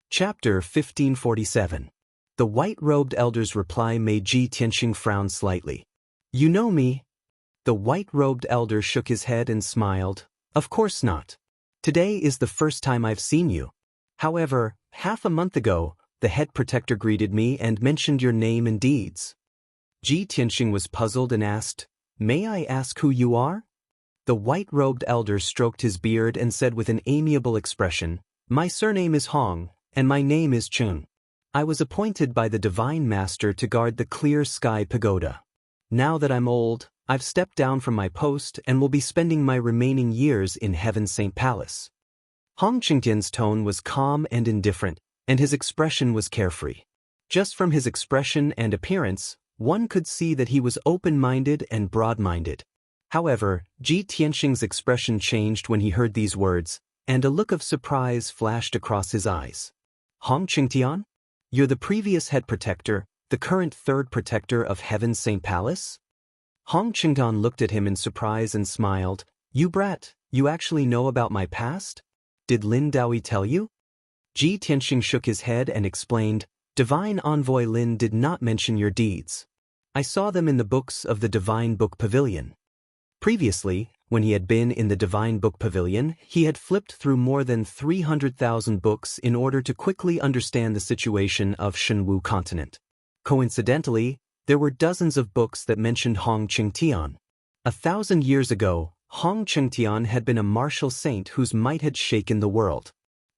Chapter 1547. The white-robed elder's reply made Ji Tianxing frown slightly. "You know me?" The white-robed elder shook his head and smiled. "Of course not. Today is the first time I've seen you. However, half a month ago, the head protector greeted me and mentioned your name and deeds." Ji Tianxing was puzzled and asked, "May I ask who you are?" The white-robed elder stroked his beard and said with an amiable expression, "My surname is Hong, and my name is Chun. I was appointed by the Divine Master to guard the Clear Sky Pagoda. Now that I'm old, I've stepped down from my post and will be spending my remaining years in Heaven's Saint Palace." Hong Qingtian's tone was calm and indifferent, and his expression was carefree. Just from his expression and appearance, one could see that he was open-minded and broad-minded. However, Ji Tianxing's expression changed when he heard these words, and a look of surprise flashed across his eyes. "Hong Qingtian? You're the previous head protector, the current third protector of Heaven's Saint Palace?" Hong Qingtian looked at him in surprise and smiled. "You brat, you actually know about my past? Did Lin Daoist tell you?" Ji Tianxing shook his head and explained, "Divine Envoy Lin did not mention your deeds. I saw them in the books of the Divine Book Pavilion." Previously, when he had been in the Divine Book Pavilion, he had flipped through more than 300,000 books in order to quickly understand the situation of Shenwu continent. Coincidentally, there were dozens of books that mentioned Hong Qingtian. 1,000 years ago, Hong Qingtian had been a martial saint whose might had shaken the world.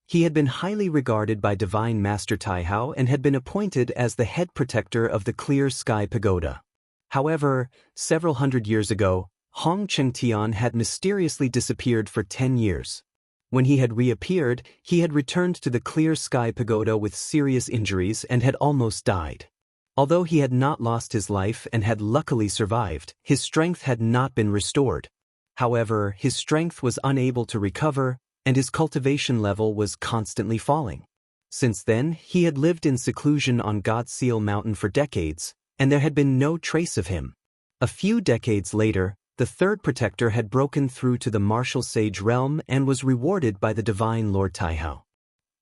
He had been highly regarded by Divine Master Taihao and had been appointed as the head protector of the Clear Sky Pagoda. However, several hundred years ago, Hong Qingtian had mysteriously disappeared for 10 years. When he had reappeared, he had returned to the Clear Sky Pagoda with serious injuries and had almost died. Although he had not lost his life and had luckily survived, his strength had not been restored. However, his strength was unable to recover, and his cultivation level was constantly falling. Since then, he had lived in seclusion on Godseal Mountain for decades, and there had been no trace of him. A few decades later, the third protector had broken through to the martial sage realm and was rewarded by the divine Lord Taihao.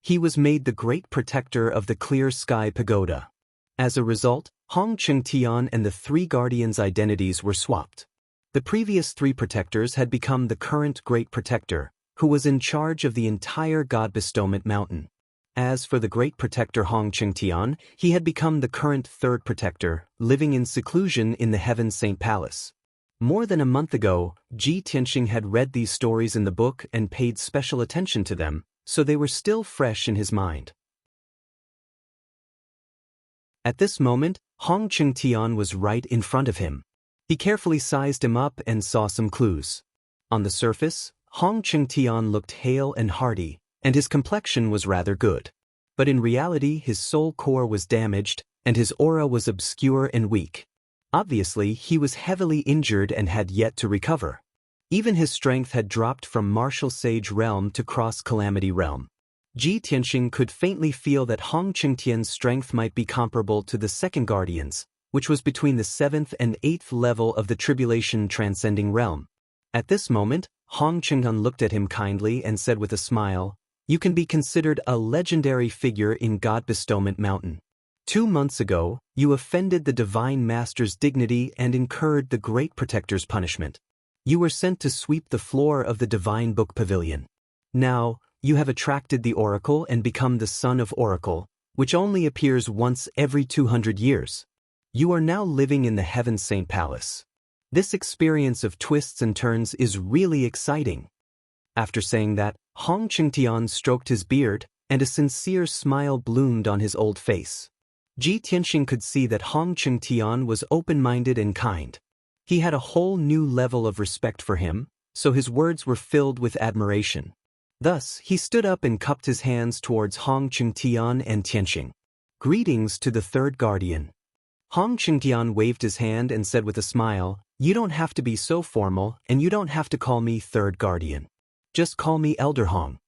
He was made the great protector of the Clear Sky Pagoda. As a result, Hong Qingtian and the three guardians' identities were swapped. The previous 3 protectors had become the current Great Protector, who was in charge of the entire God Bestowment Mountain. As for the Great Protector Hong Qingtian, he had become the current 3rd Protector, living in seclusion in the Heaven Saint Palace. More than a month ago, Ji Tianxing had read these stories in the book and paid special attention to them, so they were still fresh in his mind. At this moment, Hong Qingtian was right in front of him. He carefully sized him up and saw some clues. On the surface, Hong Qingtian looked hale and hearty, and his complexion was rather good. But in reality, his soul core was damaged, and his aura was obscure and weak. Obviously, he was heavily injured and had yet to recover. Even his strength had dropped from martial sage realm to cross-calamity realm. Ji Tianxing could faintly feel that Hong Qingtian's strength might be comparable to the 2nd Guardian's, which was between the 7th and 8th level of the Tribulation Transcending Realm. At this moment, Hong Qingtian looked at him kindly and said with a smile, "You can be considered a legendary figure in God Bestowment Mountain. 2 months ago, you offended the Divine Master's dignity and incurred the Great Protector's punishment. You were sent to sweep the floor of the Divine Book Pavilion. Now, you have attracted the Oracle and become the Son of Oracle, which only appears once every 200 years. You are now living in the Heaven Saint Palace. This experience of twists and turns is really exciting." After saying that, Hong Qingtian stroked his beard, and a sincere smile bloomed on his old face. Ji Tianxing could see that Hong Qingtian was open-minded and kind. He had a whole new level of respect for him, so his words were filled with admiration. Thus, he stood up and cupped his hands towards Hong Qingtian and Tianxing. "Greetings to the 3rd Guardian." Hong Qingtian waved his hand and said with a smile, "You don't have to be so formal, and you don't have to call me 3rd Guardian. Just call me Elder Hong."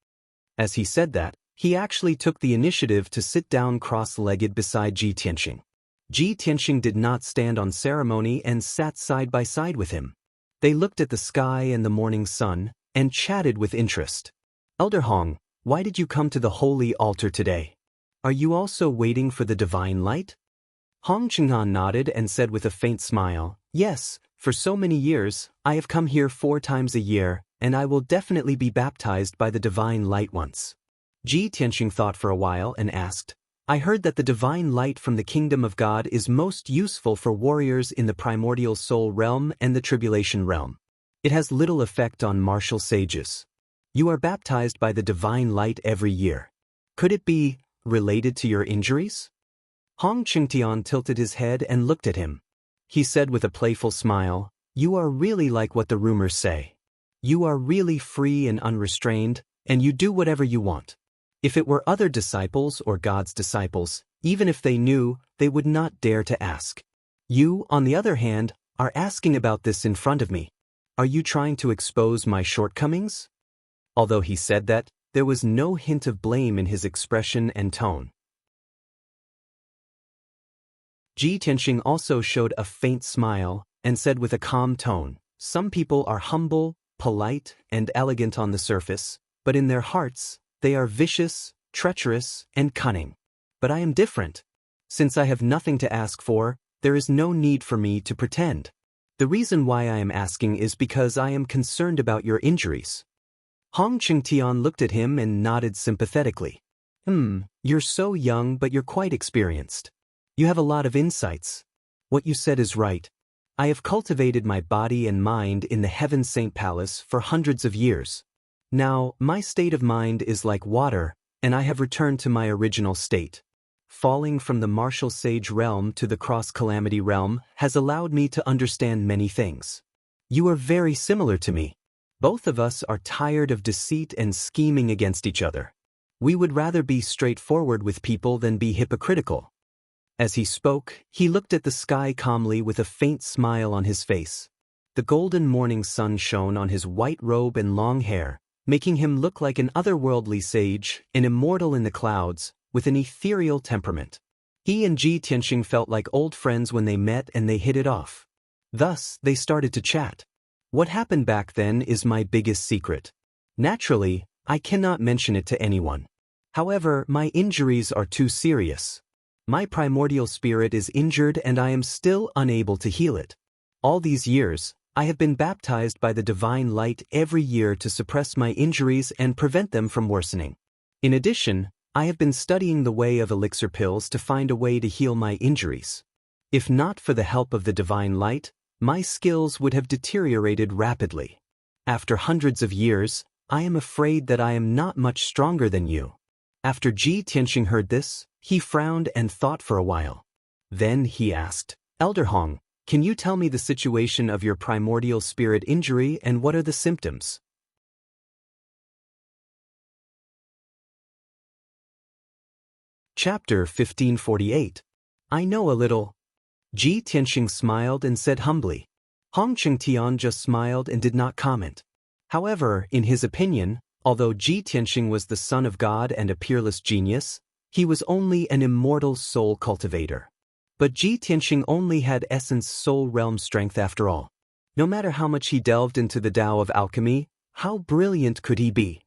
As he said that, he actually took the initiative to sit down cross-legged beside Ji Tianxing. Ji Tianxing did not stand on ceremony and sat side by side with him. They looked at the sky and the morning sun, and chatted with interest. "Elder Hong, why did you come to the holy altar today? Are you also waiting for the divine light?" Hong Qingtian nodded and said with a faint smile, "Yes, for so many years, I have come here 4 times a year, and I will definitely be baptized by the divine light once." Ji Tianxing thought for a while and asked, "I heard that the divine light from the kingdom of God is most useful for warriors in the primordial soul realm and the tribulation realm. It has little effect on martial sages. You are baptized by the divine light every year. Could it be related to your injuries?" Hong Qingtian tilted his head and looked at him. He said with a playful smile, "You are really like what the rumors say. You are really free and unrestrained, and you do whatever you want. If it were other disciples or God's disciples, even if they knew, they would not dare to ask. You, on the other hand, are asking about this in front of me. Are you trying to expose my shortcomings?" Although he said that, there was no hint of blame in his expression and tone. Ji Tianxing also showed a faint smile and said with a calm tone, "Some people are humble, polite, and elegant on the surface, but in their hearts, they are vicious, treacherous, and cunning. But I am different. Since I have nothing to ask for, there is no need for me to pretend. The reason why I am asking is because I am concerned about your injuries." Hong Qingtian looked at him and nodded sympathetically. You're so young, but you're quite experienced. You have a lot of insights. What you said is right. I have cultivated my body and mind in the Heaven Saint Palace for hundreds of years. Now, my state of mind is like water, and I have returned to my original state. Falling from the martial sage realm to the cross-calamity realm has allowed me to understand many things. You are very similar to me. Both of us are tired of deceit and scheming against each other. We would rather be straightforward with people than be hypocritical." As he spoke, he looked at the sky calmly with a faint smile on his face. The golden morning sun shone on his white robe and long hair, making him look like an otherworldly sage, an immortal in the clouds, with an ethereal temperament. He and Ji Tianxing felt like old friends when they met and they hit it off. Thus, they started to chat. What happened back then is my biggest secret. Naturally, I cannot mention it to anyone. However, my injuries are too serious. My primordial spirit is injured and I am still unable to heal it. All these years, I have been baptized by the divine light every year to suppress my injuries and prevent them from worsening. In addition, I have been studying the way of elixir pills to find a way to heal my injuries. If not for the help of the divine light, my skills would have deteriorated rapidly. After hundreds of years, I am afraid that I am not much stronger than you. After Ji Tianxing heard this, he frowned and thought for a while. Then he asked, Elder Hong, can you tell me the situation of your primordial spirit injury and what are the symptoms? Chapter 1548. I know a little. Ji Tianxing smiled and said humbly. Hong Qingtian just smiled and did not comment. However, in his opinion, although Ji Tianxing was the son of God and a peerless genius, he was only an immortal soul cultivator. But Ji Tianxing only had essence soul realm strength after all. No matter how much he delved into the Tao of alchemy, how brilliant could he be?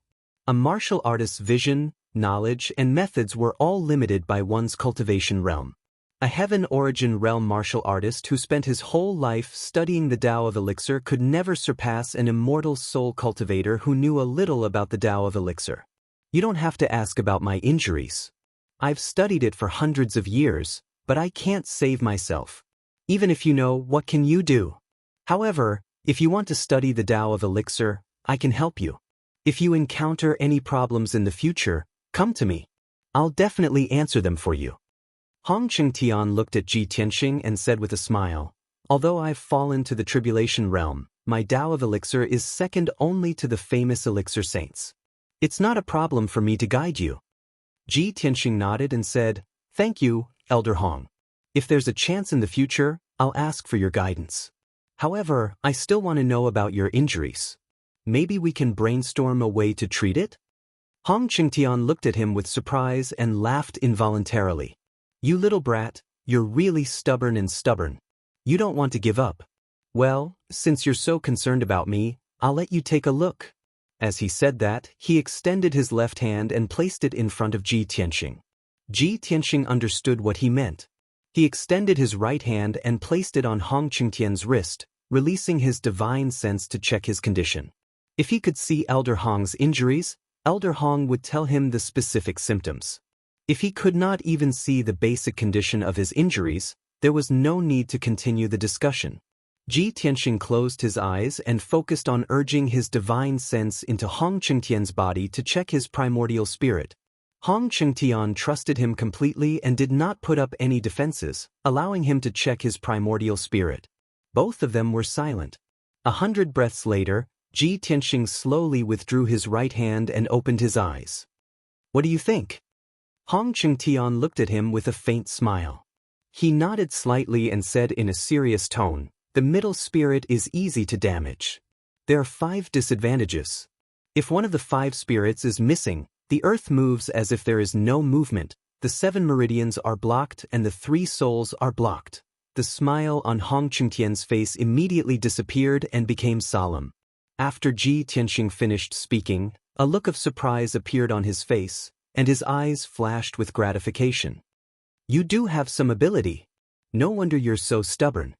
A martial artist's vision, knowledge, and methods were all limited by one's cultivation realm. A heaven-origin realm martial artist who spent his whole life studying the Tao of elixir could never surpass an immortal soul cultivator who knew a little about the Tao of elixir. You don't have to ask about my injuries. I've studied it for hundreds of years, but I can't save myself. Even if you know, what can you do? However, if you want to study the Tao of elixir, I can help you. If you encounter any problems in the future, come to me. I'll definitely answer them for you. Hong Qingtian looked at Ji Tianxing and said with a smile, although I've fallen to the tribulation realm, my Tao of elixir is second only to the famous elixir saints. It's not a problem for me to guide you. Ji Tianxing nodded and said, thank you, Elder Hong. If there's a chance in the future, I'll ask for your guidance. However, I still want to know about your injuries. Maybe we can brainstorm a way to treat it? Hong Qingtian looked at him with surprise and laughed involuntarily. You little brat, you're really stubborn. You don't want to give up. Well, since you're so concerned about me, I'll let you take a look. As he said that, he extended his left hand and placed it in front of Ji Tianxing. Ji Tianxing understood what he meant. He extended his right hand and placed it on Hong Qingtian's wrist, releasing his divine sense to check his condition. If he could see Elder Hong's injuries, Elder Hong would tell him the specific symptoms. If he could not even see the basic condition of his injuries, there was no need to continue the discussion. Ji Tianxing closed his eyes and focused on urging his divine sense into Hong Qingtian's body to check his primordial spirit. Hong Qingtian trusted him completely and did not put up any defenses, allowing him to check his primordial spirit. Both of them were silent. 100 breaths later, Ji Tianxing slowly withdrew his right hand and opened his eyes. What do you think? Hong Qingtian looked at him with a faint smile. He nodded slightly and said in a serious tone, the middle spirit is easy to damage. There are 5 disadvantages. If one of the 5 spirits is missing, the earth moves as if there is no movement, the 7 meridians are blocked and the 3 souls are blocked. The smile on Hong Qingtian's face immediately disappeared and became solemn. After Ji Tianxing finished speaking, a look of surprise appeared on his face, and his eyes flashed with gratification. You do have some ability. No wonder you're so stubborn.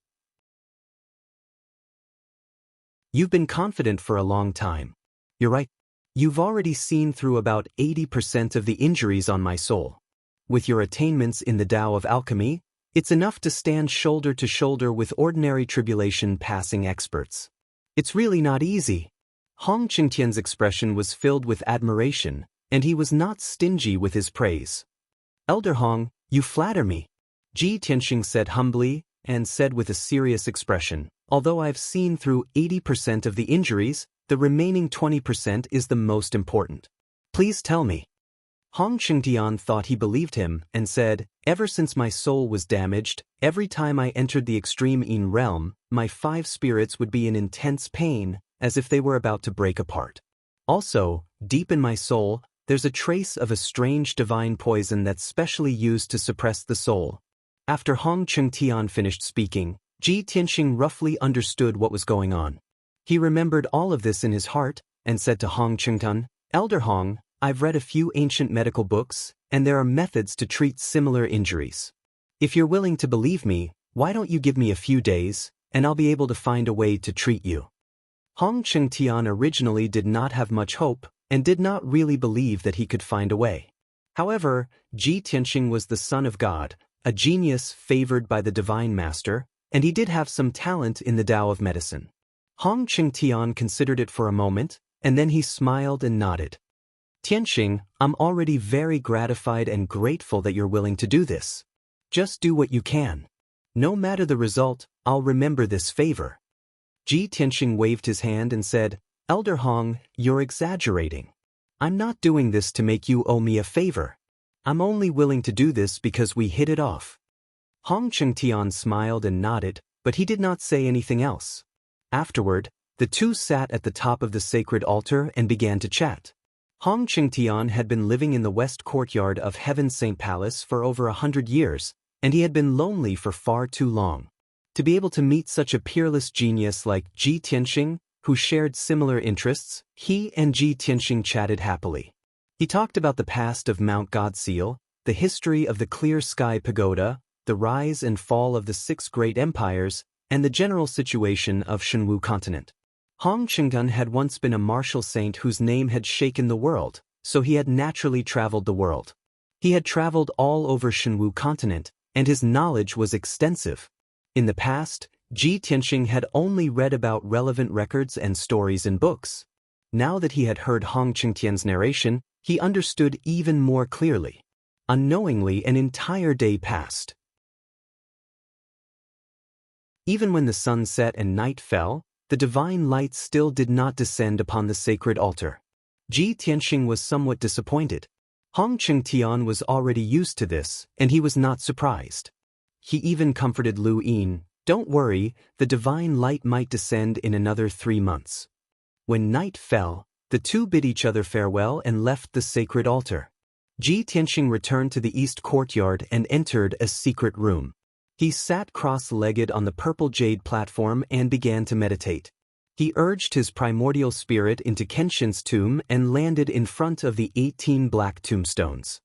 You've been confident for a long time. You're right. You've already seen through about 80% of the injuries on my soul. With your attainments in the Tao of alchemy, it's enough to stand shoulder to shoulder with ordinary tribulation passing experts. It's really not easy. Hong Qingtian's expression was filled with admiration, and he was not stingy with his praise. Elder Hong, you flatter me. Ji Tianxing said humbly, and said with a serious expression, although I've seen through 80% of the injuries, the remaining 20% is the most important. Please tell me. Hong Qingtian thought he believed him, and said, ever since my soul was damaged, every time I entered the extreme Yin realm, my 5 spirits would be in intense pain, as if they were about to break apart. Also, deep in my soul, there's a trace of a strange divine poison that's specially used to suppress the soul. After Hong Qingtian finished speaking, Ji Tianxing roughly understood what was going on. He remembered all of this in his heart, and said to Hong Qingtian, Elder Hong, I've read a few ancient medical books, and there are methods to treat similar injuries. If you're willing to believe me, why don't you give me a few days, and I'll be able to find a way to treat you. Hong Chengtian originally did not have much hope and did not really believe that he could find a way. However, Ji Tianxing was the son of God, a genius favored by the divine master, and he did have some talent in the Tao of medicine. Hong Chengtian considered it for a moment, and then he smiled and nodded. Tianxing, I'm already very gratified and grateful that you're willing to do this. Just do what you can. No matter the result, I'll remember this favor. Ji Tianxing waved his hand and said, Elder Hong, you're exaggerating. I'm not doing this to make you owe me a favor. I'm only willing to do this because we hit it off. Hong Chengtian smiled and nodded, but he did not say anything else. Afterward, the two sat at the top of the sacred altar and began to chat. Hong Chengtian had been living in the west courtyard of Heaven's Saint Palace for over 100 years, and he had been lonely for far too long. To be able to meet such a peerless genius like Ji Tianxing, who shared similar interests, he and Ji Tianxing chatted happily. He talked about the past of Mount Godseal, the history of the Clear Sky Pagoda, the rise and fall of the 6 great empires, and the general situation of Shenwu continent. Hong Chengtian had once been a martial saint whose name had shaken the world, so he had naturally traveled the world. He had traveled all over Shenwu continent, and his knowledge was extensive. In the past, Ji Tianxing had only read about relevant records and stories in books. Now that he had heard Hong Chengtian's narration, he understood even more clearly. Unknowingly, an entire day passed. Even when the sun set and night fell, the divine light still did not descend upon the sacred altar. Ji Tianxing was somewhat disappointed. Hong Chengtian was already used to this, and he was not surprised. He even comforted Lu Yin, Don't worry, the divine light might descend in another 3 months. When night fell, the two bid each other farewell and left the sacred altar. Ji Tianxing returned to the east courtyard and entered a secret room. He sat cross-legged on the purple jade platform and began to meditate. He urged his primordial spirit into Kenshin's tomb and landed in front of the 18 black tombstones.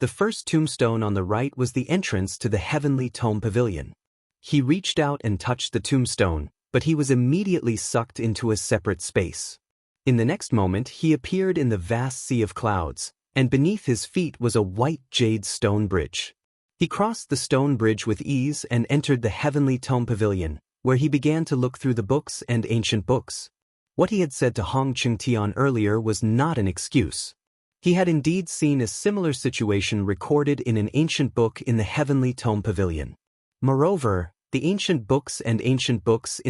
The first tombstone on the right was the entrance to the heavenly tome pavilion. He reached out and touched the tombstone, but he was immediately sucked into a separate space. In the next moment, he appeared in the vast sea of clouds, and beneath his feet was a white jade stone bridge. He crossed the stone bridge with ease and entered the heavenly tome pavilion, where he began to look through the books and ancient books. What he had said to Hong Chengtian earlier was not an excuse. He had indeed seen a similar situation recorded in an ancient book in the heavenly tome pavilion. Moreover, the ancient books in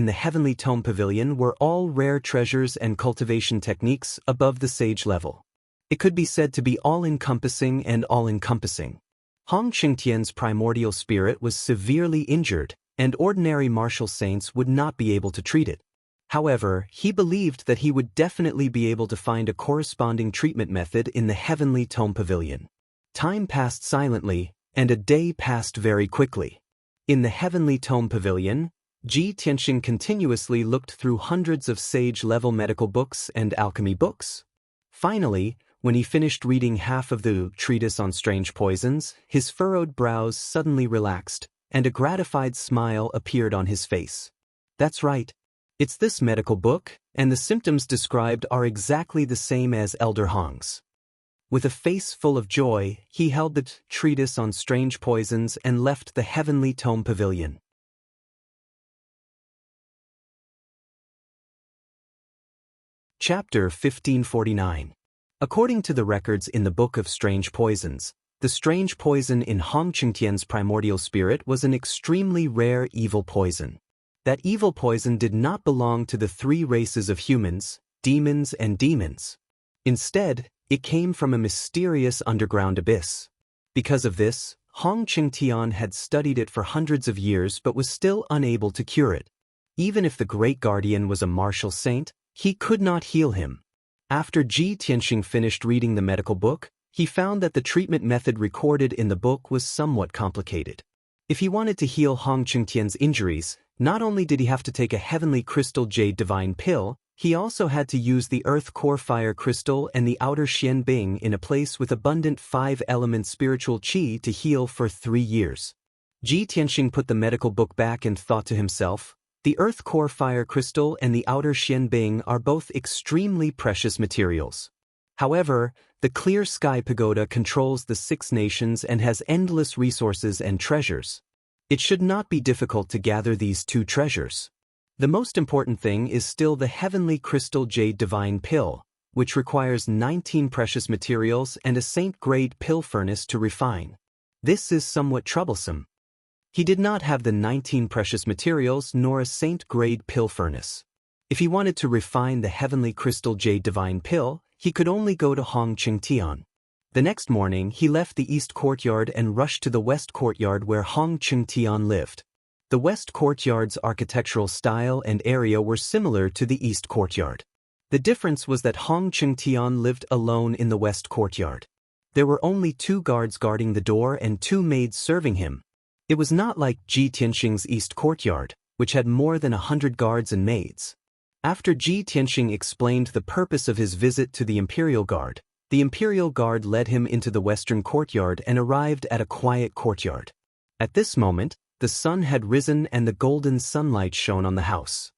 the heavenly tome pavilion were all rare treasures and cultivation techniques above the sage level. It could be said to be all-encompassing and all-encompassing. Hong Chengtian's primordial spirit was severely injured, and ordinary martial saints would not be able to treat it. However, he believed that he would definitely be able to find a corresponding treatment method in the heavenly tome pavilion. Time passed silently, and a day passed very quickly. In the heavenly tome pavilion, Ji Tianxing continuously looked through hundreds of sage-level medical books and alchemy books. Finally, when he finished reading half of the treatise on strange poisons, his furrowed brows suddenly relaxed, and a gratified smile appeared on his face. That's right. It's this medical book, and the symptoms described are exactly the same as Elder Hong's. With a face full of joy, he held the treatise on strange poisons and left the heavenly tome pavilion. Chapter 1549. According to the records in the Book of Strange Poisons, the strange poison in Hong Chengtian's primordial spirit was an extremely rare evil poison. That evil poison did not belong to the 3 races of humans, demons and demons. Instead, it came from a mysterious underground abyss. Because of this, Hong Chengtian had studied it for hundreds of years but was still unable to cure it. Even if the great guardian was a martial saint, he could not heal him. After Ji Tianxing finished reading the medical book, he found that the treatment method recorded in the book was somewhat complicated. If he wanted to heal Hong Chengtian's injuries, not only did he have to take a heavenly crystal jade divine pill, he also had to use the earth core fire crystal and the outer Xian Bing in a place with abundant 5-element spiritual qi to heal for 3 years. Ji Tianxing put the medical book back and thought to himself, The earth core fire crystal and the outer xianbing are both extremely precious materials. However, the clear sky pagoda controls the 6 nations and has endless resources and treasures. It should not be difficult to gather these 2 treasures. The most important thing is still the heavenly crystal jade divine pill, which requires 19 precious materials and a saint-grade pill furnace to refine. This is somewhat troublesome. He did not have the 19 precious materials nor a saint-grade pill furnace. If he wanted to refine the heavenly crystal jade divine pill, he could only go to Hong Qingtian. The next morning he left the east courtyard and rushed to the west courtyard where Hong Qingtian lived. The west courtyard's architectural style and area were similar to the east courtyard. The difference was that Hong Qingtian lived alone in the west courtyard. There were only 2 guards guarding the door and 2 maids serving him. It was not like Ji Tianxing's east courtyard, which had more than 100 guards and maids. After Ji Tianxing explained the purpose of his visit to the Imperial Guard, the Imperial Guard led him into the western courtyard and arrived at a quiet courtyard. At this moment, the sun had risen and the golden sunlight shone on the house.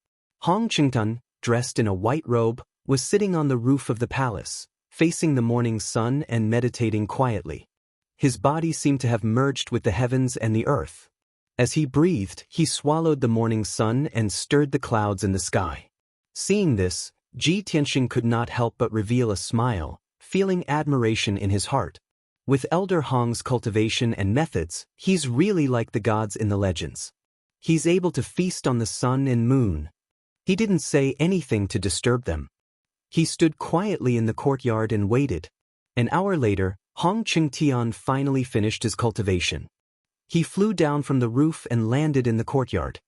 Hong Qingtian, dressed in a white robe, was sitting on the roof of the palace, facing the morning sun and meditating quietly. His body seemed to have merged with the heavens and the earth. As he breathed, he swallowed the morning sun and stirred the clouds in the sky. Seeing this, Ji Tianxing could not help but reveal a smile, feeling admiration in his heart. With Elder Hong's cultivation and methods, he's really like the gods in the legends. He's able to feast on the sun and moon. He didn't say anything to disturb them. He stood quietly in the courtyard and waited. An hour later, Hong Qingtian finally finished his cultivation. He flew down from the roof and landed in the courtyard.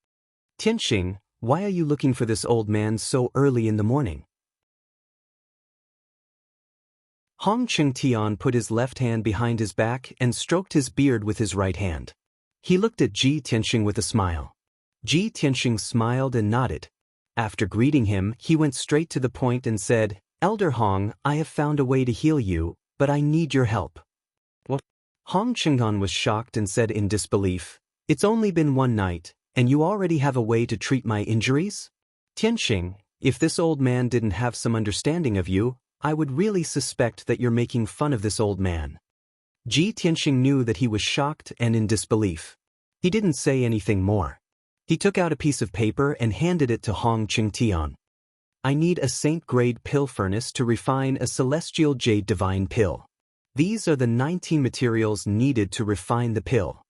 Tianxing, why are you looking for this old man so early in the morning? Hong Qingtian put his left hand behind his back and stroked his beard with his right hand. He looked at Ji Tianxing with a smile. Ji Tianxing smiled and nodded. After greeting him, he went straight to the point and said, Elder Hong, I have found a way to heal you, but I need your help. What? Hong Qingtian was shocked and said in disbelief, It's only been 1 night, and you already have a way to treat my injuries? Tianxing, if this old man didn't have some understanding of you, I would really suspect that you're making fun of this old man. Ji Tianxing knew that he was shocked and in disbelief. He didn't say anything more. He took out a piece of paper and handed it to Hong Qingtian. I need a saint-grade pill furnace to refine a celestial jade divine pill. These are the 19 materials needed to refine the pill.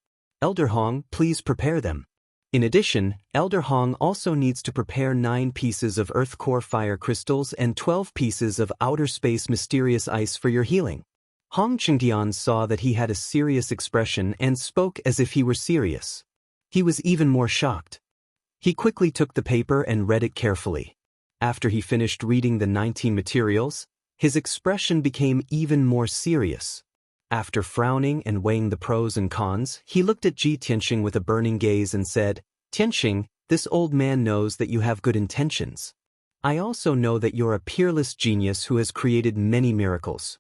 Elder Hong, please prepare them. In addition, Elder Hong also needs to prepare 9 pieces of earth core fire crystals and 12 pieces of outer space mysterious ice for your healing. Hong Qingtian saw that he had a serious expression and spoke as if he were serious. He was even more shocked. He quickly took the paper and read it carefully. After he finished reading the 19 materials, his expression became even more serious. After frowning and weighing the pros and cons, he looked at Ji Tianxing with a burning gaze and said, Tianxing, this old man knows that you have good intentions. I also know that you're a peerless genius who has created many miracles.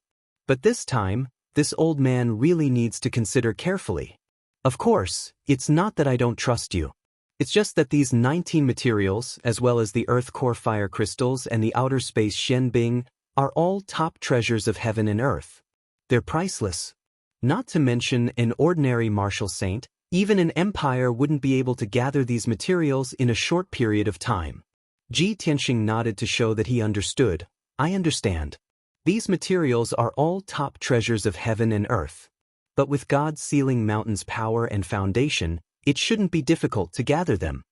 But this time, this old man really needs to consider carefully. Of course, it's not that I don't trust you. It's just that these 19 materials, as well as the earth core fire crystals and the outer space xianbing, are all top treasures of heaven and earth. They're priceless. Not to mention an ordinary martial saint, even an empire wouldn't be able to gather these materials in a short period of time. Ji Tianxing nodded to show that he understood. I understand. These materials are all top treasures of heaven and earth. But with God's sealing mountain's power and foundation, it shouldn't be difficult to gather them.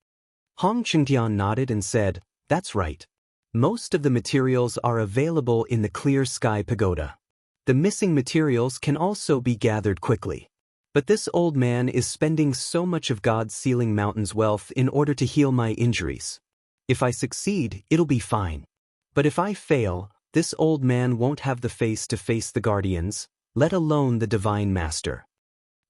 Hong Qingtian nodded and said, That's right. Most of the materials are available in the clear sky pagoda. The missing materials can also be gathered quickly. But this old man is spending so much of God's sealing mountain's wealth in order to heal my injuries. If I succeed, it'll be fine. But if I fail, this old man won't have the face to face the guardians, let alone the divine master.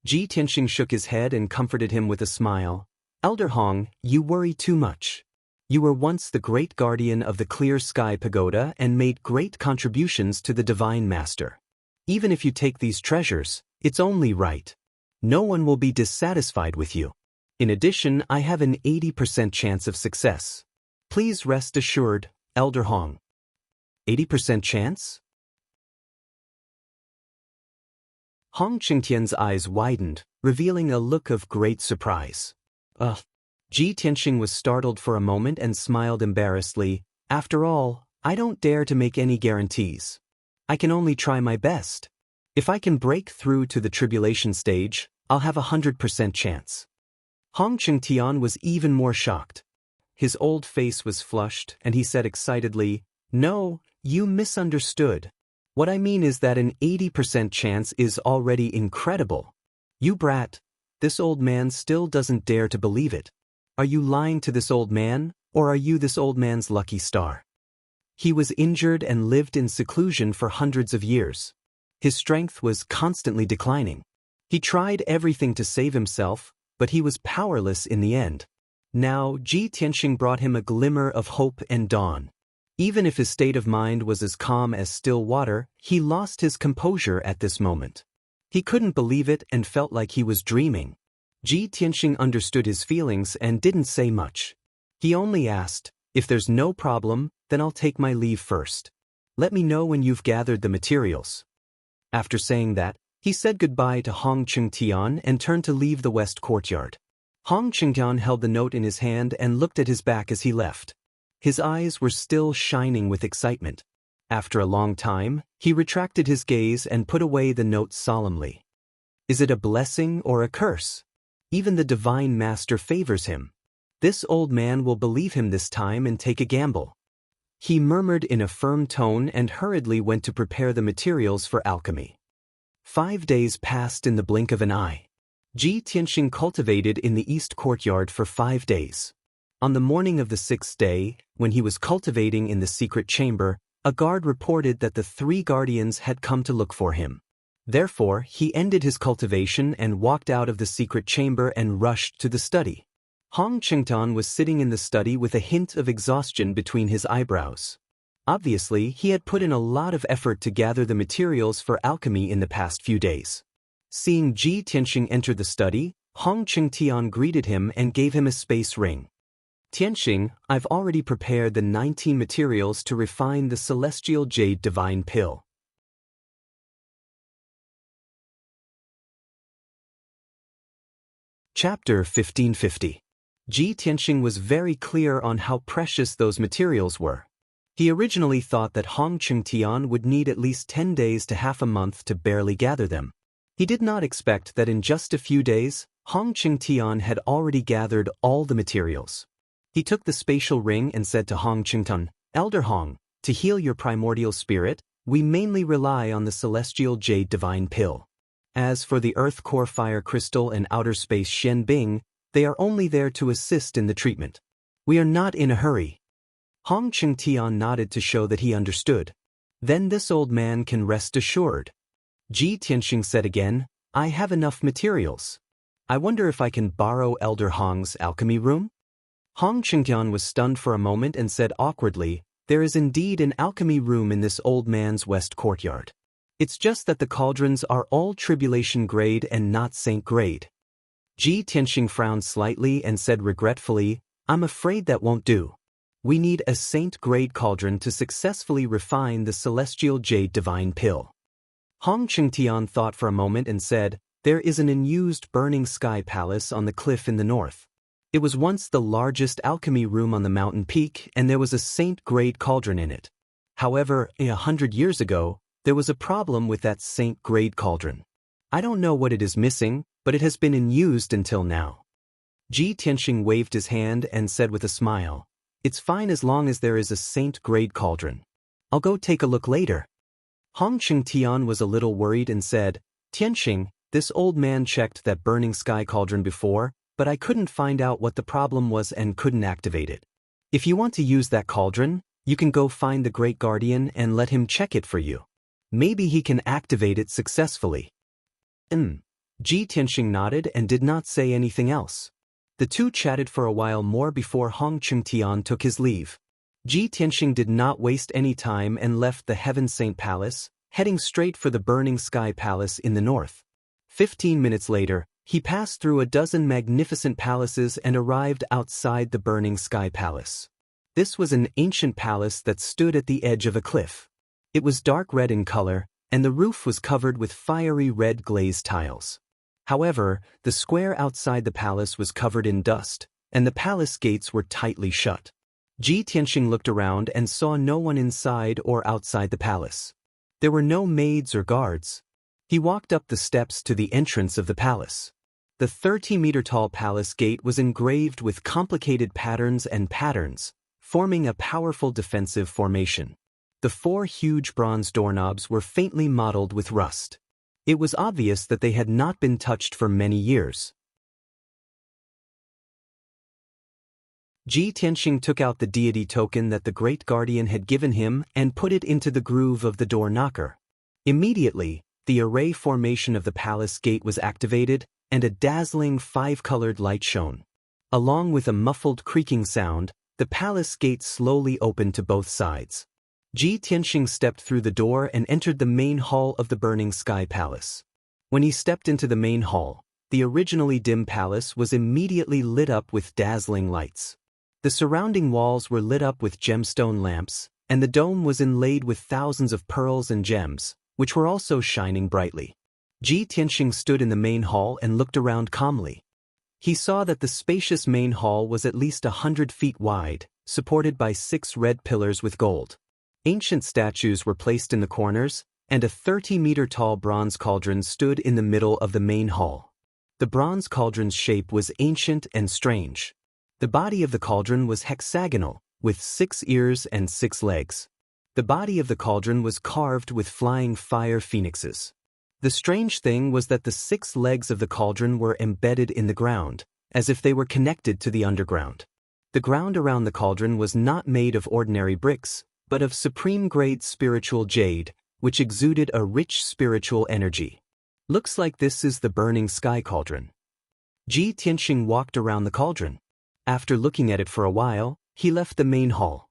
Ji Tianxing shook his head and comforted him with a smile. Elder Hong, you worry too much. You were once the great guardian of the clear sky pagoda and made great contributions to the divine master. Even if you take these treasures, it's only right. No one will be dissatisfied with you. In addition, I have an 80% chance of success. Please rest assured, Elder Hong. 80% chance? Hong Qingtian's eyes widened, revealing a look of great surprise. Ji Tianxing was startled for a moment and smiled embarrassedly. After all, I don't dare to make any guarantees. I can only try my best. If I can break through to the tribulation stage, I'll have 100% chance. Hong Qingtian was even more shocked. His old face was flushed, and he said excitedly, "No, you misunderstood. What I mean is that an 80% chance is already incredible. You brat, this old man still doesn't dare to believe it. Are you lying to this old man, or are you this old man's lucky star?" He was injured and lived in seclusion for hundreds of years. His strength was constantly declining. He tried everything to save himself, but he was powerless in the end. Now, Ji Tianxing brought him a glimmer of hope and dawn. Even if his state of mind was as calm as still water, he lost his composure at this moment. He couldn't believe it and felt like he was dreaming. Ji Tianxing understood his feelings and didn't say much. He only asked, "If there's no problem, then I'll take my leave first. Let me know when you've gathered the materials." After saying that, he said goodbye to Hong Qingtian and turned to leave the west courtyard. Hong Qingtian held the note in his hand and looked at his back as he left. His eyes were still shining with excitement. After a long time, he retracted his gaze and put away the note solemnly. Is it a blessing or a curse? Even the divine master favors him. This old man will believe him this time and take a gamble. He murmured in a firm tone and hurriedly went to prepare the materials for alchemy. 5 days passed in the blink of an eye. Ji Tianxing cultivated in the east courtyard for 5 days. On the morning of the 6th day, when he was cultivating in the secret chamber, a guard reported that the 3 guardians had come to look for him. Therefore, he ended his cultivation and walked out of the secret chamber and rushed to the study. Hong Qingtian was sitting in the study with a hint of exhaustion between his eyebrows. Obviously, he had put in a lot of effort to gather the materials for alchemy in the past few days. Seeing Ji Tianxing enter the study, Hong Qingtian greeted him and gave him a space ring. "Tianxing, I've already prepared the 19 materials to refine the celestial jade divine pill." Chapter 1550. Ji Tianxing was very clear on how precious those materials were. He originally thought that Hong Qingtian would need at least 10 days to half a month to barely gather them. He did not expect that in just a few days, Hong Qingtian had already gathered all the materials. He took the spatial ring and said to Hong Qingtian, "Elder Hong, to heal your primordial spirit, we mainly rely on the celestial jade divine pill. As for the earth core fire crystal and outer space Shen Bing, they are only there to assist in the treatment. We are not in a hurry." Hong Qingtian nodded to show that he understood. "Then this old man can rest assured." Ji Tianxing said again, "I have enough materials. I wonder if I can borrow Elder Hong's alchemy room?" Hong Qingtian was stunned for a moment and said awkwardly, "There is indeed an alchemy room in this old man's west courtyard. It's just that the cauldrons are all tribulation grade and not saint grade." Ji Tianxing frowned slightly and said regretfully, "I'm afraid that won't do. We need a saint-grade cauldron to successfully refine the celestial jade divine pill." Hong Qingtian thought for a moment and said, "There is an unused burning sky palace on the cliff in the north. It was once the largest alchemy room on the mountain peak, and there was a saint-grade cauldron in it. However, 100 years ago, there was a problem with that saint-grade cauldron. I don't know what it is missing, but it has been unused until now." Ji Tianxing waved his hand and said with a smile, "It's fine as long as there is a saint-grade cauldron. I'll go take a look later." Hong Qingtian was a little worried and said, "Tianxing, this old man checked that burning sky cauldron before, but I couldn't find out what the problem was and couldn't activate it. If you want to use that cauldron, you can go find the Great Guardian and let him check it for you. Maybe he can activate it successfully." Ji Tianxing nodded and did not say anything else. The two chatted for a while more before Hong Qingtian took his leave. Ji Tianxing did not waste any time and left the Heaven Saint Palace, heading straight for the Burning Sky Palace in the north. 15 minutes later, he passed through a dozen magnificent palaces and arrived outside the Burning Sky Palace. This was an ancient palace that stood at the edge of a cliff. It was dark red in color, and the roof was covered with fiery red glazed tiles. However, the square outside the palace was covered in dust, and the palace gates were tightly shut. Ji Tianxing looked around and saw no one inside or outside the palace. There were no maids or guards. He walked up the steps to the entrance of the palace. The 30-meter-tall palace gate was engraved with complicated patterns and patterns, forming a powerful defensive formation. The 4 huge bronze doorknobs were faintly mottled with rust. It was obvious that they had not been touched for many years. Ji Tianxing took out the deity token that the Great Guardian had given him and put it into the groove of the door knocker. Immediately, the array formation of the palace gate was activated, and a dazzling 5-colored light shone. Along with a muffled creaking sound, the palace gate slowly opened to both sides. Ji Tianxing stepped through the door and entered the main hall of the Burning Sky Palace. When he stepped into the main hall, the originally dim palace was immediately lit up with dazzling lights. The surrounding walls were lit up with gemstone lamps, and the dome was inlaid with thousands of pearls and gems, which were also shining brightly. Ji Tianxing stood in the main hall and looked around calmly. He saw that the spacious main hall was at least 100 feet wide, supported by 6 red pillars with gold. Ancient statues were placed in the corners, and a 30-meter-tall bronze cauldron stood in the middle of the main hall. The bronze cauldron's shape was ancient and strange. The body of the cauldron was hexagonal, with 6 ears and 6 legs. The body of the cauldron was carved with flying fire phoenixes. The strange thing was that the 6 legs of the cauldron were embedded in the ground, as if they were connected to the underground. The ground around the cauldron was not made of ordinary bricks, but of supreme-grade spiritual jade, which exuded a rich spiritual energy. Looks like this is the Burning Sky Cauldron. Ji Tianxing walked around the cauldron. After looking at it for a while, he left the main hall.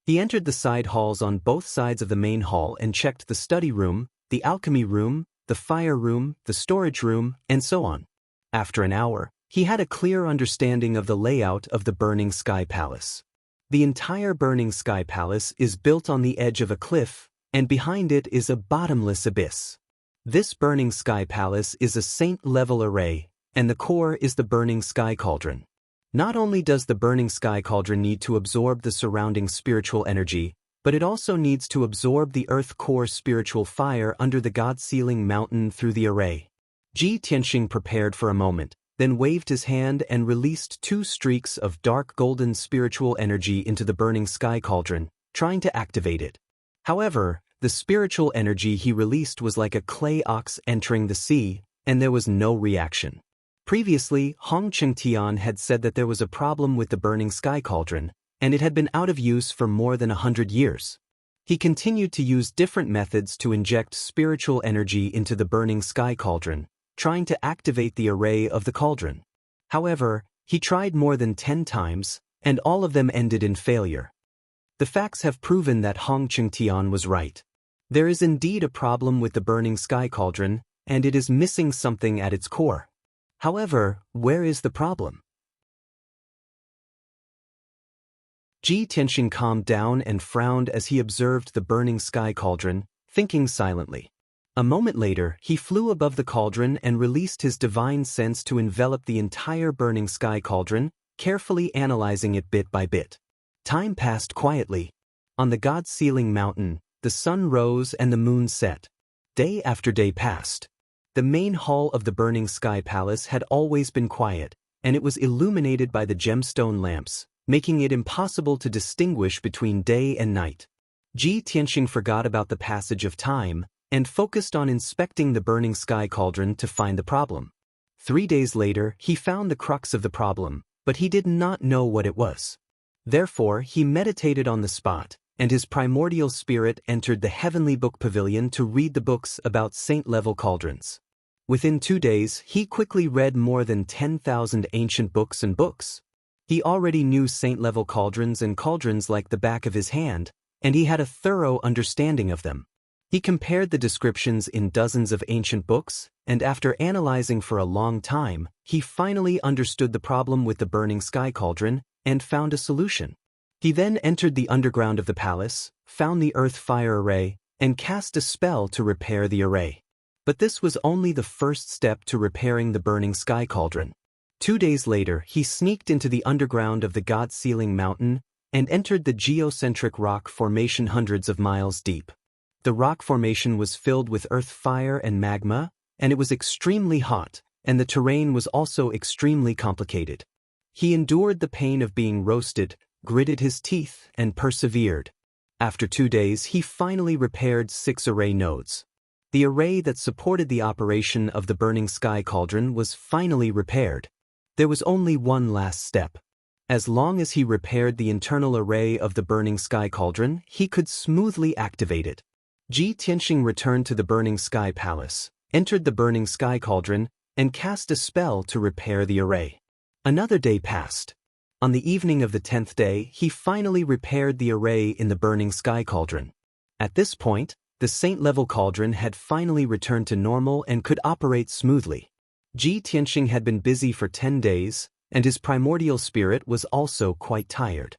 He entered the side halls on both sides of the main hall and checked the study room, the alchemy room, the fire room, the storage room, and so on. After an hour, he had a clear understanding of the layout of the Burning Sky Palace. The entire Burning Sky Palace is built on the edge of a cliff, and behind it is a bottomless abyss. This Burning Sky Palace is a saint-level array, and the core is the Burning Sky Cauldron. Not only does the Burning Sky Cauldron need to absorb the surrounding spiritual energy, but it also needs to absorb the earth core spiritual fire under the God-sealing mountain through the array. Ji Tianxing prepared for a moment, then waved his hand and released 2 streaks of dark golden spiritual energy into the Burning Sky Cauldron, trying to activate it. However, the spiritual energy he released was like a clay ox entering the sea, and there was no reaction. Previously, Hong Chengtian had said that there was a problem with the Burning Sky Cauldron, and it had been out of use for more than 100 years. He continued to use different methods to inject spiritual energy into the Burning Sky Cauldron, trying to activate the array of the cauldron. However, he tried more than 10 times, and all of them ended in failure. The facts have proven that Hong Chengtian was right. There is indeed a problem with the Burning Sky Cauldron, and it is missing something at its core. However, where is the problem? Ji Tianxing calmed down and frowned as he observed the Burning Sky Cauldron, thinking silently. A moment later, he flew above the cauldron and released his divine sense to envelop the entire Burning Sky Cauldron, carefully analyzing it bit by bit. Time passed quietly. On the God-sealing mountain, the sun rose and the moon set. Day after day passed. The main hall of the Burning Sky Palace had always been quiet, and it was illuminated by the gemstone lamps, making it impossible to distinguish between day and night. Ji Tianxing forgot about the passage of time and focused on inspecting the Burning Sky Cauldron to find the problem. 3 days later, he found the crux of the problem, but he did not know what it was. Therefore, he meditated on the spot, and his primordial spirit entered the Heavenly Book Pavilion to read the books about saint-level cauldrons. Within 2 days, he quickly read more than 10,000 ancient books and books. He already knew saint-level cauldrons and cauldrons like the back of his hand, and he had a thorough understanding of them. He compared the descriptions in dozens of ancient books, and after analyzing for a long time, he finally understood the problem with the burning sky cauldron and found a solution. He then entered the underground of the palace, found the earth fire array, and cast a spell to repair the array. But this was only the first step to repairing the burning sky cauldron. 2 days later, he sneaked into the underground of the God-Sealing Mountain and entered the geocentric rock formation hundreds of miles deep. The rock formation was filled with earth fire and magma, and it was extremely hot, and the terrain was also extremely complicated. He endured the pain of being roasted, gritted his teeth, and persevered. After 2 days, he finally repaired 6 array nodes. The array that supported the operation of the burning sky cauldron was finally repaired. There was only one last step. As long as he repaired the internal array of the burning sky cauldron, he could smoothly activate it. Xianxia returned to the burning sky palace, entered the burning sky cauldron, and cast a spell to repair the array. Another day passed. On the evening of the 10th day, he finally repaired the array in the burning sky cauldron. At this point, the saint-level cauldron had finally returned to normal and could operate smoothly. Xianxia had been busy for 10 days, and his primordial spirit was also quite tired.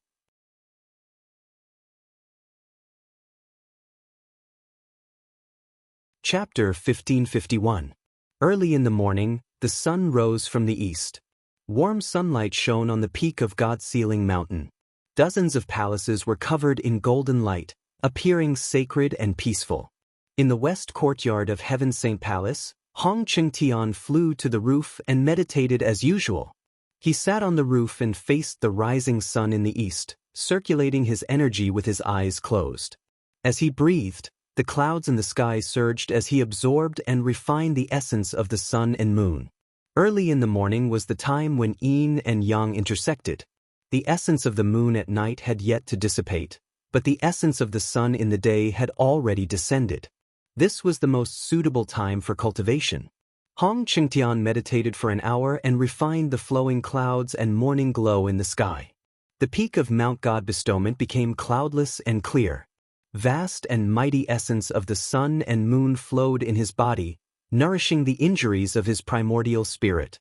Chapter 1551. Early in the morning, the sun rose from the east. Warm sunlight shone on the peak of God-Sealing Mountain. Dozens of palaces were covered in golden light, appearing sacred and peaceful. In the west courtyard of Heaven's Saint Palace, Hong Chengtian flew to the roof and meditated as usual. He sat on the roof and faced the rising sun in the east, circulating his energy with his eyes closed. As he breathed, the clouds in the sky surged as he absorbed and refined the essence of the sun and moon. Early in the morning was the time when yin and yang intersected. The essence of the moon at night had yet to dissipate, but the essence of the sun in the day had already descended. This was the most suitable time for cultivation. Hong Chengtian meditated for an hour and refined the flowing clouds and morning glow in the sky. The peak of Mount God Bestowment became cloudless and clear. Vast and mighty essence of the sun and moon flowed in his body, nourishing the injuries of his primordial spirit.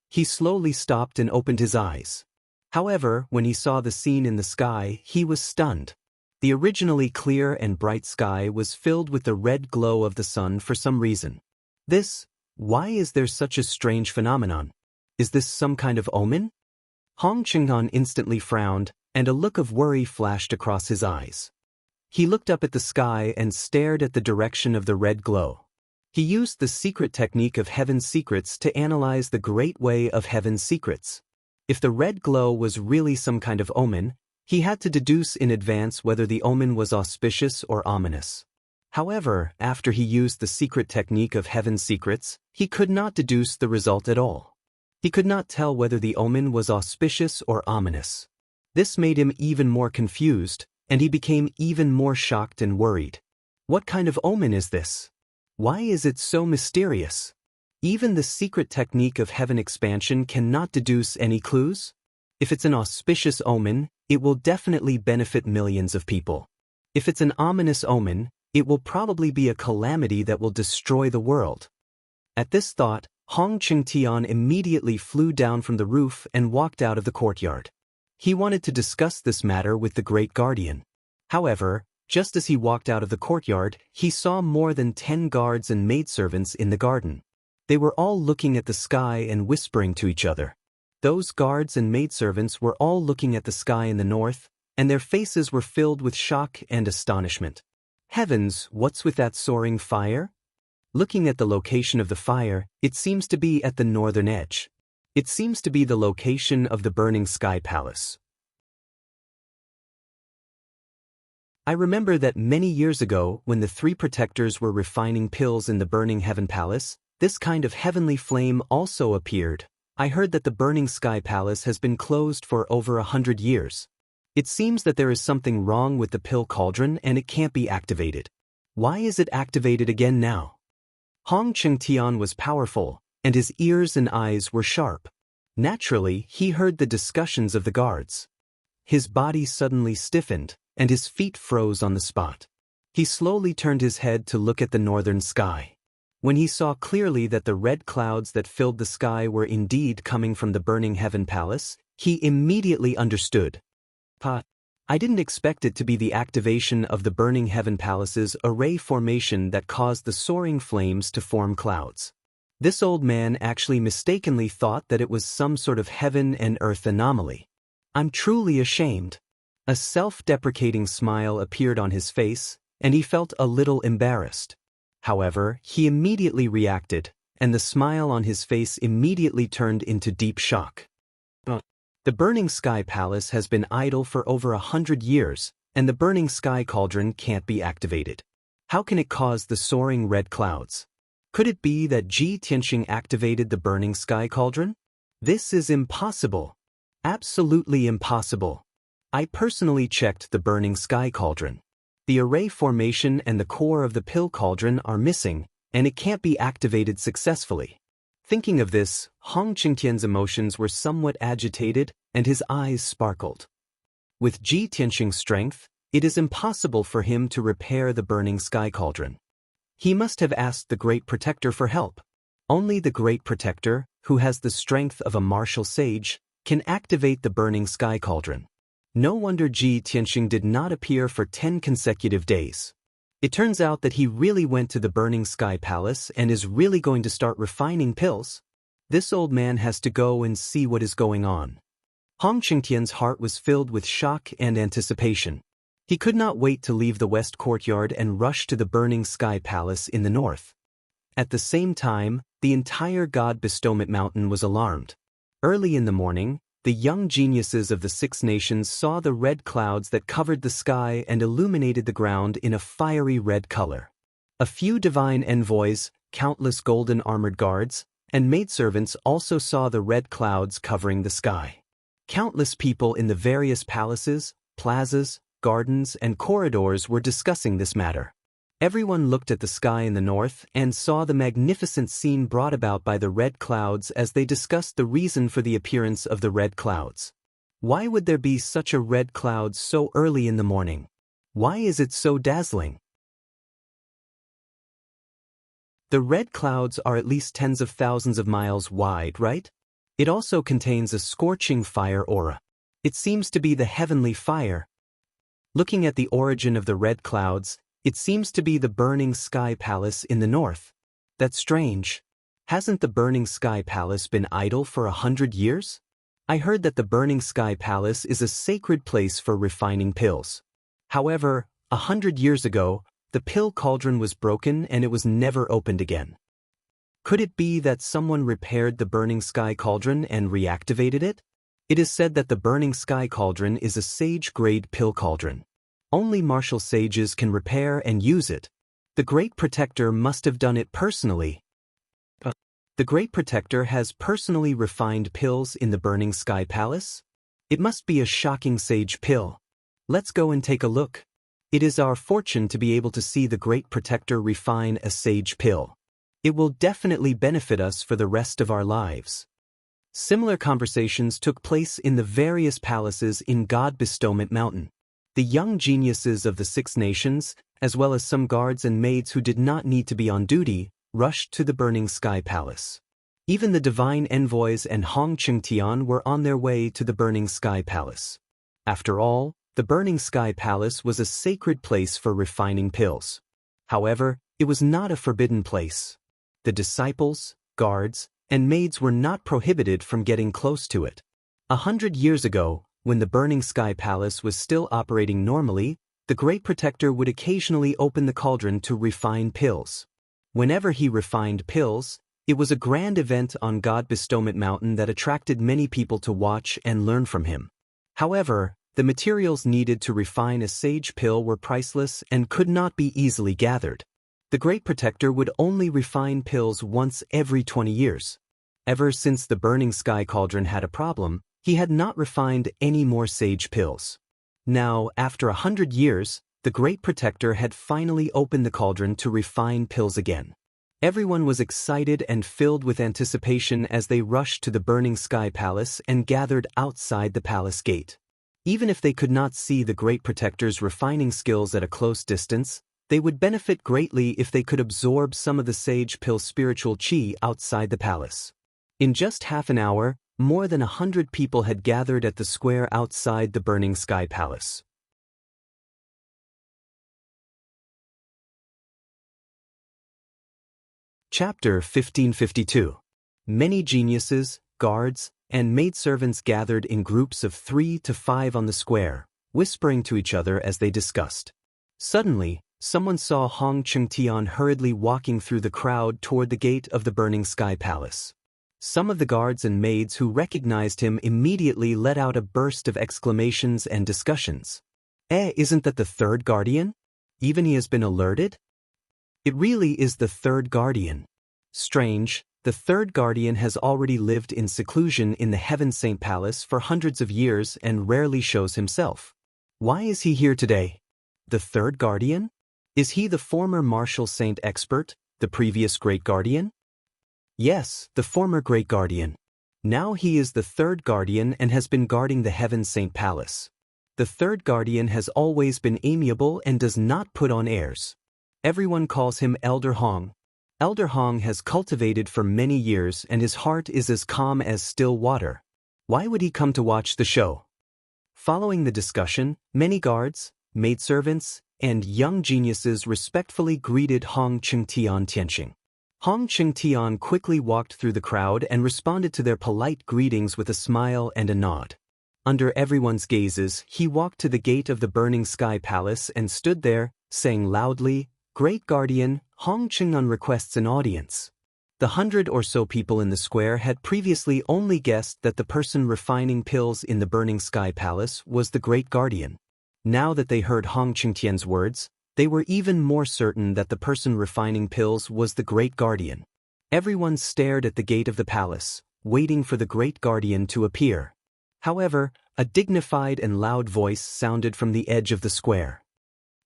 He slowly stopped and opened his eyes. However, when he saw the scene in the sky, he was stunned. The originally clear and bright sky was filled with the red glow of the sun for some reason. Why is there such a strange phenomenon? Is this some kind of omen? Hong Chengtian instantly frowned, and a look of worry flashed across his eyes. He looked up at the sky and stared at the direction of the red glow. He used the secret technique of Heaven's Secrets to analyze the great way of Heaven's Secrets. If the red glow was really some kind of omen, he had to deduce in advance whether the omen was auspicious or ominous. However, after he used the secret technique of Heaven's Secrets, he could not deduce the result at all. He could not tell whether the omen was auspicious or ominous. This made him even more confused, and he became even more shocked and worried. What kind of omen is this? Why is it so mysterious? Even the secret technique of Heaven Expansion cannot deduce any clues? If it's an auspicious omen, it will definitely benefit millions of people. If it's an ominous omen, it will probably be a calamity that will destroy the world. At this thought, Hong Chengtian immediately flew down from the roof and walked out of the courtyard. He wanted to discuss this matter with the great guardian. However, just as he walked out of the courtyard, he saw more than 10 guards and maidservants in the garden. They were all looking at the sky and whispering to each other. Those guards and maidservants were all looking at the sky in the north, and their faces were filled with shock and astonishment. Heavens, what's with that soaring fire? Looking at the location of the fire, it seems to be at the northern edge. It seems to be the location of the burning sky palace. I remember that many years ago, when the 3 protectors were refining pills in the burning heaven palace, this kind of heavenly flame also appeared. I heard that the burning sky palace has been closed for over 100 years. It seems that there is something wrong with the pill cauldron and it can't be activated. Why is it activated again now? Hong Chengtian was powerful, and his ears and eyes were sharp. Naturally, he heard the discussions of the guards. His body suddenly stiffened, and his feet froze on the spot. He slowly turned his head to look at the northern sky. When he saw clearly that the red clouds that filled the sky were indeed coming from the burning heaven palace, he immediately understood. I didn't expect it to be the activation of the burning heaven palace's array formation that caused the soaring flames to form clouds. This old man actually mistakenly thought that it was some sort of heaven and earth anomaly. I'm truly ashamed. A self-deprecating smile appeared on his face, and he felt a little embarrassed. However, he immediately reacted, and the smile on his face immediately turned into deep shock. The Burning Sky Palace has been idle for over 100 years, and the Burning Sky Cauldron can't be activated. How can it cause the soaring red clouds? Could it be that Tianxing activated the Burning Sky Cauldron? This is impossible. Absolutely impossible. I personally checked the Burning Sky Cauldron. The array formation and the core of the pill cauldron are missing, and it can't be activated successfully. Thinking of this, Hong Qingtian's emotions were somewhat agitated, and his eyes sparkled. With Tianxing's strength, it is impossible for him to repair the Burning Sky Cauldron. He must have asked the Great Protector for help. Only the Great Protector, who has the strength of a martial sage, can activate the Burning Sky Cauldron. No wonder Tianxing did not appear for 10 consecutive days. It turns out that he really went to the Burning Sky Palace and is really going to start refining pills. This old man has to go and see what is going on. Hong Qingtian's heart was filled with shock and anticipation. He could not wait to leave the west courtyard and rush to the Burning Sky Palace in the north. At the same time, the entire God Bestowment Mountain was alarmed. Early in the morning, the young geniuses of the 6 nations saw the red clouds that covered the sky and illuminated the ground in a fiery red color. A few divine envoys, countless golden armored guards, and maidservants also saw the red clouds covering the sky. Countless people in the various palaces, plazas, gardens, and corridors were discussing this matter. Everyone looked at the sky in the north and saw the magnificent scene brought about by the red clouds as they discussed the reason for the appearance of the red clouds. Why would there be such a red cloud so early in the morning? Why is it so dazzling? The red clouds are at least tens of thousands of miles wide, right? It also contains a scorching fire aura. It seems to be the heavenly fire. Looking at the origin of the red clouds, it seems to be the Burning Sky Palace in the north. That's strange. Hasn't the Burning Sky Palace been idle for 100 years? I heard that the Burning Sky Palace is a sacred place for refining pills. However, 100 years ago, the pill cauldron was broken and it was never opened again. Could it be that someone repaired the Burning Sky Cauldron and reactivated it? It is said that the Burning Sky Cauldron is a sage-grade pill cauldron. Only martial sages can repair and use it. The Great Protector must have done it personally. The Great Protector has personally refined pills in the Burning Sky Palace? It must be a shocking sage pill. Let's go and take a look. It is our fortune to be able to see the Great Protector refine a sage pill. It will definitely benefit us for the rest of our lives. Similar conversations took place in the various palaces in God Bestowment Mountain. The young geniuses of the 6 nations, as well as some guards and maids who did not need to be on duty, rushed to the Burning Sky Palace. Even the divine envoys and Hong Qingtian were on their way to the Burning Sky Palace. After all, the Burning Sky Palace was a sacred place for refining pills. However, it was not a forbidden place. The disciples, guards, and maids were not prohibited from getting close to it. 100 years ago, when the Burning Sky Palace was still operating normally, the Great Protector would occasionally open the cauldron to refine pills. Whenever he refined pills, it was a grand event on God Bestowment Mountain that attracted many people to watch and learn from him. However, the materials needed to refine a sage pill were priceless and could not be easily gathered. The Great Protector would only refine pills once every 20 years. Ever since the Burning Sky Cauldron had a problem, he had not refined any more sage pills. Now, after 100 years, the Great Protector had finally opened the cauldron to refine pills again. Everyone was excited and filled with anticipation as they rushed to the Burning Sky Palace and gathered outside the palace gate. Even if they could not see the Great Protector's refining skills at a close distance, They would benefit greatly if they could absorb some of the sage pill spiritual qi outside the palace. In just half an hour, more than 100 people had gathered at the square outside the burning sky palace. Chapter 1552. Many geniuses, guards, and maidservants gathered in groups of 3 to 5 on the square, whispering to each other as they discussed. Suddenly, someone saw Hong Chengtian hurriedly walking through the crowd toward the gate of the burning sky palace. Some of the guards and maids who recognized him immediately let out a burst of exclamations and discussions. Isn't that the third guardian? Even he has been alerted? It really is the third guardian. Strange, the third guardian has already lived in seclusion in the Heaven Saint Palace for hundreds of years and rarely shows himself. Why is he here today? The third guardian? Is he the former martial saint expert, the previous great guardian? Yes, the former great guardian. Now he is the third guardian and has been guarding the Heaven Saint Palace. The third guardian has always been amiable and does not put on airs. Everyone calls him Elder Hong. Elder Hong has cultivated for many years and his heart is as calm as still water. Why would he come to watch the show? Following the discussion, many guards, maidservants, and young geniuses respectfully greeted Hong Chengtian Tianxing. Hong Chengtian quickly walked through the crowd and responded to their polite greetings with a smile and a nod. Under everyone's gazes, he walked to the gate of the burning sky palace and stood there, saying loudly, "Great Guardian, Hong Chengtian requests an audience." The 100 or so people in the square had previously only guessed that the person refining pills in the burning sky palace was the Great Guardian. Now that they heard Hong Chengtian's words, they were even more certain that the person refining pills was the Great Guardian. Everyone stared at the gate of the palace, waiting for the Great Guardian to appear. However, a dignified and loud voice sounded from the edge of the square.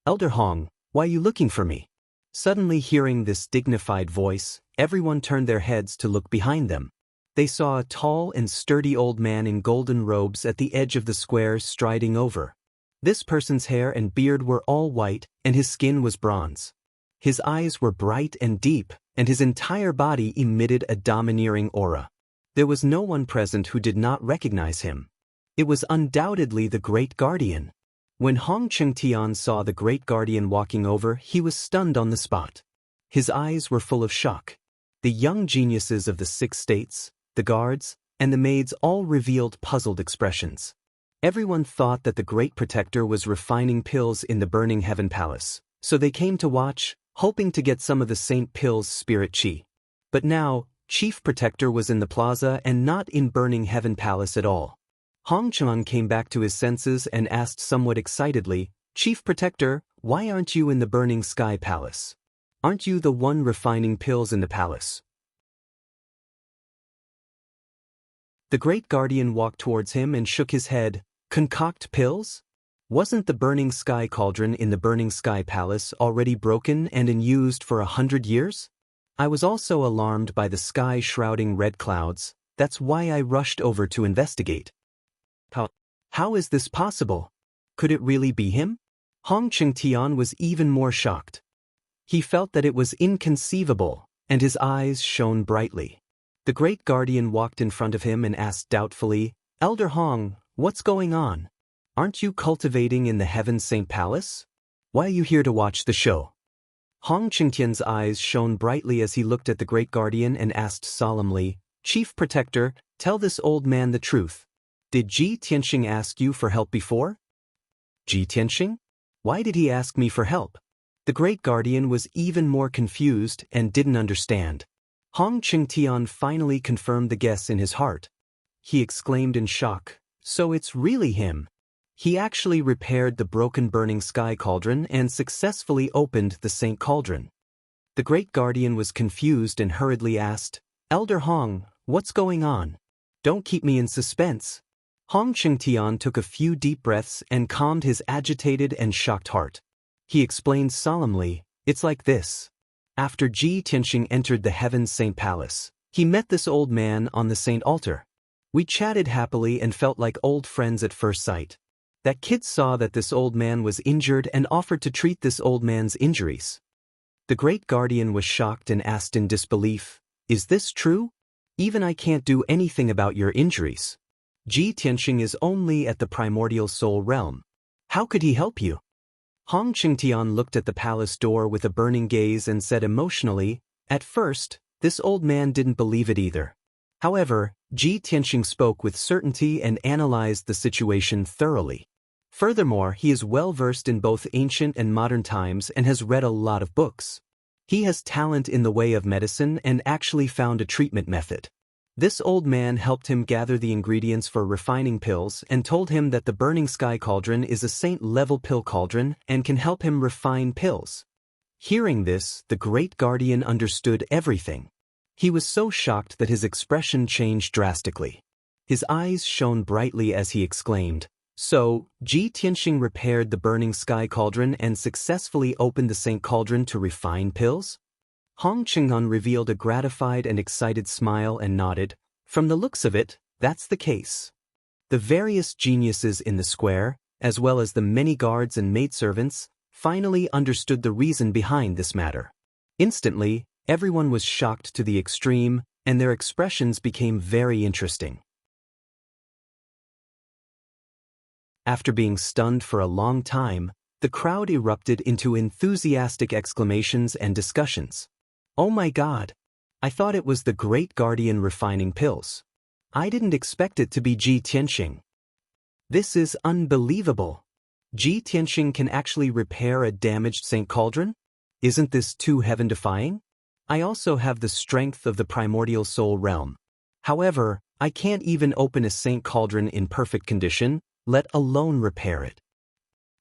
"Elder Hong, why are you looking for me?" Suddenly hearing this dignified voice, everyone turned their heads to look behind them. They saw a tall and sturdy old man in golden robes at the edge of the square striding over. This person's hair and beard were all white, and his skin was bronze. His eyes were bright and deep, and his entire body emitted a domineering aura. There was no one present who did not recognize him. It was undoubtedly the Great Guardian. When Hong Chengtian saw the Great Guardian walking over, he was stunned on the spot. His eyes were full of shock. The young geniuses of the 6 states, the guards, and the maids all revealed puzzled expressions. Everyone thought that the Great Protector was refining pills in the Burning Heaven Palace, so they came to watch, hoping to get some of the Saint Pill's spirit qi. But now, Chief Protector was in the plaza and not in Burning Heaven Palace at all. Hong Chengtian came back to his senses and asked somewhat excitedly, "Chief Protector, why aren't you in the Burning Sky Palace? Aren't you the one refining pills in the palace?" The Great Guardian walked towards him and shook his head. "Concoct pills? Wasn't the Burning Sky Cauldron in the Burning Sky Palace already broken and unused for 100 years? I was also alarmed by the sky shrouding red clouds. That's why I rushed over to investigate." How is this possible? Could it really be him? Hong Chengtian was even more shocked. He felt that it was inconceivable, and his eyes shone brightly. The Great Guardian walked in front of him and asked doubtfully, "Elder Hong, what's going on? Aren't you cultivating in the Heaven Saint Palace? Why are you here to watch the show?" Hong Chengtian's eyes shone brightly as he looked at the Great Guardian and asked solemnly, "Chief Protector, tell this old man the truth. Did Ji Tianxing ask you for help before?" "Ji Tianxing? Why did he ask me for help?" The Great Guardian was even more confused and didn't understand. Hong Chengtian finally confirmed the guess in his heart. He exclaimed in shock, "So it's really him. He actually repaired the broken Burning Sky Cauldron and successfully opened the Saint Cauldron." The Great Guardian was confused and hurriedly asked, "Elder Hong, what's going on? Don't keep me in suspense." Hong Chengtian took a few deep breaths and calmed his agitated and shocked heart. He explained solemnly, "It's like this. After Ji Tianxing entered the Heaven Saint Palace, he met this old man on the Saint Altar. We chatted happily and felt like old friends at first sight. That kid saw that this old man was injured and offered to treat this old man's injuries. The great guardian was shocked and asked in disbelief, "Is this true? Even I can't do anything about your injuries. Ji Tianxing is only at the primordial soul realm. How could he help you?" Hong Qingtian looked at the palace door with a burning gaze and said emotionally, "At first, this old man didn't believe it either. However, Ji Tianxing spoke with certainty and analyzed the situation thoroughly. Furthermore, he is well versed in both ancient and modern times and has read a lot of books. He has talent in the way of medicine and actually found a treatment method. This old man helped him gather the ingredients for refining pills and told him that the Burning Sky Cauldron is a saint-level pill cauldron and can help him refine pills." Hearing this, the great guardian understood everything. He was so shocked that his expression changed drastically. His eyes shone brightly as he exclaimed, "So, Ji Tianxing repaired the Burning Sky Cauldron and successfully opened the Saint Cauldron to refine pills?" Hong Qinghan revealed a gratified and excited smile and nodded. "From the looks of it, that's the case." The various geniuses in the square, as well as the many guards and maidservants, finally understood the reason behind this matter. Instantly, everyone was shocked to the extreme, and their expressions became very interesting. After being stunned for a long time, the crowd erupted into enthusiastic exclamations and discussions. "Oh my God! I thought it was the great guardian refining pills. I didn't expect it to be Ji Tianxing. This is unbelievable. Ji Tianxing can actually repair a damaged Saint Cauldron? Isn't this too heaven-defying? I also have the strength of the primordial soul realm. However, I can't even open a Saint Cauldron in perfect condition, let alone repair it.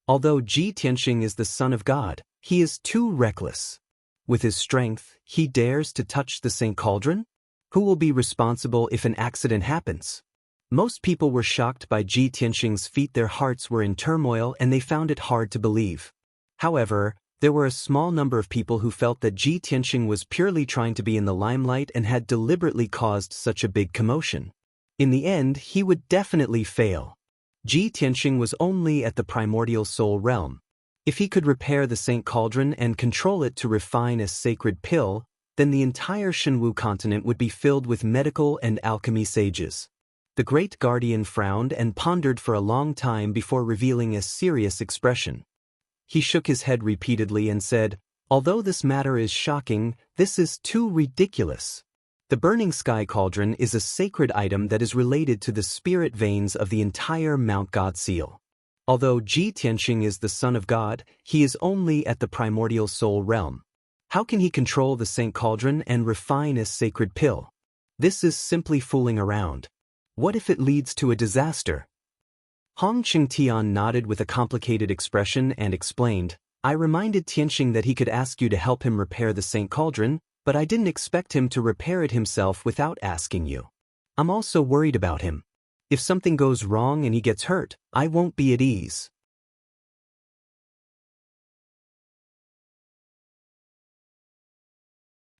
Although Ji Tianxing is the son of God, he is too reckless. With his strength, he dares to touch the Saint Cauldron? Who will be responsible if an accident happens?" Most people were shocked by Ji Tianxing's feat. Their hearts were in turmoil and they found it hard to believe. However, there were a small number of people who felt that Ji Tianxing was purely trying to be in the limelight and had deliberately caused such a big commotion. In the end, he would definitely fail. Ji Tianxing was only at the primordial soul realm. If he could repair the Saint Cauldron and control it to refine a sacred pill, then the entire Shenwu continent would be filled with medical and alchemy sages. The great guardian frowned and pondered for a long time before revealing a serious expression. He shook his head repeatedly and said, "Although this matter is shocking, this is too ridiculous. The Burning Sky Cauldron is a sacred item that is related to the spirit veins of the entire Mount God Seal. Although Ji Tianxing is the son of God, he is only at the primordial soul realm. How can he control the Saint Cauldron and refine a sacred pill? This is simply fooling around. What if it leads to a disaster?" Hong Qingtian nodded with a complicated expression and explained, "I reminded Tianxing that he could ask you to help him repair the Saint Cauldron, but I didn't expect him to repair it himself without asking you. I'm also worried about him. If something goes wrong and he gets hurt, I won't be at ease."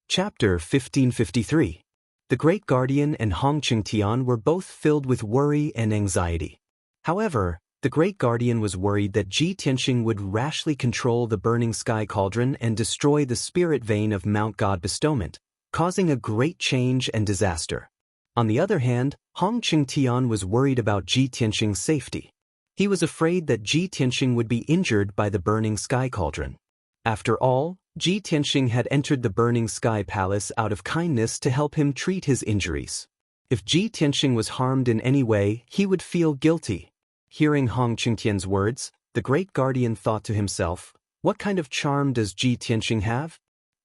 Chapter 1553. The Great Guardian and Hong Qingtian were both filled with worry and anxiety. However, the Great Guardian was worried that Ji Tianxing would rashly control the Burning Sky Cauldron and destroy the spirit vein of Mount God Bestowment, causing a great change and disaster. On the other hand, Hong Qingtian was worried about Ji Tianxing's safety. He was afraid that Ji Tianxing would be injured by the Burning Sky Cauldron. After all, Ji Tianxing had entered the Burning Sky Palace out of kindness to help him treat his injuries. If Ji Tianxing was harmed in any way, he would feel guilty. Hearing Hong Qingtian's words, the Great Guardian thought to himself, "What kind of charm does Ji Tianxing have?"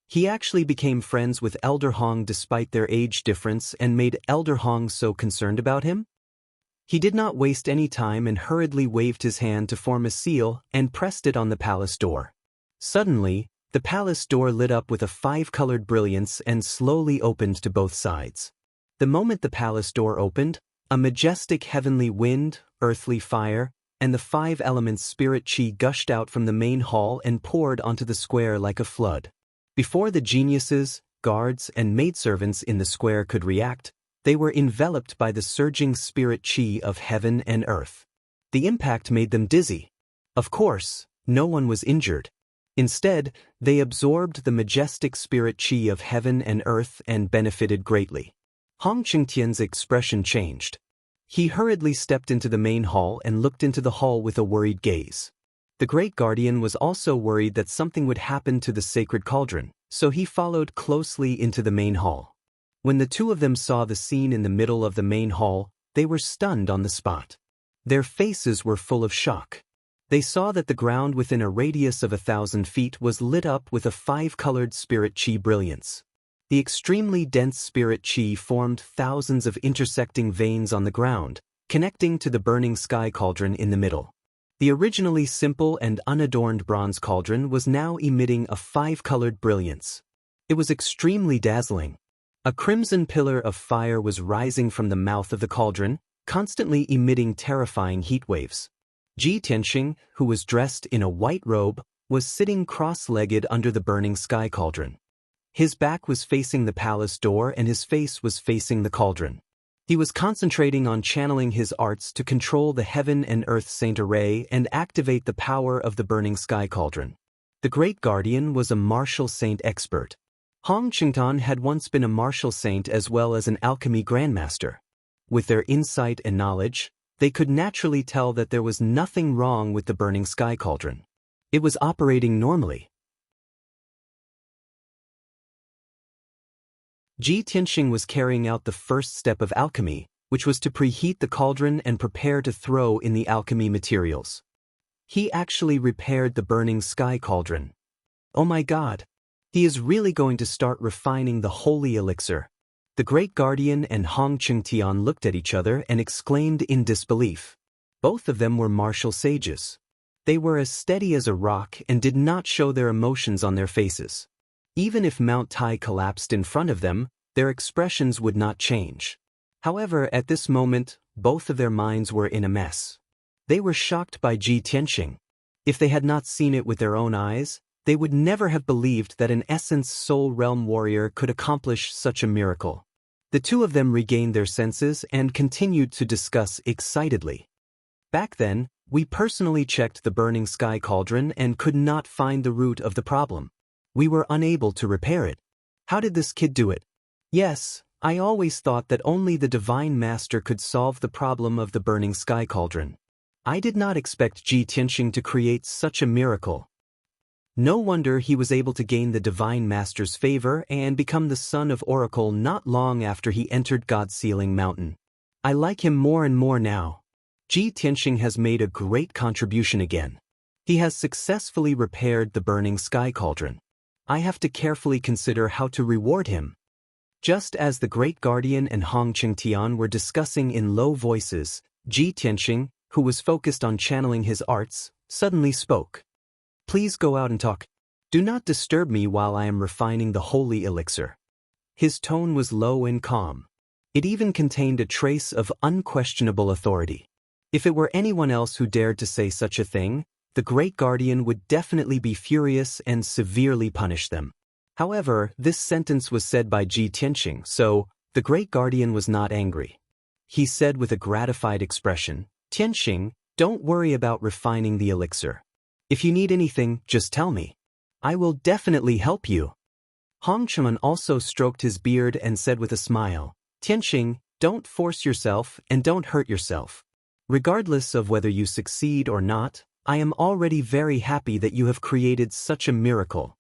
He actually became friends with Elder Hong despite their age difference and made Elder Hong so concerned about him? He did not waste any time and hurriedly waved his hand to form a seal and pressed it on the palace door. Suddenly, the palace door lit up with a five-colored brilliance and slowly opened to both sides. The moment the palace door opened, a majestic heavenly wind, earthly fire, and the five elements spirit chi gushed out from the main hall and poured onto the square like a flood. Before the geniuses, guards, and maidservants in the square could react, they were enveloped by the surging spirit chi of heaven and earth. The impact made them dizzy. Of course, no one was injured. Instead, they absorbed the majestic spirit qi of heaven and earth and benefited greatly. Hong Qingtian's expression changed. He hurriedly stepped into the main hall and looked into the hall with a worried gaze. The great guardian was also worried that something would happen to the sacred cauldron, so he followed closely into the main hall. When the two of them saw the scene in the middle of the main hall, they were stunned on the spot. Their faces were full of shock. They saw that the ground within a radius of 1,000 feet was lit up with a 5-colored spirit qi brilliance. The extremely dense spirit qi formed thousands of intersecting veins on the ground, connecting to the burning sky cauldron in the middle. The originally simple and unadorned bronze cauldron was now emitting a 5-colored brilliance. It was extremely dazzling. A crimson pillar of fire was rising from the mouth of the cauldron, constantly emitting terrifying heat waves. Ji Tianxing, who was dressed in a white robe, was sitting cross-legged under the burning sky cauldron. His back was facing the palace door and his face was facing the cauldron. He was concentrating on channeling his arts to control the heaven and earth saint array and activate the power of the burning sky cauldron. The great guardian was a martial saint expert. Hong Qingtian had once been a martial saint as well as an alchemy grandmaster. With their insight and knowledge, they could naturally tell that there was nothing wrong with the burning sky cauldron. It was operating normally. Ji Tianxing was carrying out the first step of alchemy, which was to preheat the cauldron and prepare to throw in the alchemy materials. He actually repaired the burning sky cauldron. Oh my God! He is really going to start refining the holy elixir. The great guardian and Hong Qingtian looked at each other and exclaimed in disbelief. Both of them were martial sages. They were as steady as a rock and did not show their emotions on their faces. Even if Mount Tai collapsed in front of them, their expressions would not change. However, at this moment, both of their minds were in a mess. They were shocked by Ji Tianxing. If they had not seen it with their own eyes, they would never have believed that an Essence Soul Realm warrior could accomplish such a miracle. The two of them regained their senses and continued to discuss excitedly. Back then, we personally checked the burning sky cauldron and could not find the root of the problem. We were unable to repair it. How did this kid do it? Yes, I always thought that only the Divine Master could solve the problem of the burning sky cauldron. I did not expect Ji Tianxing to create such a miracle. No wonder he was able to gain the Divine Master's favor and become the son of Oracle not long after he entered God-Sealing Mountain. I like him more and more now. Ji Tianxing has made a great contribution again. He has successfully repaired the burning sky cauldron. I have to carefully consider how to reward him. Just as the great guardian and Hong Qingtian were discussing in low voices, Ji Tianxing, who was focused on channeling his arts, suddenly spoke. Please go out and talk. Do not disturb me while I am refining the holy elixir. His tone was low and calm. It even contained a trace of unquestionable authority. If it were anyone else who dared to say such a thing, the great guardian would definitely be furious and severely punish them. However, this sentence was said by Ji Tianxing, so the great guardian was not angry. He said with a gratified expression, Tianxing, don't worry about refining the elixir. If you need anything, just tell me. I will definitely help you. Hong Qingtian also stroked his beard and said with a smile, Tianxing, don't force yourself and don't hurt yourself. Regardless of whether you succeed or not, I am already very happy that you have created such a miracle.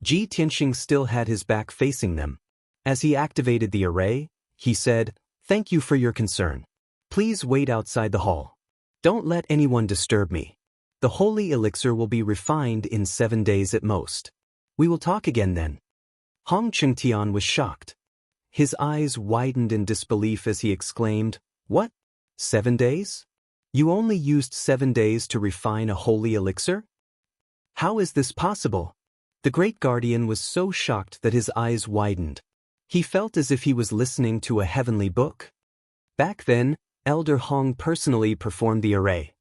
Ji Tianxing still had his back facing them. As he activated the array, he said, Thank you for your concern. Please wait outside the hall. Don't let anyone disturb me. The holy elixir will be refined in 7 days at most. We will talk again then. Hong Qingtian was shocked. His eyes widened in disbelief as he exclaimed, What? 7 days? You only used 7 days to refine a holy elixir? How is this possible? The great guardian was so shocked that his eyes widened. He felt as if he was listening to a heavenly book. Back then, Elder Hong personally performed the array.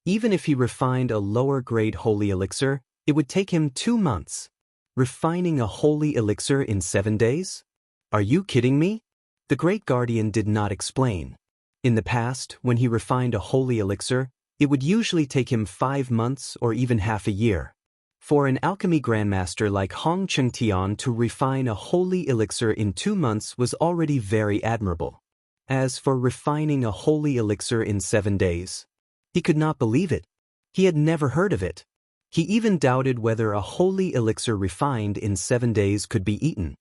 Even if he refined a lower-grade holy elixir, it would take him 2 months. Refining a holy elixir in 7 days? Are you kidding me? The great guardian did not explain. In the past, when he refined a holy elixir, it would usually take him 5 months or even half a year. For an alchemy grandmaster like Hong Chengtian to refine a holy elixir in 2 months was already very admirable. As for refining a holy elixir in 7 days, he could not believe it. He had never heard of it. He even doubted whether a holy elixir refined in 7 days could be eaten.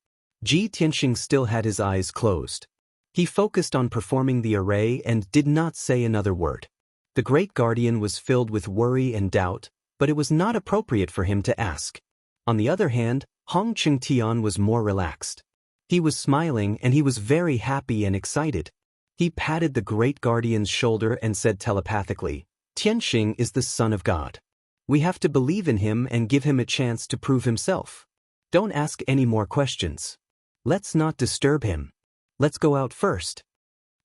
Ji Tianxing still had his eyes closed. He focused on performing the array and did not say another word. The great guardian was filled with worry and doubt, but it was not appropriate for him to ask. On the other hand, Hong Chengtian was more relaxed. He was smiling and he was very happy and excited. He patted the great guardian's shoulder and said telepathically, "Tianxing is the son of God. We have to believe in him and give him a chance to prove himself. Don't ask any more questions. Let's not disturb him. Let's go out first."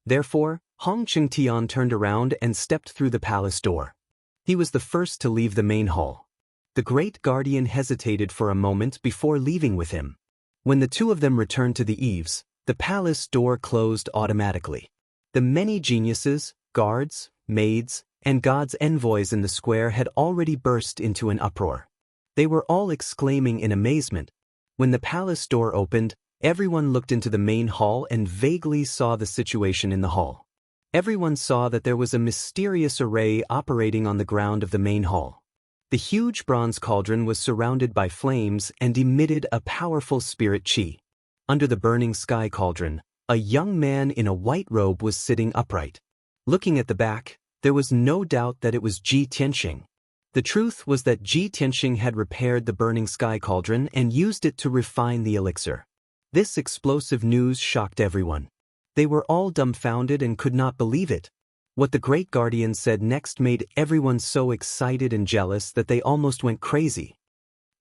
Therefore, Hong Chengtian turned around and stepped through the palace door. He was the first to leave the main hall. The great guardian hesitated for a moment before leaving with him. When the two of them returned to the eaves, the palace door closed automatically. The many geniuses, guards, maids, and God's envoys in the square had already burst into an uproar. They were all exclaiming in amazement. When the palace door opened, everyone looked into the main hall and vaguely saw the situation in the hall. Everyone saw that there was a mysterious array operating on the ground of the main hall. The huge bronze cauldron was surrounded by flames and emitted a powerful spirit qi. Under the burning sky cauldron, a young man in a white robe was sitting upright. Looking at the back, there was no doubt that it was Ji Tianxing. The truth was that Ji Tianxing had repaired the burning sky cauldron and used it to refine the elixir. This explosive news shocked everyone. They were all dumbfounded and could not believe it. What the great guardian said next made everyone so excited and jealous that they almost went crazy.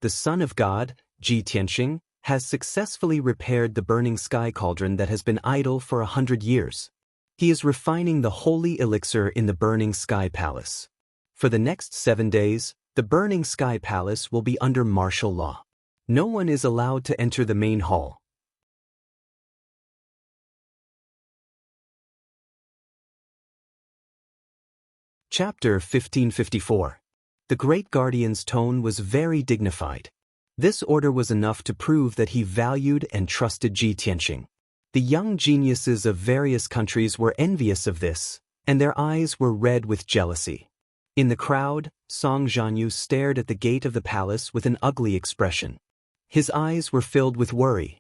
The Son of God, Ji Tianxing, has successfully repaired the burning sky cauldron that has been idle for 100 years. He is refining the holy elixir in the burning sky palace. For the next 7 days, the burning sky palace will be under martial law. No one is allowed to enter the main hall. Chapter 1554. The great guardian's tone was very dignified. This order was enough to prove that he valued and trusted Ji Tianxing. The young geniuses of various countries were envious of this, and their eyes were red with jealousy. In the crowd, Song Zhanyu stared at the gate of the palace with an ugly expression. His eyes were filled with worry.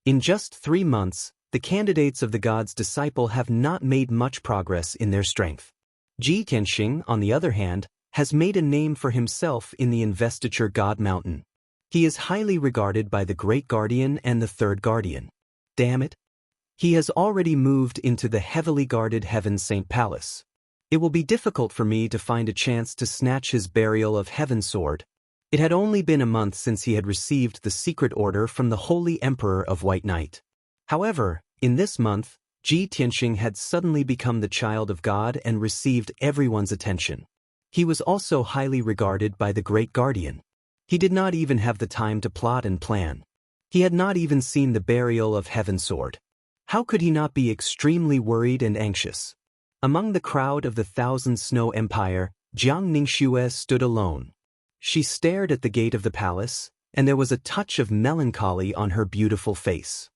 In just 3 months, the candidates of the god's disciple have not made much progress in their strength. Ji Tianxing, on the other hand, has made a name for himself in the investiture god mountain. He is highly regarded by the great guardian and the third guardian. Damn it! He has already moved into the heavily guarded Heaven Saint Palace. It will be difficult for me to find a chance to snatch his burial of Heaven Sword. It had only been a month since he had received the secret order from the Holy Emperor of White Knight. However, in this month, Ji Tianxing had suddenly become the child of God and received everyone's attention. He was also highly regarded by the great guardian. He did not even have the time to plot and plan. He had not even seen the burial of Heaven Sword. How could he not be extremely worried and anxious? Among the crowd of the Thousand Snow Empire, Jiang Ningxue stood alone. She stared at the gate of the palace, and there was a touch of melancholy on her beautiful face.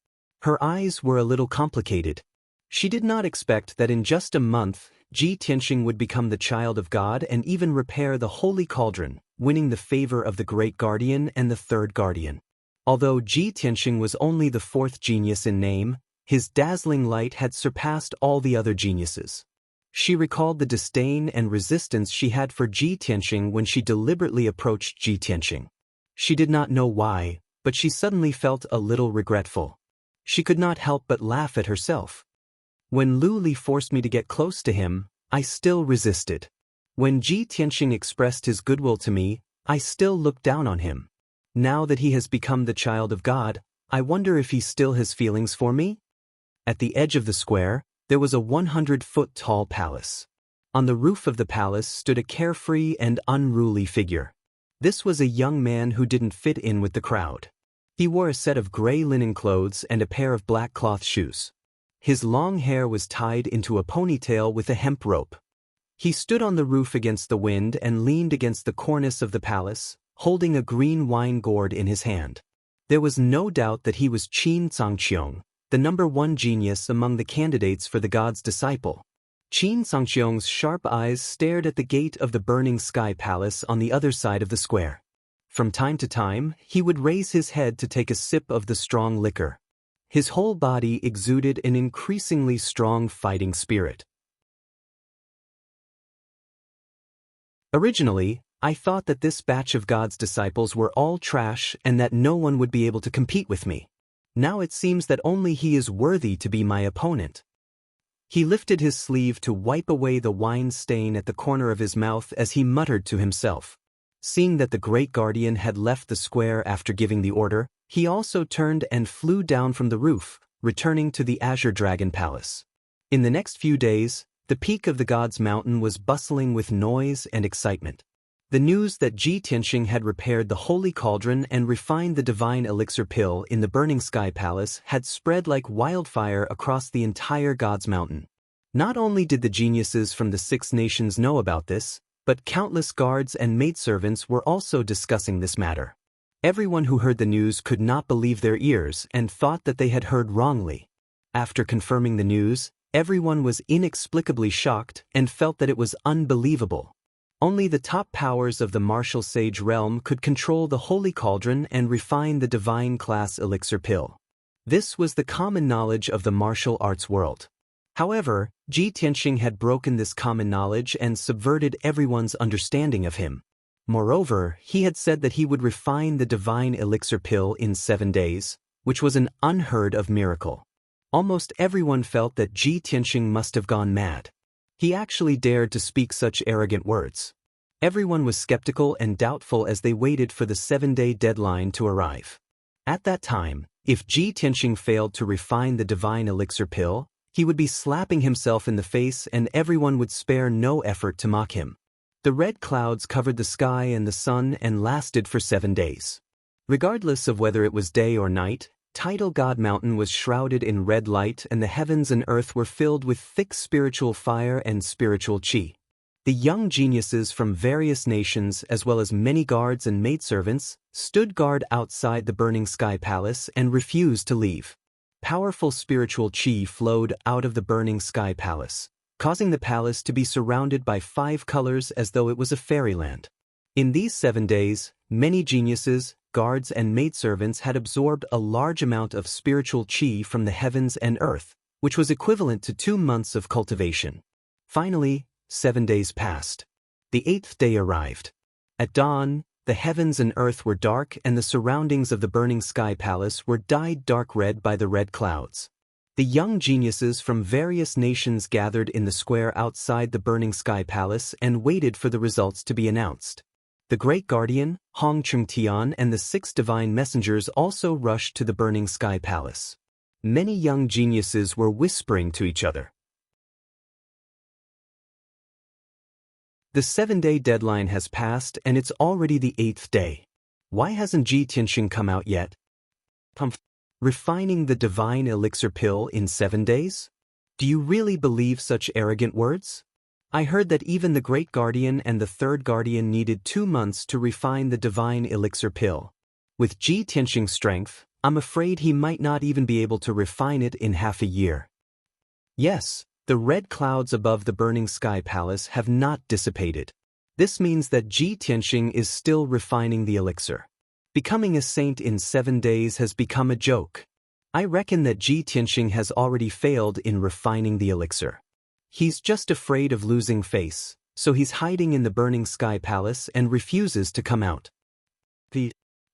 Her eyes were a little complicated. She did not expect that in just a month, Ji Tianxing would become the child of God and even repair the holy cauldron, winning the favor of the great guardian and the third guardian. Although Ji Tianxing was only the 4th genius in name, his dazzling light had surpassed all the other geniuses. She recalled the disdain and resistance she had for Ji Tianxing when she deliberately approached Ji Tianxing. She did not know why, but she suddenly felt a little regretful. She could not help but laugh at herself. When Lu Li forced me to get close to him, I still resisted. When Ji Tianxing expressed his goodwill to me, I still looked down on him. Now that he has become the child of God, I wonder if he still has feelings for me? At the edge of the square, there was a 100-foot-tall palace. On the roof of the palace stood a carefree and unruly figure. This was a young man who didn't fit in with the crowd. He wore a set of gray linen clothes and a pair of black cloth shoes. His long hair was tied into a ponytail with a hemp rope. He stood on the roof against the wind and leaned against the cornice of the palace, holding a green wine gourd in his hand. There was no doubt that he was Qin Zangqiong, the #1 genius among the candidates for the god's disciple. Qin Zangqiong's sharp eyes stared at the gate of the burning sky palace on the other side of the square. From time to time, he would raise his head to take a sip of the strong liquor. His whole body exuded an increasingly strong fighting spirit. Originally, I thought that this batch of God's disciples were all trash and that no one would be able to compete with me. Now it seems that only he is worthy to be my opponent. He lifted his sleeve to wipe away the wine stain at the corner of his mouth as he muttered to himself. Seeing that the great guardian had left the square after giving the order, he also turned and flew down from the roof, returning to the Azure Dragon Palace. In the next few days, the peak of the God's Mountain was bustling with noise and excitement. The news that Ji Tianxing had repaired the holy cauldron and refined the divine elixir pill in the burning sky palace had spread like wildfire across the entire God's Mountain. Not only did the geniuses from the 6 nations know about this, but countless guards and maidservants were also discussing this matter. Everyone who heard the news could not believe their ears and thought that they had heard wrongly. After confirming the news, everyone was inexplicably shocked and felt that it was unbelievable. Only the top powers of the martial sage realm could control the holy cauldron and refine the divine class elixir pill. This was the common knowledge of the martial arts world. However, Ji Tianxing had broken this common knowledge and subverted everyone's understanding of him. Moreover, he had said that he would refine the divine elixir pill in 7 days, which was an unheard of miracle. Almost everyone felt that Ji Tianxing must have gone mad. He actually dared to speak such arrogant words. Everyone was skeptical and doubtful as they waited for the 7-day deadline to arrive. At that time, if Ji Tianxing failed to refine the divine elixir pill, he would be slapping himself in the face and everyone would spare no effort to mock him. The red clouds covered the sky and the sun and lasted for 7 days. Regardless of whether it was day or night, Tidal God Mountain was shrouded in red light and the heavens and earth were filled with thick spiritual fire and spiritual qi. The young geniuses from various nations as well as many guards and maidservants stood guard outside the burning sky palace and refused to leave. Powerful spiritual qi flowed out of the burning sky palace, causing the palace to be surrounded by 5 colors as though it was a fairyland. In these 7 days, many geniuses, guards and maidservants had absorbed a large amount of spiritual qi from the heavens and earth, which was equivalent to 2 months of cultivation. Finally, 7 days passed. The 8th day arrived. At dawn, the heavens and earth were dark and the surroundings of the burning sky palace were dyed dark red by the red clouds. The young geniuses from various nations gathered in the square outside the burning sky palace and waited for the results to be announced. The great guardian, Hong Chengtian, and the 6 divine messengers also rushed to the burning sky palace. Many young geniuses were whispering to each other. The 7-day deadline has passed and it's already the 8th day. Why hasn't Ji Tianxing come out yet? Refining the divine elixir pill in 7 days? Do you really believe such arrogant words? I heard that even the great guardian and the 3rd guardian needed 2 months to refine the divine elixir pill. With Ji Tianxing's strength, I'm afraid he might not even be able to refine it in half a year. Yes, the red clouds above the burning sky palace have not dissipated. This means that Ji Tianxing is still refining the elixir. Becoming a saint in 7 days has become a joke. I reckon that Ji Tianxing has already failed in refining the elixir. He's just afraid of losing face, so he's hiding in the burning sky palace and refuses to come out.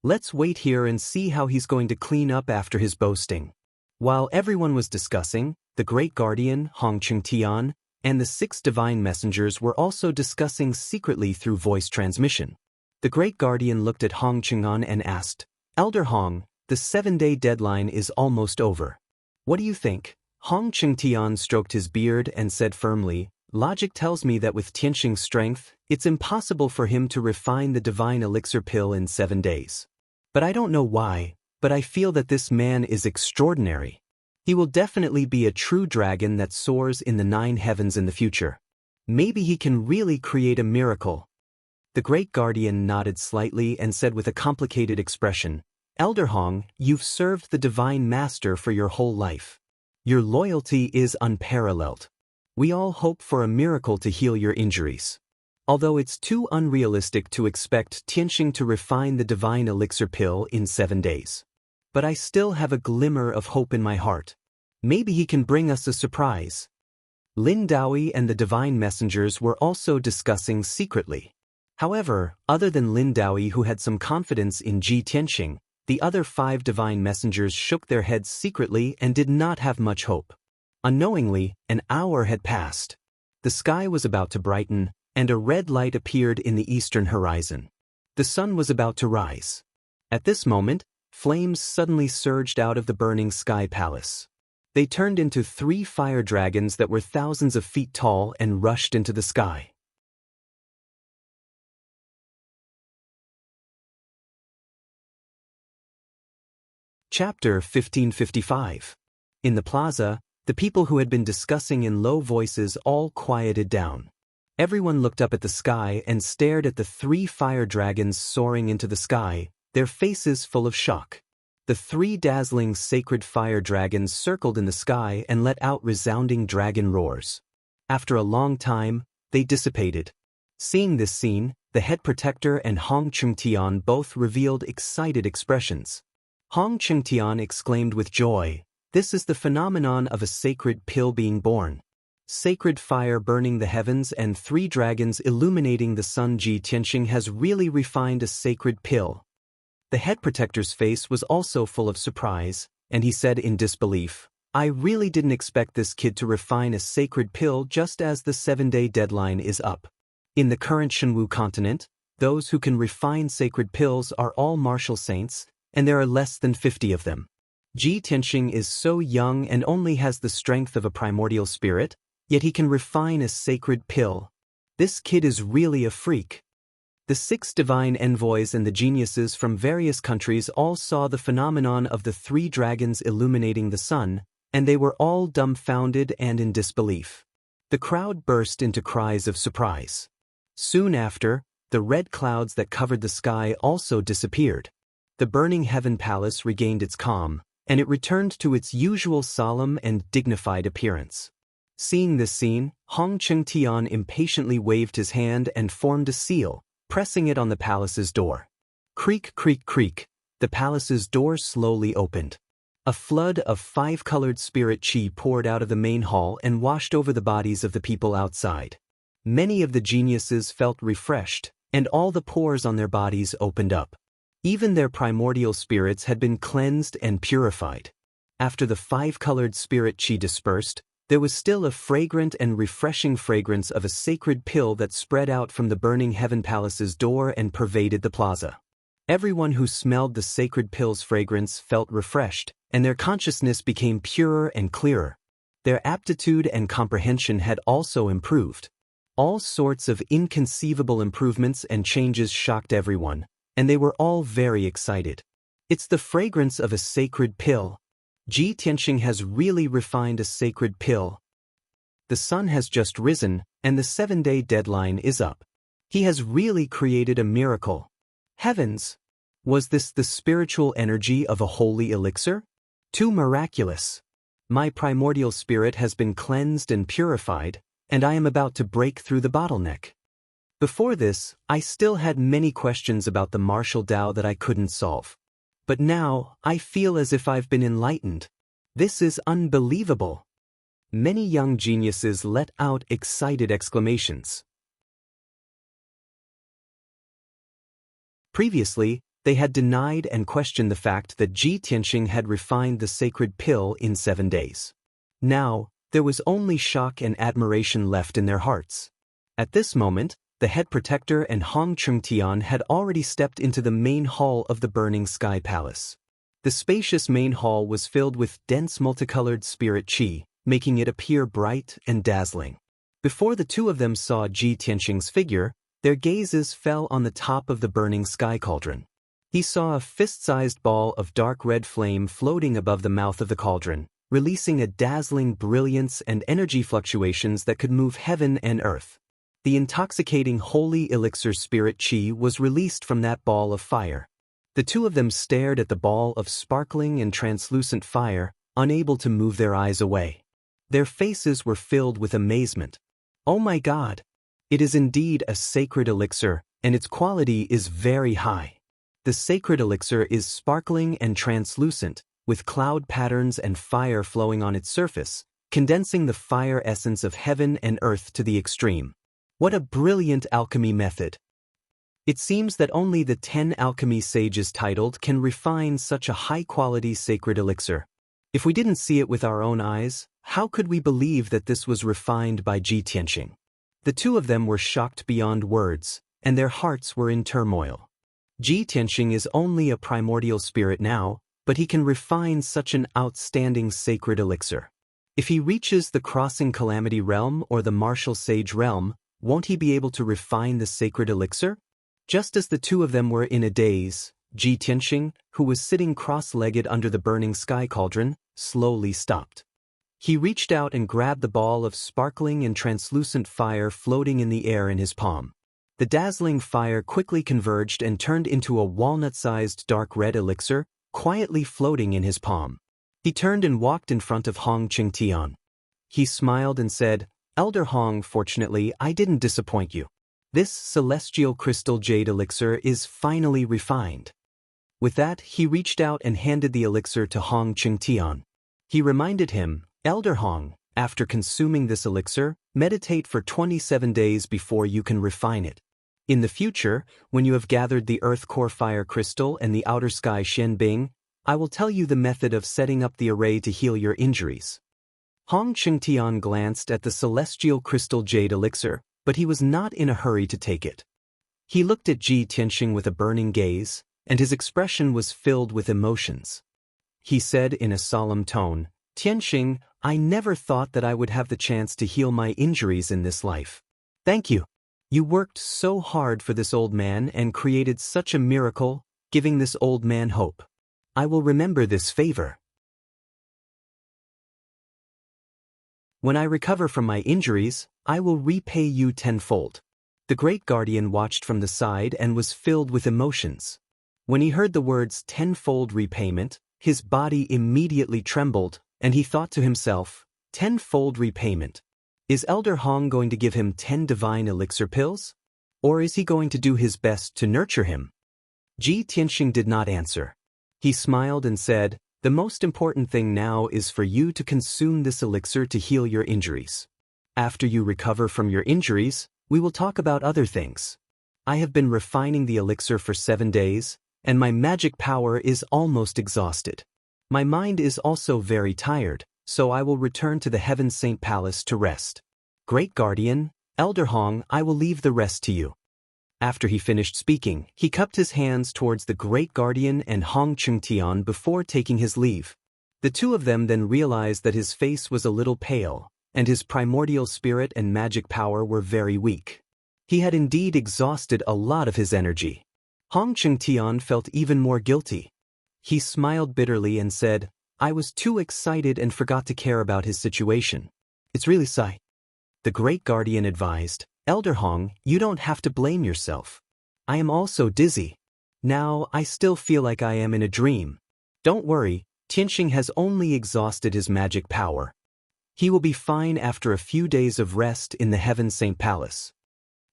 Let's wait here and see how he's going to clean up after his boasting. While everyone was discussing, the great guardian, Hong Chengtian, and the 6 divine messengers were also discussing secretly through voice transmission. The great guardian looked at Hong Chengtian and asked, "Elder Hong, the 7-day deadline is almost over. What do you think?" Hong Chengtian stroked his beard and said firmly, "Logic tells me that with Tianxing's strength, it's impossible for him to refine the divine elixir pill in 7 days. But I don't know why, but I feel that this man is extraordinary. He will definitely be a true dragon that soars in the 9 heavens in the future. Maybe he can really create a miracle. The great guardian nodded slightly and said with a complicated expression, Elder Hong, you've served the divine master for your whole life. Your loyalty is unparalleled. We all hope for a miracle to heal your injuries. Although it's too unrealistic to expect Tianxing to refine the divine elixir pill in 7 days. But I still have a glimmer of hope in my heart. Maybe he can bring us a surprise. Lin Daoist and the divine messengers were also discussing secretly. However, other than Lin Daoist, who had some confidence in Tianxing, the other 5 divine messengers shook their heads secretly and did not have much hope. Unknowingly, an hour had passed. The sky was about to brighten, and a red light appeared in the eastern horizon. The sun was about to rise. At this moment, flames suddenly surged out of the burning sky palace. They turned into 3 fire dragons that were thousands of feet tall and rushed into the sky. Chapter 1555. In the plaza, the people who had been discussing in low voices all quieted down. Everyone looked up at the sky and stared at the 3 fire dragons soaring into the sky, their faces full of shock. The 3 dazzling sacred fire dragons circled in the sky and let out resounding dragon roars. After a long time, they dissipated. Seeing this scene, the head protector and Hong Chengtian both revealed excited expressions. Hong Chengtian exclaimed with joy, "This is the phenomenon of a sacred pill being born. Sacred fire burning the heavens and 3 dragons illuminating the sun. Tianxing has really refined a sacred pill." The head protector's face was also full of surprise, and he said in disbelief, "I really didn't expect this kid to refine a sacred pill just as the 7-day deadline is up. In the current Shenwu continent, those who can refine sacred pills are all martial saints, and there are less than 50 of them. Tianxing is so young and only has the strength of a primordial spirit, yet he can refine a sacred pill. This kid is really a freak." The 6 divine envoys and the geniuses from various countries all saw the phenomenon of the 3 dragons illuminating the sun, and they were all dumbfounded and in disbelief. The crowd burst into cries of surprise. Soon after, the red clouds that covered the sky also disappeared. The burning heaven palace regained its calm, and it returned to its usual solemn and dignified appearance. Seeing this scene, Hong Chengtian impatiently waved his hand and formed a seal, pressing it on the palace's door. Creak, creak, creak, the palace's door slowly opened. A flood of 5-colored spirit chi poured out of the main hall and washed over the bodies of the people outside. Many of the geniuses felt refreshed, and all the pores on their bodies opened up. Even their primordial spirits had been cleansed and purified. After the 5-colored spirit chi dispersed, there was still a fragrant and refreshing fragrance of a sacred pill that spread out from the burning heaven palace's door and pervaded the plaza. Everyone who smelled the sacred pill's fragrance felt refreshed, and their consciousness became purer and clearer. Their aptitude and comprehension had also improved. All sorts of inconceivable improvements and changes shocked everyone, and they were all very excited. It's the fragrance of a sacred pill. Tianxing has really refined a sacred pill. The sun has just risen, and the 7-day deadline is up. He has really created a miracle. Heavens! Was this the spiritual energy of a holy elixir? Too miraculous. My primordial spirit has been cleansed and purified, and I am about to break through the bottleneck. Before this, I still had many questions about the martial Tao that I couldn't solve. But now, I feel as if I've been enlightened. This is unbelievable. Many young geniuses let out excited exclamations. Previously, they had denied and questioned the fact that Tianxing had refined the sacred pill in 7 days. Now, there was only shock and admiration left in their hearts. At this moment, the head protector and Hong Chengtian had already stepped into the main hall of the burning sky palace. The spacious main hall was filled with dense multicolored spirit chi, making it appear bright and dazzling. Before the 2 of them saw Tianxing's figure, their gazes fell on the top of the burning sky cauldron. He saw a fist-sized ball of dark red flame floating above the mouth of the cauldron, releasing a dazzling brilliance and energy fluctuations that could move heaven and earth. The intoxicating holy elixir spirit chi was released from that ball of fire. The two of them stared at the ball of sparkling and translucent fire, unable to move their eyes away. Their faces were filled with amazement. Oh my God! It is indeed a sacred elixir, and its quality is very high. The sacred elixir is sparkling and translucent, with cloud patterns and fire flowing on its surface, condensing the fire essence of heaven and earth to the extreme. What a brilliant alchemy method! It seems that only the 10 alchemy sages titled can refine such a high-quality sacred elixir. If we didn't see it with our own eyes, how could we believe that this was refined by Ji Tianxing? The two of them were shocked beyond words, and their hearts were in turmoil. Ji Tianxing is only a primordial spirit now, but he can refine such an outstanding sacred elixir. If he reaches the Crossing Calamity realm or the Martial Sage realm, won't he be able to refine the sacred elixir? Just as the two of them were in a daze, Ji Tianxing, who was sitting cross-legged under the burning sky cauldron, slowly stopped. He reached out and grabbed the ball of sparkling and translucent fire floating in the air in his palm. The dazzling fire quickly converged and turned into a walnut-sized dark red elixir, quietly floating in his palm. He turned and walked in front of Hong Qingtian. He smiled and said, "Elder Hong, fortunately, I didn't disappoint you. This celestial crystal jade elixir is finally refined." With that, he reached out and handed the elixir to Hong Qingtian. He reminded him, "Elder Hong, after consuming this elixir, meditate for 27 days before you can refine it. In the future, when you have gathered the earth core fire crystal and the outer sky Shenbing, I will tell you the method of setting up the array to heal your injuries." Hong Qingtian glanced at the celestial crystal jade elixir, but he was not in a hurry to take it. He looked at Ji Tianxing with a burning gaze, and his expression was filled with emotions. He said in a solemn tone, "Tianxing, I never thought that I would have the chance to heal my injuries in this life. Thank you. You worked so hard for this old man and created such a miracle, giving this old man hope. I will remember this favor. When I recover from my injuries, I will repay you tenfold." The great guardian watched from the side and was filled with emotions. When he heard the words tenfold repayment, his body immediately trembled, and he thought to himself, tenfold repayment. Is Elder Hong going to give him 10 divine elixir pills? Or is he going to do his best to nurture him? Ji Tianxing did not answer. He smiled and said, "The most important thing now is for you to consume this elixir to heal your injuries. After you recover from your injuries, we will talk about other things. I have been refining the elixir for 7 days, and my magic power is almost exhausted. My mind is also very tired, so I will return to the Heaven Saint Palace to rest. Great Guardian, Elder Hong, I will leave the rest to you." After he finished speaking, he cupped his hands towards the Great Guardian and Hong Qingtian before taking his leave. The two of them then realized that his face was a little pale, and his primordial spirit and magic power were very weak. He had indeed exhausted a lot of his energy. Hong Qingtian felt even more guilty. He smiled bitterly and said, "I was too excited and forgot to care about his situation. It's really sad." The Great Guardian advised, "Elder Hong, you don't have to blame yourself. I am also dizzy. Now I still feel like I am in a dream. Don't worry, Tianxing has only exhausted his magic power. He will be fine after a few days of rest in the Heaven Saint Palace."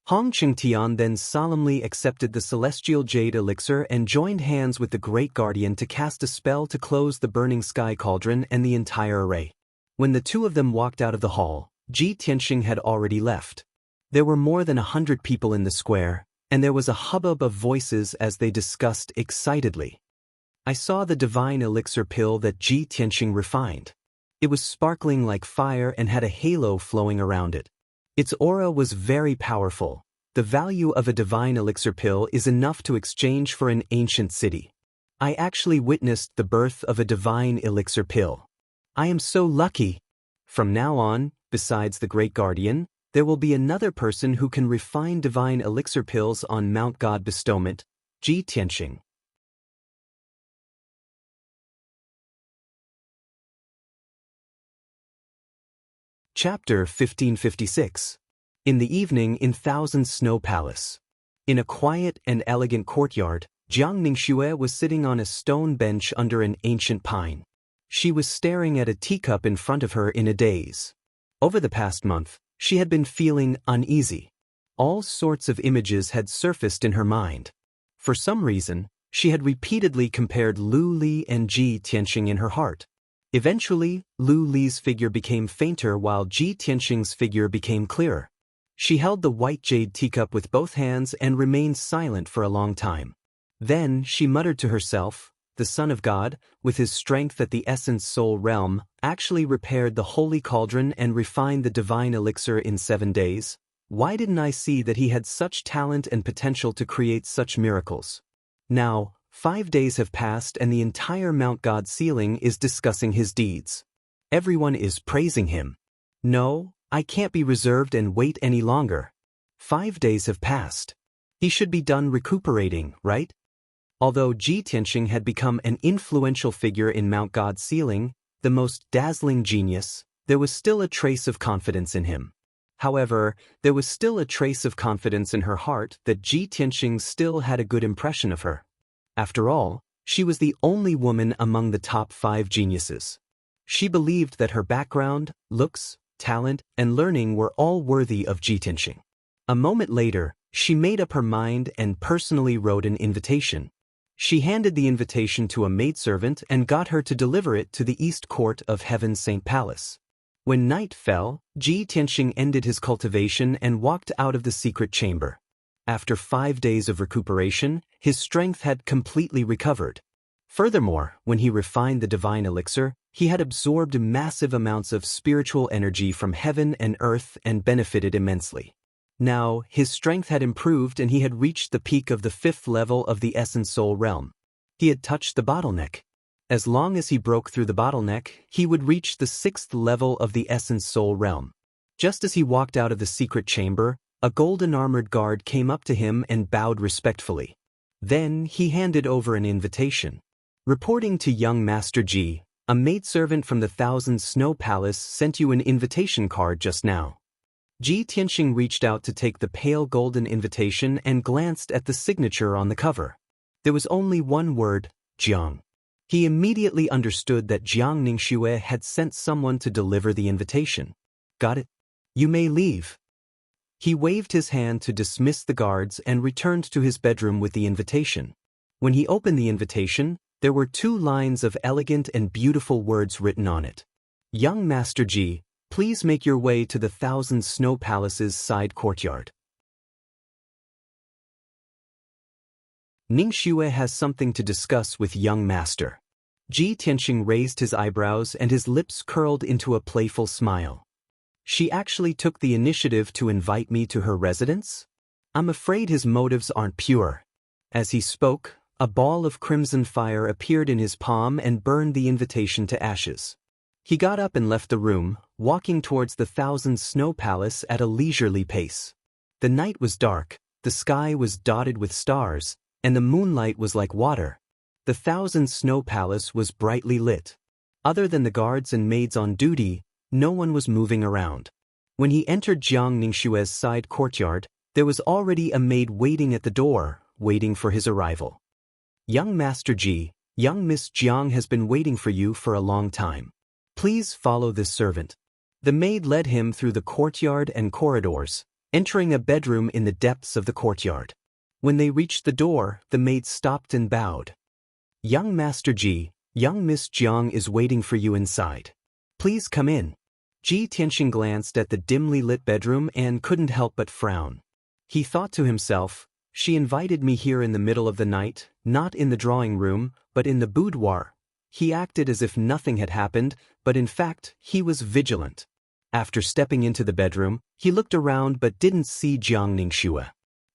Hong Qingtian then solemnly accepted the celestial jade elixir and joined hands with the Great Guardian to cast a spell to close the burning sky cauldron and the entire array. When the two of them walked out of the hall, Ji Tianxing had already left. There were more than 100 people in the square, and there was a hubbub of voices as they discussed excitedly. "I saw the divine elixir pill that Ji Tianxing refined. It was sparkling like fire and had a halo flowing around it. Its aura was very powerful. The value of a divine elixir pill is enough to exchange for an ancient city. I actually witnessed the birth of a divine elixir pill. I am so lucky. From now on, besides the Great Guardian, there will be another person who can refine divine elixir pills on Mount God Bestowment, Ji Tianxing." Chapter 1556. In the evening in Thousand Snow Palace. In a quiet and elegant courtyard, Jiang Ningxue was sitting on a stone bench under an ancient pine. She was staring at a teacup in front of her in a daze. Over the past month, she had been feeling uneasy. All sorts of images had surfaced in her mind. For some reason, she had repeatedly compared Lu Li and Ji Tianxing in her heart. Eventually, Lu Li's figure became fainter while Ji Tianxing's figure became clearer. She held the white jade teacup with both hands and remained silent for a long time. Then she muttered to herself, "The Son of God, with his strength at the essence soul realm, actually repaired the holy cauldron and refined the divine elixir in 7 days. Why didn't I see that he had such talent and potential to create such miracles? Now, 5 days have passed and the entire Mount God ceiling is discussing his deeds. Everyone is praising him. No, I can't be reserved and wait any longer. 5 days have passed. He should be done recuperating, right?" Although Ji Tianxing had become an influential figure in Mount God's ceiling, the most dazzling genius, there was still a trace of confidence in him. However, there was still a trace of confidence in her heart that Ji Tianxing still had a good impression of her. After all, she was the only woman among the top 5 geniuses. She believed that her background, looks, talent, and learning were all worthy of Ji Tianxing. A moment later, she made up her mind and personally wrote an invitation. She handed the invitation to a maidservant and got her to deliver it to the East Court of Heaven's Saint Palace. When night fell, Ji Tianxing ended his cultivation and walked out of the secret chamber. After 5 days of recuperation, his strength had completely recovered. Furthermore, when he refined the divine elixir, he had absorbed massive amounts of spiritual energy from heaven and earth and benefited immensely. Now, his strength had improved and he had reached the peak of the 5th level of the Essence Soul realm. He had touched the bottleneck. As long as he broke through the bottleneck, he would reach the 6th level of the Essence Soul realm. Just as he walked out of the secret chamber, a golden armored guard came up to him and bowed respectfully. Then he handed over an invitation. "Reporting to young Master Ji, a maidservant from the Thousand Snow Palace sent you an invitation card just now." Ji Tianxing reached out to take the pale golden invitation and glanced at the signature on the cover. There was only one word, Jiang. He immediately understood that Jiang Ningxue had sent someone to deliver the invitation. "Got it? You may leave." He waved his hand to dismiss the guards and returned to his bedroom with the invitation. When he opened the invitation, there were 2 lines of elegant and beautiful words written on it. "Young Master Ji, please make your way to the Thousand Snow Palace's side courtyard. Ningxue has something to discuss with young master." Ji Tianxing raised his eyebrows and his lips curled into a playful smile. "She actually took the initiative to invite me to her residence? I'm afraid his motives aren't pure." As he spoke, a ball of crimson fire appeared in his palm and burned the invitation to ashes. He got up and left the room, walking towards the Thousand Snow Palace at a leisurely pace. The night was dark, the sky was dotted with stars, and the moonlight was like water. The Thousand Snow Palace was brightly lit. Other than the guards and maids on duty, no one was moving around. When he entered Jiang Ningxue's side courtyard, there was already a maid waiting at the door, waiting for his arrival. "Young Master Ji, young Miss Jiang has been waiting for you for a long time. Please follow this servant." The maid led him through the courtyard and corridors, entering a bedroom in the depths of the courtyard. When they reached the door, the maid stopped and bowed. "Young Master Ji, young Miss Jiang is waiting for you inside. Please come in." Ji Tianxing glanced at the dimly lit bedroom and couldn't help but frown. He thought to himself, "She invited me here in the middle of the night, not in the drawing room, but in the boudoir." He acted as if nothing had happened, but in fact, he was vigilant. After stepping into the bedroom, he looked around but didn't see Jiang Ningxue.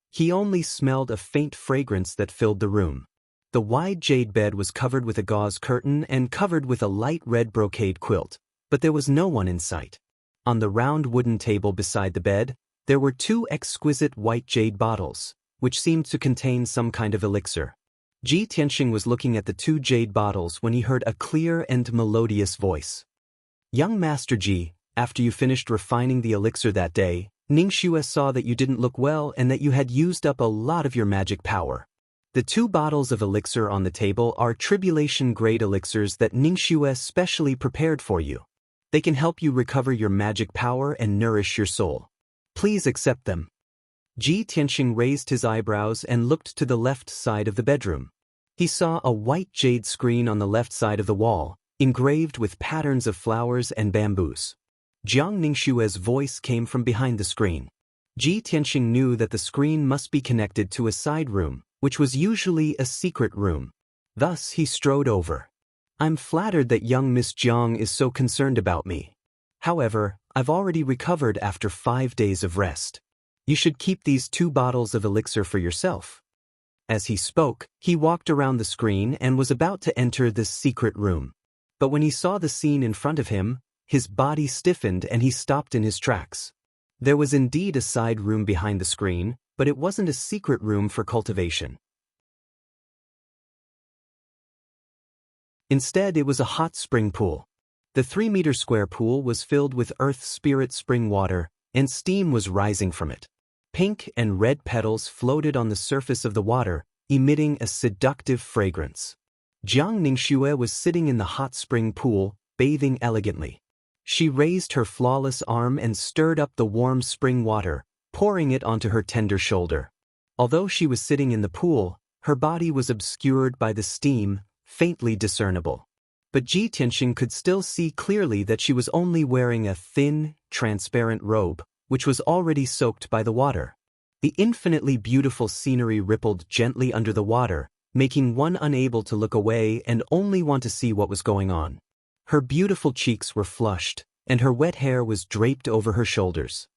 He only smelled a faint fragrance that filled the room. The wide jade bed was covered with a gauze curtain and covered with a light red brocade quilt, but there was no one in sight. On the round wooden table beside the bed, there were 2 exquisite white jade bottles, which seemed to contain some kind of elixir. Ji Tianxing was looking at the 2 jade bottles when he heard a clear and melodious voice. "Young Master Ji, After you finished refining the elixir that day, Ningxue saw that you didn't look well and that you had used up a lot of your magic power. The 2 bottles of elixir on the table are tribulation-grade elixirs that Ningxue specially prepared for you. They can help you recover your magic power and nourish your soul. Please accept them. Ji Tianxing raised his eyebrows and looked to the left side of the bedroom. He saw a white jade screen on the left side of the wall, engraved with patterns of flowers and bamboos. Jiang Ningxue's voice came from behind the screen. Ji Tianxing knew that the screen must be connected to a side room, which was usually a secret room. Thus he strode over. I'm flattered that young Miss Jiang is so concerned about me. However, I've already recovered after 5 days of rest. You should keep these 2 bottles of elixir for yourself. As he spoke, he walked around the screen and was about to enter this secret room. But when he saw the scene in front of him, his body stiffened and he stopped in his tracks. There was indeed a side room behind the screen, but it wasn't a secret room for cultivation. Instead, it was a hot spring pool. The 3-meter square pool was filled with earth spirit spring water, and steam was rising from it. Pink and red petals floated on the surface of the water, emitting a seductive fragrance. Jiang Ningxue was sitting in the hot spring pool, bathing elegantly. She raised her flawless arm and stirred up the warm spring water, pouring it onto her tender shoulder. Although she was sitting in the pool, her body was obscured by the steam, faintly discernible. But Ji Tianxing could still see clearly that she was only wearing a thin, transparent robe, which was already soaked by the water. The infinitely beautiful scenery rippled gently under the water, making one unable to look away and only want to see what was going on. Her beautiful cheeks were flushed, and her wet hair was draped over her shoulders.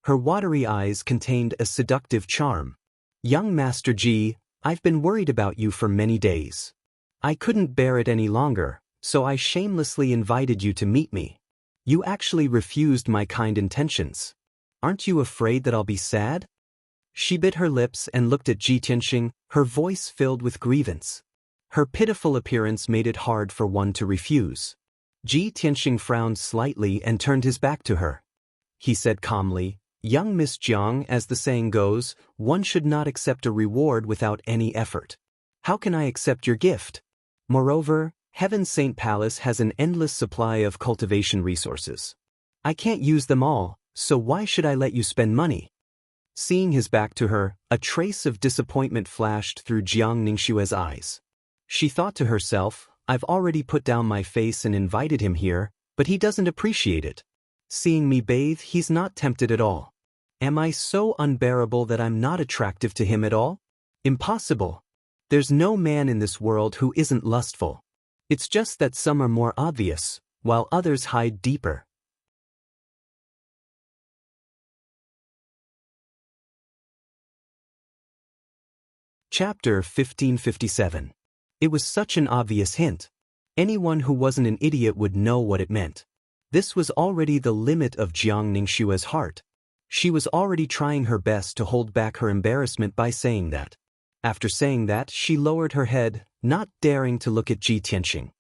Her watery eyes contained a seductive charm. Young Master Ji, I've been worried about you for many days. I couldn't bear it any longer, so I shamelessly invited you to meet me. You actually refused my kind intentions. Aren't you afraid that I'll be sad? She bit her lips and looked at Ji Tianxing, her voice filled with grievance. Her pitiful appearance made it hard for one to refuse. Ji Tianxing frowned slightly and turned his back to her. He said calmly, Young Miss Jiang, as the saying goes, one should not accept a reward without any effort. How can I accept your gift? Moreover, Heaven's Saint Palace has an endless supply of cultivation resources. I can't use them all, so why should I let you spend money? Seeing his back to her, a trace of disappointment flashed through Jiang Ningxue's eyes. She thought to herself, I've already put down my face and invited him here, but he doesn't appreciate it. Seeing me bathe, he's not tempted at all. Am I so unbearable that I'm not attractive to him at all? Impossible. There's no man in this world who isn't lustful. It's just that some are more obvious, while others hide deeper. Chapter 1557. It was such an obvious hint. Anyone who wasn't an idiot would know what it meant. This was already the limit of Jiang Ningxue's heart. She was already trying her best to hold back her embarrassment by saying that. After saying that, she lowered her head, not daring to look at Ji Tianxing.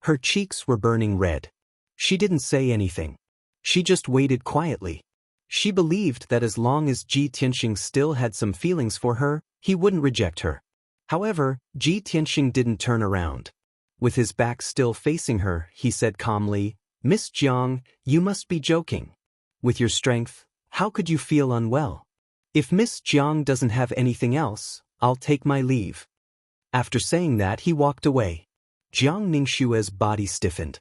Her cheeks were burning red. She didn't say anything. She just waited quietly. She believed that as long as Ji Tianxing still had some feelings for her, he wouldn't reject her. However, Ji Tianxing didn't turn around. With his back still facing her, he said calmly, Miss Jiang, you must be joking. With your strength, how could you feel unwell? If Miss Jiang doesn't have anything else, I'll take my leave. After saying that, he walked away. Jiang Ningxue's body stiffened.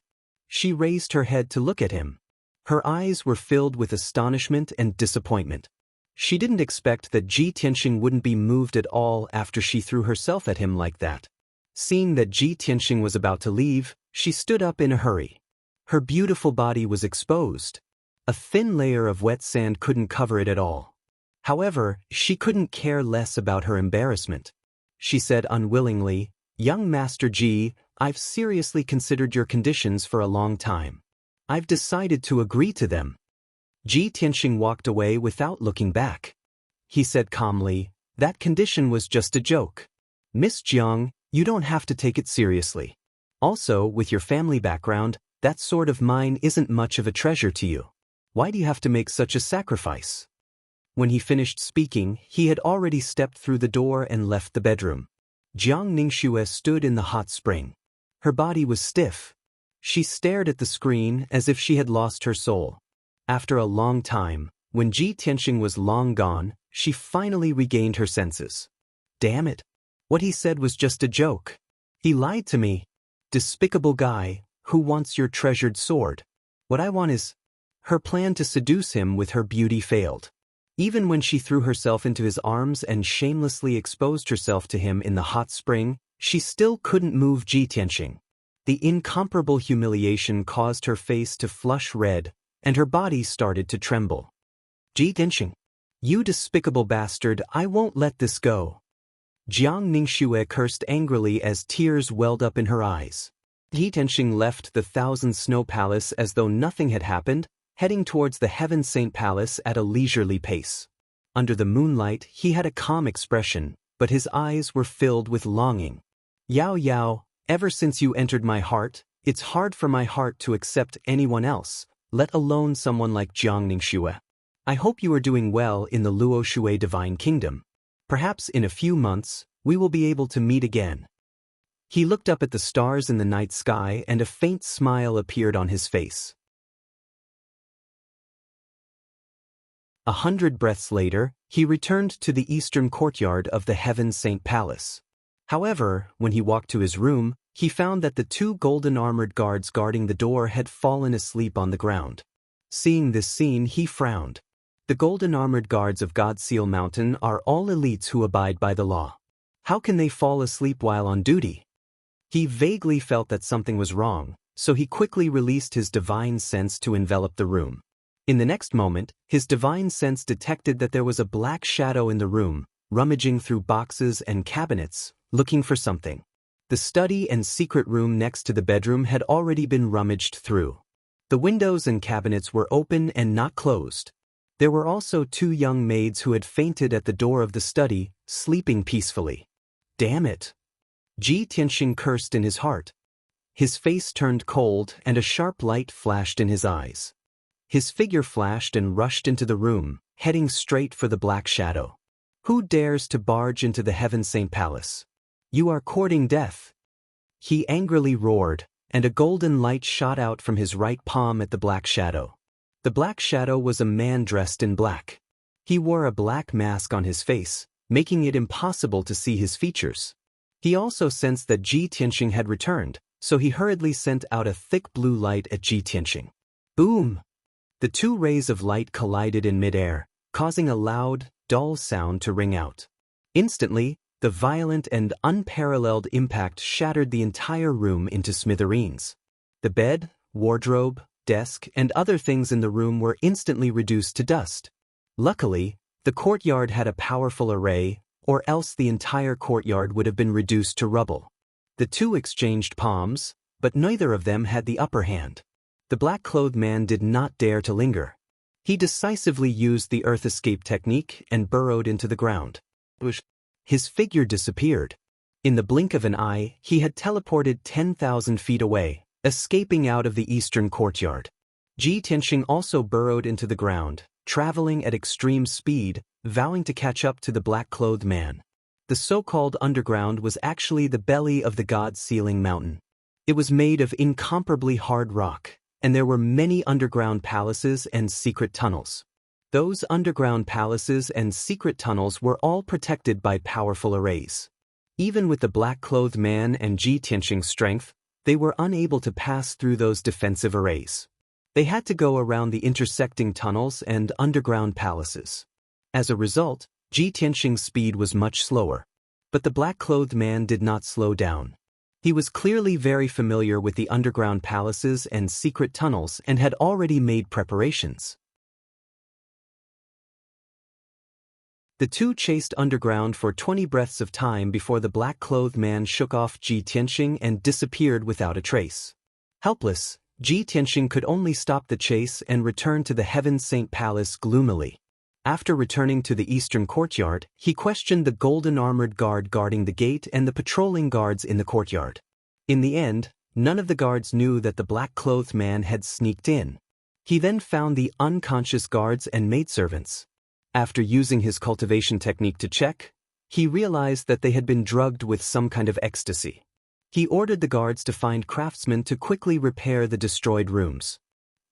She raised her head to look at him. Her eyes were filled with astonishment and disappointment. She didn't expect that Ji Tianxing wouldn't be moved at all after she threw herself at him like that. Seeing that Ji Tianxing was about to leave, she stood up in a hurry. Her beautiful body was exposed. A thin layer of wet sand couldn't cover it at all. However, she couldn't care less about her embarrassment. She said unwillingly, Young Master Ji, I've seriously considered your conditions for a long time. I've decided to agree to them. Ji Tianxing walked away without looking back. He said calmly, that condition was just a joke. Miss Jiang, you don't have to take it seriously. Also, with your family background, that sword of mine isn't much of a treasure to you. Why do you have to make such a sacrifice? When he finished speaking, he had already stepped through the door and left the bedroom. Jiang Ningxue stood in the hot spring. Her body was stiff. She stared at the screen as if she had lost her soul. After a long time, when Ji Tianxing was long gone, she finally regained her senses. Damn it! What he said was just a joke. He lied to me. Despicable guy, who wants your treasured sword? What I want is... Her plan to seduce him with her beauty failed. Even when she threw herself into his arms and shamelessly exposed herself to him in the hot spring, she still couldn't move Ji Tianxing. The incomparable humiliation caused her face to flush red, and her body started to tremble. Ji Tianxing, you despicable bastard, I won't let this go. Jiang Ningxue cursed angrily as tears welled up in her eyes. Ji Tianxing left the Thousand Snow Palace as though nothing had happened, heading towards the Heaven Saint Palace at a leisurely pace. Under the moonlight, he had a calm expression, but his eyes were filled with longing. Yao Yao, ever since you entered my heart, it's hard for my heart to accept anyone else, let alone someone like Jiang Ningxue. I hope you are doing well in the Luoshui Divine Kingdom. Perhaps in a few months, we will be able to meet again. He looked up at the stars in the night sky and a faint smile appeared on his face. 100 breaths later, he returned to the eastern courtyard of the Heaven Saint Palace. However, when he walked to his room, he found that the 2 golden-armored guards guarding the door had fallen asleep on the ground. Seeing this scene, he frowned. The golden-armored guards of Godseal Mountain are all elites who abide by the law. How can they fall asleep while on duty? He vaguely felt that something was wrong, so he quickly released his divine sense to envelop the room. In the next moment, his divine sense detected that there was a black shadow in the room, rummaging through boxes and cabinets, looking for something. The study and secret room next to the bedroom had already been rummaged through. The windows and cabinets were open and not closed. There were also 2 young maids who had fainted at the door of the study, sleeping peacefully. Damn it! Ji Tianxing cursed in his heart. His face turned cold and a sharp light flashed in his eyes. His figure flashed and rushed into the room, heading straight for the black shadow. Who dares to barge into the Heaven Saint Palace? You are courting death. He angrily roared, and a golden light shot out from his right palm at the black shadow. The black shadow was a man dressed in black. He wore a black mask on his face, making it impossible to see his features. He also sensed that Ji Tianxing had returned, so he hurriedly sent out a thick blue light at Ji Tianxing. Boom! The 2 rays of light collided in midair, causing a loud, dull sound to ring out. Instantly, the violent and unparalleled impact shattered the entire room into smithereens. The bed, wardrobe, desk, and other things in the room were instantly reduced to dust. Luckily, the courtyard had a powerful array, or else the entire courtyard would have been reduced to rubble. The 2 exchanged palms, but neither of them had the upper hand. The black-clothed man did not dare to linger. He decisively used the earth escape technique and burrowed into the ground. His figure disappeared. In the blink of an eye, he had teleported 10,000 feet away, escaping out of the eastern courtyard. Ji Tianxing also burrowed into the ground, traveling at extreme speed, vowing to catch up to the black-clothed man. The so-called underground was actually the belly of the God-Sealing Mountain. It was made of incomparably hard rock, and there were many underground palaces and secret tunnels. Those underground palaces and secret tunnels were all protected by powerful arrays. Even with the black-clothed man and Ji Tianxing's strength, they were unable to pass through those defensive arrays. They had to go around the intersecting tunnels and underground palaces. As a result, Ji Tianxing's speed was much slower. But the black-clothed man did not slow down. He was clearly very familiar with the underground palaces and secret tunnels and had already made preparations. The 2 chased underground for 20 breaths of time before the black-clothed man shook off Ji Tianxing and disappeared without a trace. Helpless, Ji Tianxing could only stop the chase and return to the Heaven Saint Palace gloomily. After returning to the eastern courtyard, he questioned the golden-armored guard guarding the gate and the patrolling guards in the courtyard. In the end, none of the guards knew that the black-clothed man had sneaked in. He then found the unconscious guards and maidservants. After using his cultivation technique to check, he realized that they had been drugged with some kind of ecstasy. He ordered the guards to find craftsmen to quickly repair the destroyed rooms.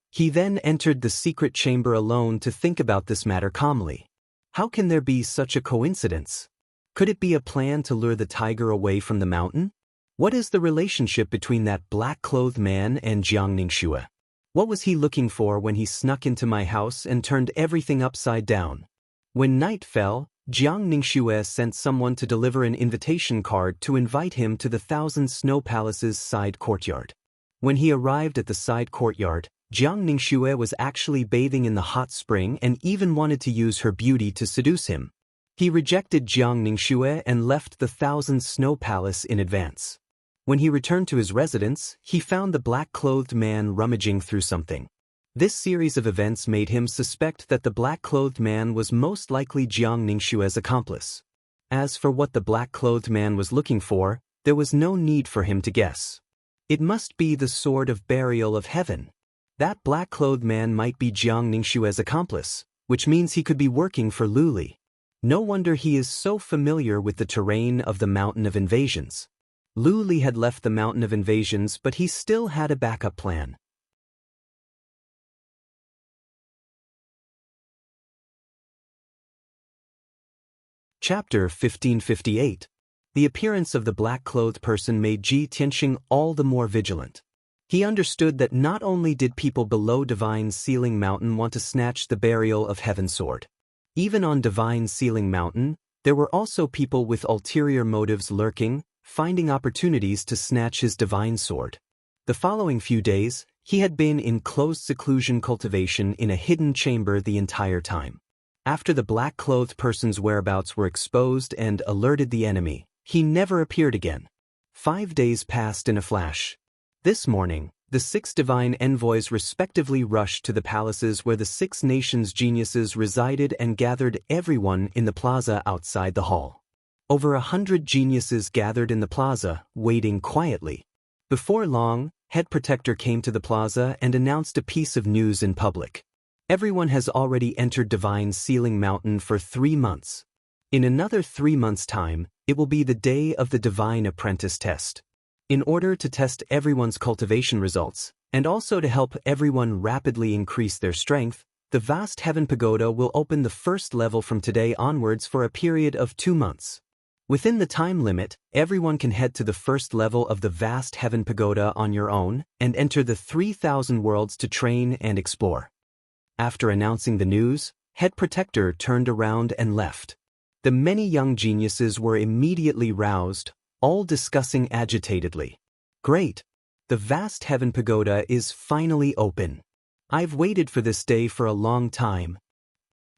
He then entered the secret chamber alone to think about this matter calmly. How can there be such a coincidence? Could it be a plan to lure the tiger away from the mountain? What is the relationship between that black-clothed man and Jiang Ningxue? What was he looking for when he snuck into my house and turned everything upside down? When night fell, Jiang Ningxue sent someone to deliver an invitation card to invite him to the Thousand Snow Palace's side courtyard. When he arrived at the side courtyard, Jiang Ningxue was actually bathing in the hot spring and even wanted to use her beauty to seduce him. He rejected Jiang Ningxue and left the Thousand Snow Palace in advance. When he returned to his residence, he found the black-clothed man rummaging through something. This series of events made him suspect that the black-clothed man was most likely Jiang Ningxue's accomplice. As for what the black-clothed man was looking for, there was no need for him to guess. It must be the sword of burial of heaven. That black-clothed man might be Jiang Ningxue's accomplice, which means he could be working for Luli. No wonder he is so familiar with the terrain of the Mountain of Invasions. Luli had left the Mountain of Invasions, but he still had a backup plan. Chapter 1558. The appearance of the black-clothed person made Ji Tianxing all the more vigilant. He understood that not only did people below Divine Sealing Mountain want to snatch the burial of Heaven sword. Even on Divine Sealing Mountain, there were also people with ulterior motives lurking, finding opportunities to snatch his divine sword. The following few days, he had been in closed seclusion cultivation in a hidden chamber the entire time. After the black-clothed person's whereabouts were exposed and alerted the enemy, he never appeared again. 5 days passed in a flash. This morning, the 6 divine envoys respectively rushed to the palaces where the 6 nations' geniuses resided and gathered everyone in the plaza outside the hall. Over 100 geniuses gathered in the plaza, waiting quietly. Before long, Head Protector came to the plaza and announced a piece of news in public. Everyone has already entered Divine Sealing Mountain for 3 months. In another 3 months' time, it will be the day of the Divine Apprentice test. In order to test everyone's cultivation results, and also to help everyone rapidly increase their strength, the Vast Heaven Pagoda will open the first level from today onwards for a period of 2 months. Within the time limit, everyone can head to the first level of the Vast Heaven Pagoda on your own and enter the 3,000 worlds to train and explore. After announcing the news, Head Protector turned around and left. The many young geniuses were immediately roused, all discussing agitatedly. Great! The Vast Heaven Pagoda is finally open. I've waited for this day for a long time.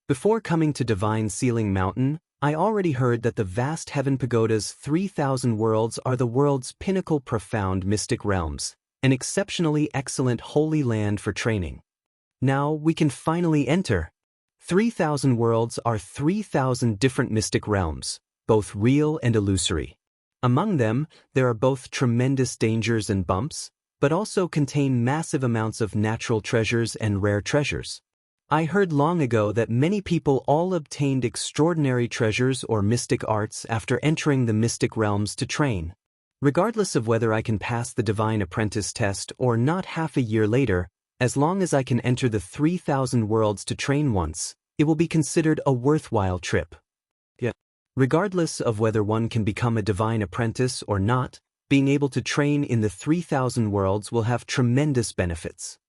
Before coming to Divine Sealing Mountain, I already heard that the Vast Heaven Pagoda's 3,000 worlds are the world's pinnacle profound mystic realms, an exceptionally excellent holy land for training. Now we can finally enter. 3,000 worlds are 3,000 different mystic realms, both real and illusory. Among them, there are both tremendous dangers and bumps, but also contain massive amounts of natural treasures and rare treasures. I heard long ago that many people all obtained extraordinary treasures or mystic arts after entering the mystic realms to train. Regardless of whether I can pass the Divine Apprentice test or not half a year later, as long as I can enter the 3,000 worlds to train once, it will be considered a worthwhile trip. Regardless of whether one can become a Divine Apprentice or not, being able to train in the 3,000 worlds will have tremendous benefits.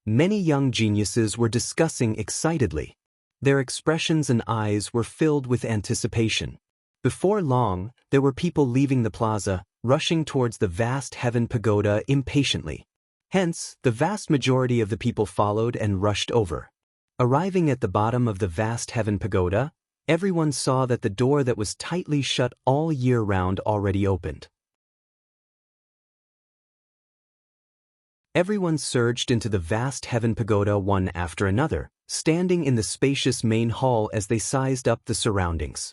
Many young geniuses were discussing excitedly. Their expressions and eyes were filled with anticipation. Before long, there were people leaving the plaza, rushing towards the Vast Heaven Pagoda impatiently. Hence, the vast majority of the people followed and rushed over. Arriving at the bottom of the Vast Heaven Pagoda, everyone saw that the door that was tightly shut all year round already opened. Everyone surged into the Vast Heaven Pagoda one after another, standing in the spacious main hall as they sized up the surroundings.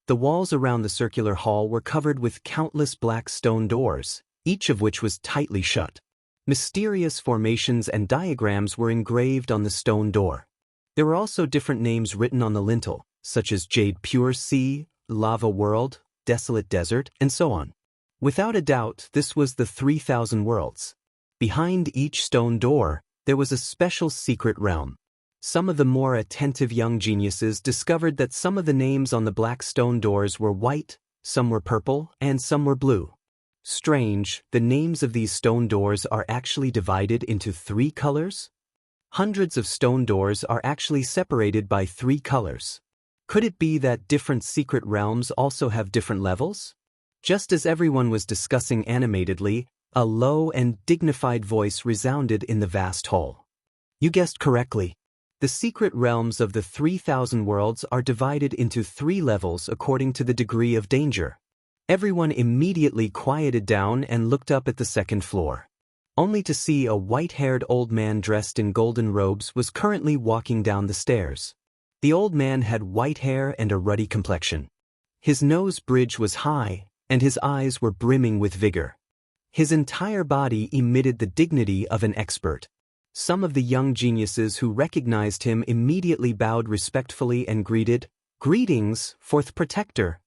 The walls around the circular hall were covered with countless black stone doors, each of which was tightly shut. Mysterious formations and diagrams were engraved on the stone door. There were also different names written on the lintel, such as Jade Pure Sea, Lava World, Desolate Desert, and so on. Without a doubt, this was the 3,000 worlds. Behind each stone door, there was a special secret realm. Some of the more attentive young geniuses discovered that some of the names on the black stone doors were white, some were purple, and some were blue. Strange, the names of these stone doors are actually divided into 3 colors? Hundreds of stone doors are actually separated by 3 colors. Could it be that different secret realms also have different levels? Just as everyone was discussing animatedly, a low and dignified voice resounded in the vast hall. You guessed correctly. The secret realms of the 3,000 worlds are divided into 3 levels according to the degree of danger. Everyone immediately quieted down and looked up at the second floor, only to see a white-haired old man dressed in golden robes was currently walking down the stairs. The old man had white hair and a ruddy complexion. His nose bridge was high, and his eyes were brimming with vigor. His entire body emitted the dignity of an expert. Some of the young geniuses who recognized him immediately bowed respectfully and greeted, "Greetings, Fourth Protector."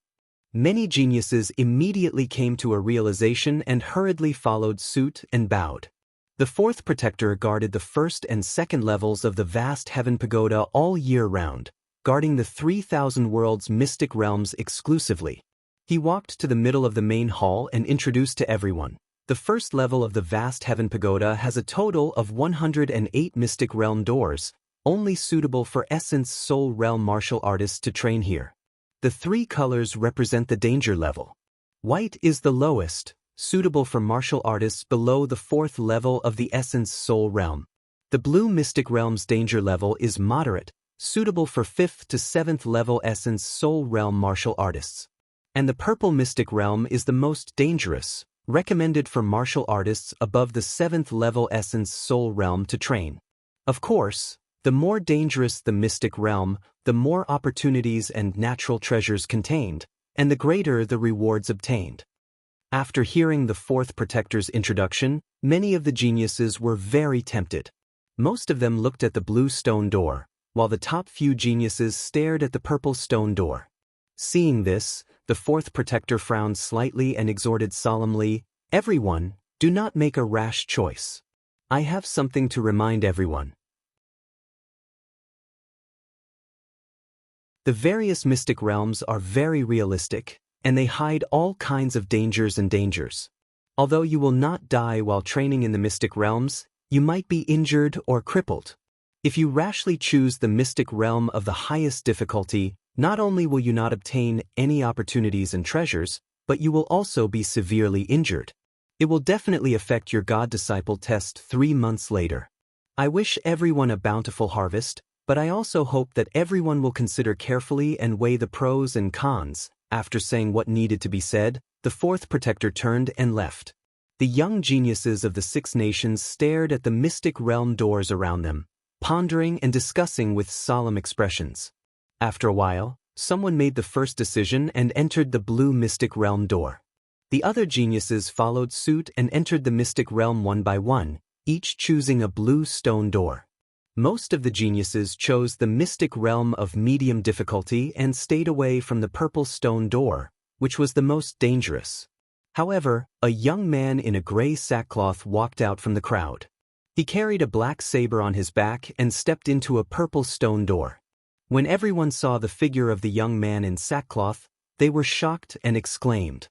Many geniuses immediately came to a realization and hurriedly followed suit and bowed. The Fourth Protector guarded the first and second levels of the vast Heaven Pagoda all year round, guarding the 3,000 worlds' mystic realms exclusively. He walked to the middle of the main hall and introduced to everyone. The first level of the vast Heaven Pagoda has a total of 108 mystic realm doors, only suitable for Essence Soul Realm martial artists to train here. The 3 colors represent the danger level. White is the lowest, suitable for martial artists below the 4th level of the Essence Soul Realm. The blue mystic realm's danger level is moderate, suitable for 5th to 7th level Essence Soul Realm martial artists. And the purple mystic realm is the most dangerous, recommended for martial artists above the 7th level Essence Soul Realm to train. Of course, the more dangerous the mystic realm, the more opportunities and natural treasures contained, and the greater the rewards obtained. After hearing the Fourth Protector's introduction, many of the geniuses were very tempted. Most of them looked at the blue stone door, while the top few geniuses stared at the purple stone door. Seeing this, the Fourth Protector frowned slightly and exhorted solemnly, "Everyone, do not make a rash choice. I have something to remind everyone. The various mystic realms are very realistic, and they hide all kinds of dangers and dangers. Although you will not die while training in the mystic realms, you might be injured or crippled. If you rashly choose the mystic realm of the highest difficulty, not only will you not obtain any opportunities and treasures, but you will also be severely injured. It will definitely affect your God-disciple test 3 months later. I wish everyone a bountiful harvest, but I also hope that everyone will consider carefully and weigh the pros and cons." After saying what needed to be said, the Fourth Protector turned and left. The young geniuses of the 6 nations stared at the mystic realm doors around them, pondering and discussing with solemn expressions. After a while, someone made the first decision and entered the blue mystic realm door. The other geniuses followed suit and entered the mystic realm one by one, each choosing a blue stone door. Most of the geniuses chose the mystic realm of medium difficulty and stayed away from the purple stone door, which was the most dangerous. However, a young man in a gray sackcloth walked out from the crowd. He carried a black saber on his back and stepped into a purple stone door. When everyone saw the figure of the young man in sackcloth, they were shocked and exclaimed,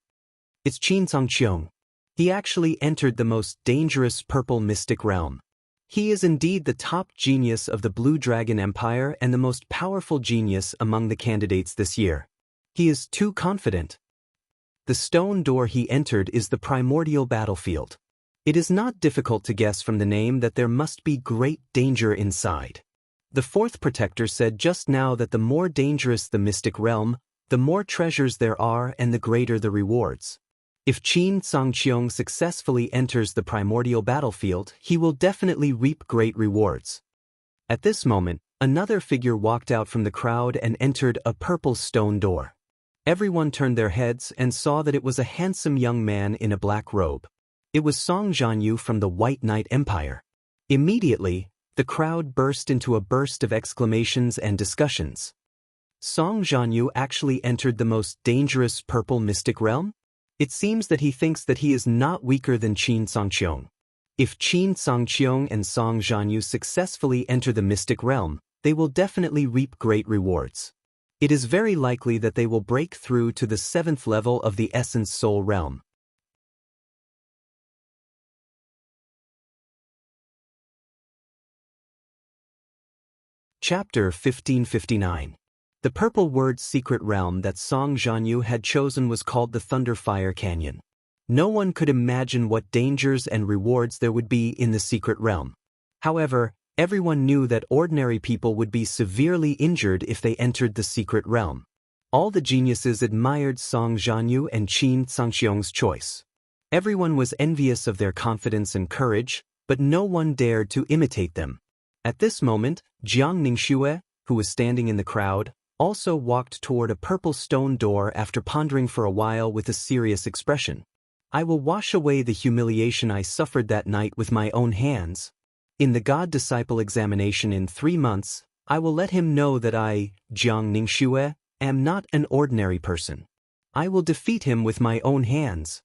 "It's Qin Xianxia. He actually entered the most dangerous purple mystic realm. He is indeed the top genius of the Blue Dragon Empire and the most powerful genius among the candidates this year. He is too confident." The stone door he entered is the primordial battlefield. It is not difficult to guess from the name that there must be great danger inside. The Fourth Protector said just now that the more dangerous the mystic realm, the more treasures there are and the greater the rewards. If Qin Xianxia successfully enters the primordial battlefield, he will definitely reap great rewards. At this moment, another figure walked out from the crowd and entered a purple stone door. Everyone turned their heads and saw that it was a handsome young man in a black robe. It was Song Jianyu from the White Knight Empire. Immediately, the crowd burst into a burst of exclamations and discussions. Song Jianyu actually entered the most dangerous purple mystic realm? It seems that he thinks that he is not weaker than Qin Sangqiong. If Qin Sangqiong and Song Jianyu successfully enter the mystic realm, they will definitely reap great rewards. It is very likely that they will break through to the 7th level of the Essence Soul realm. Chapter 1559. The purple word's secret realm that Song Jianyu had chosen was called the Thunderfire Canyon. No one could imagine what dangers and rewards there would be in the secret realm. However, everyone knew that ordinary people would be severely injured if they entered the secret realm. All the geniuses admired Song Jianyu and Qin Sangqiong's choice. Everyone was envious of their confidence and courage, but no one dared to imitate them. At this moment, Jiang Ningxue, who was standing in the crowd, also walked toward a purple stone door after pondering for a while with a serious expression. I will wash away the humiliation I suffered that night with my own hands. In the God-disciple examination in 3 months, I will let him know that I, Jiang Ningxue, am not an ordinary person. I will defeat him with my own hands.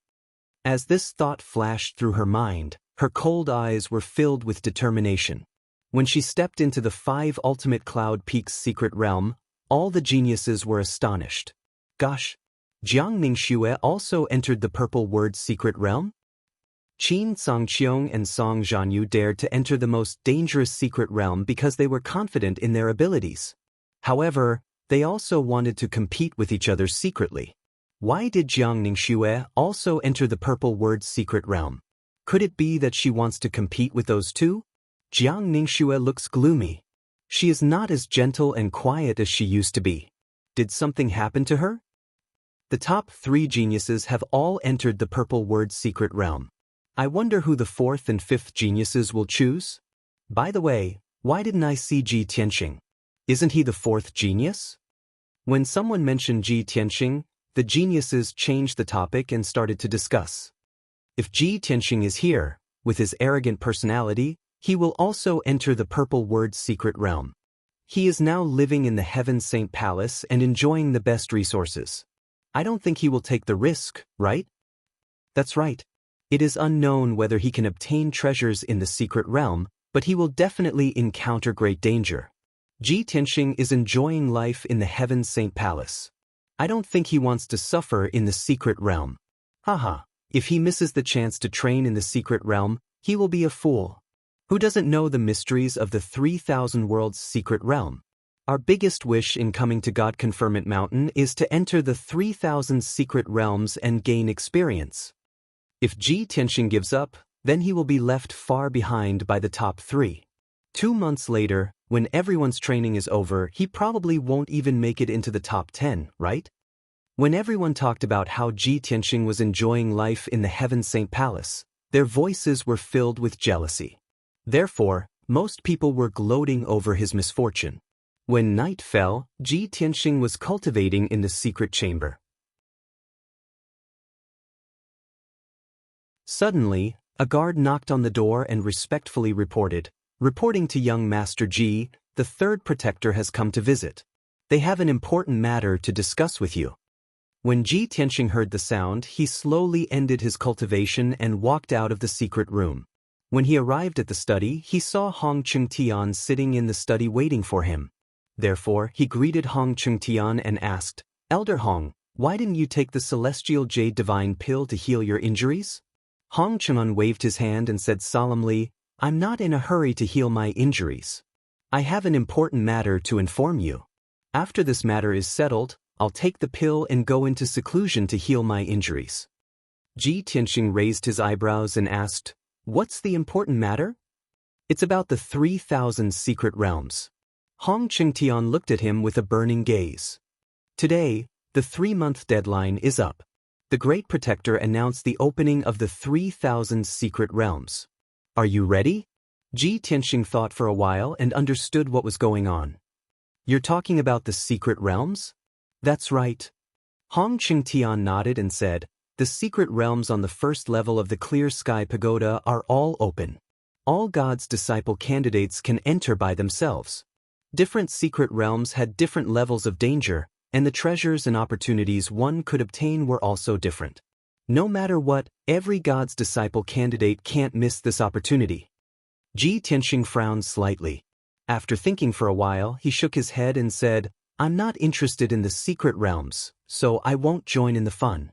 As this thought flashed through her mind, her cold eyes were filled with determination. When she stepped into the 5 ultimate cloud peaks secret realm, all the geniuses were astonished. Gosh! Jiang Ningxue also entered the purple word's secret realm? Qin Sangqiong and Song Jianyu dared to enter the most dangerous secret realm because they were confident in their abilities. However, they also wanted to compete with each other secretly. Why did Jiang Ningxue also enter the purple word's secret realm? Could it be that she wants to compete with those two? Jiang Ningxue looks gloomy. She is not as gentle and quiet as she used to be. Did something happen to her? The top 3 geniuses have all entered the purple word's secret realm. I wonder who the 4th and 5th geniuses will choose? By the way, why didn't I see Ji Tianxing? Isn't he the 4th genius? When someone mentioned Ji Tianxing, the geniuses changed the topic and started to discuss. If Ji Tianxing is here, with his arrogant personality, he will also enter the purple word's secret realm. He is now living in the Heaven Saint Palace and enjoying the best resources. I don't think he will take the risk, right? That's right. It is unknown whether he can obtain treasures in the secret realm, but he will definitely encounter great danger. Ji Tianxing is enjoying life in the Heaven Saint Palace. I don't think he wants to suffer in the secret realm. Haha, if he misses the chance to train in the secret realm, he will be a fool. Who doesn't know the mysteries of the 3,000 worlds secret realm? Our biggest wish in coming to God Conferment Mountain is to enter the 3,000 secret realms and gain experience. If Ji Tianxing gives up, then he will be left far behind by the top 3. 2 months later, when everyone's training is over, he probably won't even make it into the top 10, right? When everyone talked about how Ji Tianxing was enjoying life in the Heaven Saint Palace, their voices were filled with jealousy. Therefore, most people were gloating over his misfortune. When night fell, Ji Tianxing was cultivating in the secret chamber. Suddenly, a guard knocked on the door and respectfully reporting to young Master Ji, the 3rd protector has come to visit. They have an important matter to discuss with you. When Ji Tianxing heard the sound, he slowly ended his cultivation and walked out of the secret room. When he arrived at the study, he saw Hong Chengtian sitting in the study waiting for him. Therefore, he greeted Hong Chengtian and asked, "Elder Hong, why didn't you take the Celestial Jade Divine Pill to heal your injuries?" Hong Chengtian waved his hand and said solemnly, "I'm not in a hurry to heal my injuries. I have an important matter to inform you. After this matter is settled, I'll take the pill and go into seclusion to heal my injuries." Ji Tianxing raised his eyebrows and asked, "What's the important matter?" "It's about the 3,000 secret realms." Hong Chengtian looked at him with a burning gaze. Today, the 3-month deadline is up. The Great Protector announced the opening of the 3,000 secret realms. Are you ready? Ji Tianxing thought for a while and understood what was going on. You're talking about the secret realms? That's right. Hong Chengtian nodded and said, the secret realms on the first level of the Clear Sky Pagoda are all open. All God's disciple candidates can enter by themselves. Different secret realms had different levels of danger, and the treasures and opportunities one could obtain were also different. No matter what, every God's disciple candidate can't miss this opportunity. Ji Tianxing frowned slightly. After thinking for a while, he shook his head and said, "I'm not interested in the secret realms, so I won't join in the fun."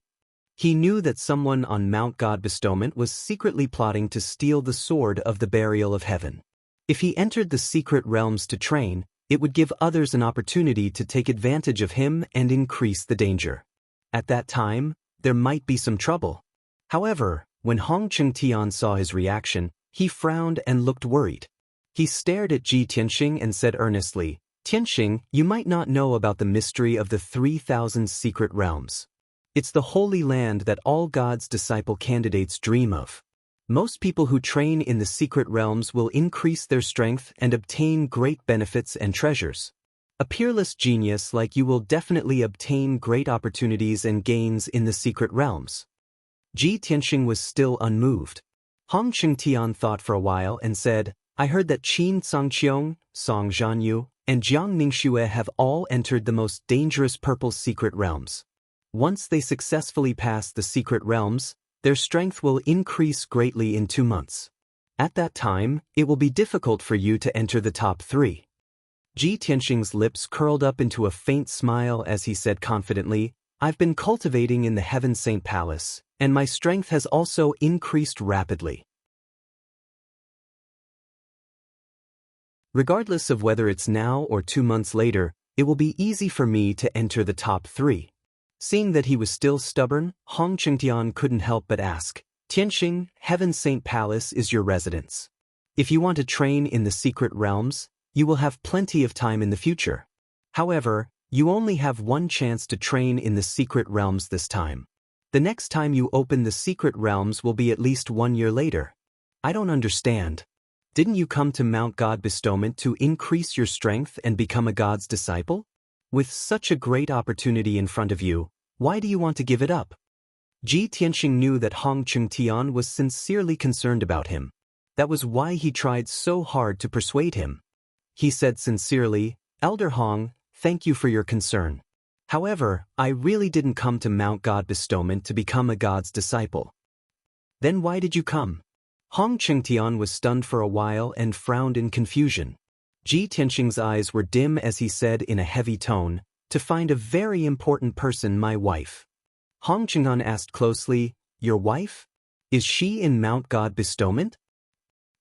He knew that someone on Mount God Bestowment was secretly plotting to steal the sword of the burial of heaven. If he entered the secret realms to train, it would give others an opportunity to take advantage of him and increase the danger. At that time, there might be some trouble. However, when Hong Chengtian saw his reaction, he frowned and looked worried. He stared at Ji Tianxing and said earnestly, "Tianxing, you might not know about the mystery of the 3,000 secret realms. It's the holy land that all God's disciple candidates dream of. Most people who train in the secret realms will increase their strength and obtain great benefits and treasures. A peerless genius like you will definitely obtain great opportunities and gains in the secret realms." Ji Tianxing was still unmoved. Hong Chengtian thought for a while and said, "I heard that Qin Sangqiong, Song Zhanyu, and Jiang Ningxue have all entered the most dangerous purple secret realms. Once they successfully pass the secret realms, their strength will increase greatly in 2 months. At that time, it will be difficult for you to enter the top 3. Ji Tianxing's lips curled up into a faint smile as he said confidently, "I've been cultivating in the Heaven Saint Palace, and my strength has also increased rapidly. Regardless of whether it's now or 2 months later, it will be easy for me to enter the top 3. Seeing that he was still stubborn, Hong Chengtian couldn't help but ask, "Tianxing, Heaven Saint Palace is your residence. If you want to train in the secret realms, you will have plenty of time in the future. However, you only have one chance to train in the secret realms this time. The next time you open the secret realms will be at least 1 year later. I don't understand. Didn't you come to Mount God Bestowment to increase your strength and become a God's disciple? With such a great opportunity in front of you, why do you want to give it up?" Ji Tianxing knew that Hong Chengtian was sincerely concerned about him. That was why he tried so hard to persuade him. He said sincerely, "Elder Hong, thank you for your concern. However, I really didn't come to Mount God Bestowment to become a God's disciple." "Then why did you come?" Hong Chengtian was stunned for a while and frowned in confusion. Ji Tianxing's eyes were dim as he said in a heavy tone, "To find a very important person, my wife." Hong Chengtian asked closely, "Your wife? Is she in Mount God Bestowment?"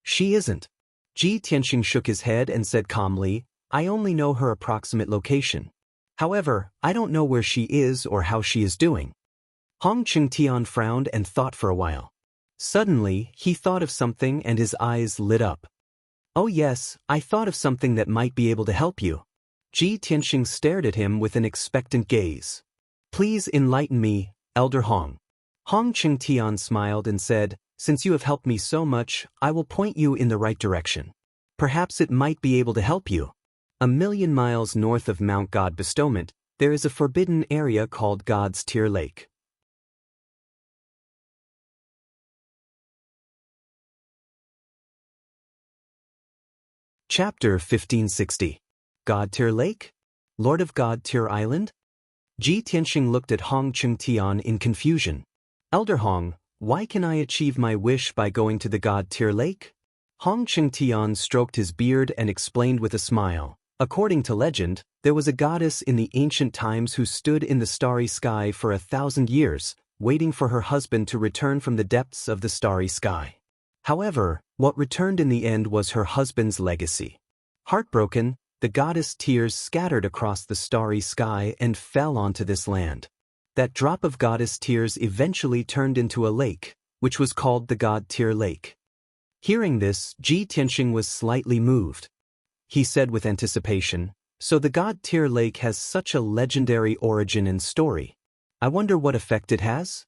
"She isn't." Ji Tianxing shook his head and said calmly, "I only know her approximate location. However, I don't know where she is or how she is doing." Hong Chengtian frowned and thought for a while. Suddenly, he thought of something and his eyes lit up. "Oh yes, I thought of something that might be able to help you." Ji Tianxing stared at him with an expectant gaze. "Please enlighten me, Elder Hong." Hong Chengtian smiled and said, "Since you have helped me so much, I will point you in the right direction. Perhaps it might be able to help you. 1,000,000 miles north of Mount God Bestowment, there is a forbidden area called God's Tear Lake. Chapter 1560. God Tear Lake? Lord of God Tear Island? Ji Tianxing looked at Hong Chengtian in confusion. "Elder Hong, why can I achieve my wish by going to the God Tear Lake?" Hong Chengtian stroked his beard and explained with a smile. According to legend, there was a goddess in the ancient times who stood in the starry sky for 1,000 years, waiting for her husband to return from the depths of the starry sky. However, what returned in the end was her husband's legacy. Heartbroken, the goddess' tears scattered across the starry sky and fell onto this land. That drop of goddess tears eventually turned into a lake, which was called the God Tear Lake. Hearing this, Ji Tianxing was slightly moved. He said with anticipation, "So the God Tear Lake has such a legendary origin and story. I wonder what effect it has?"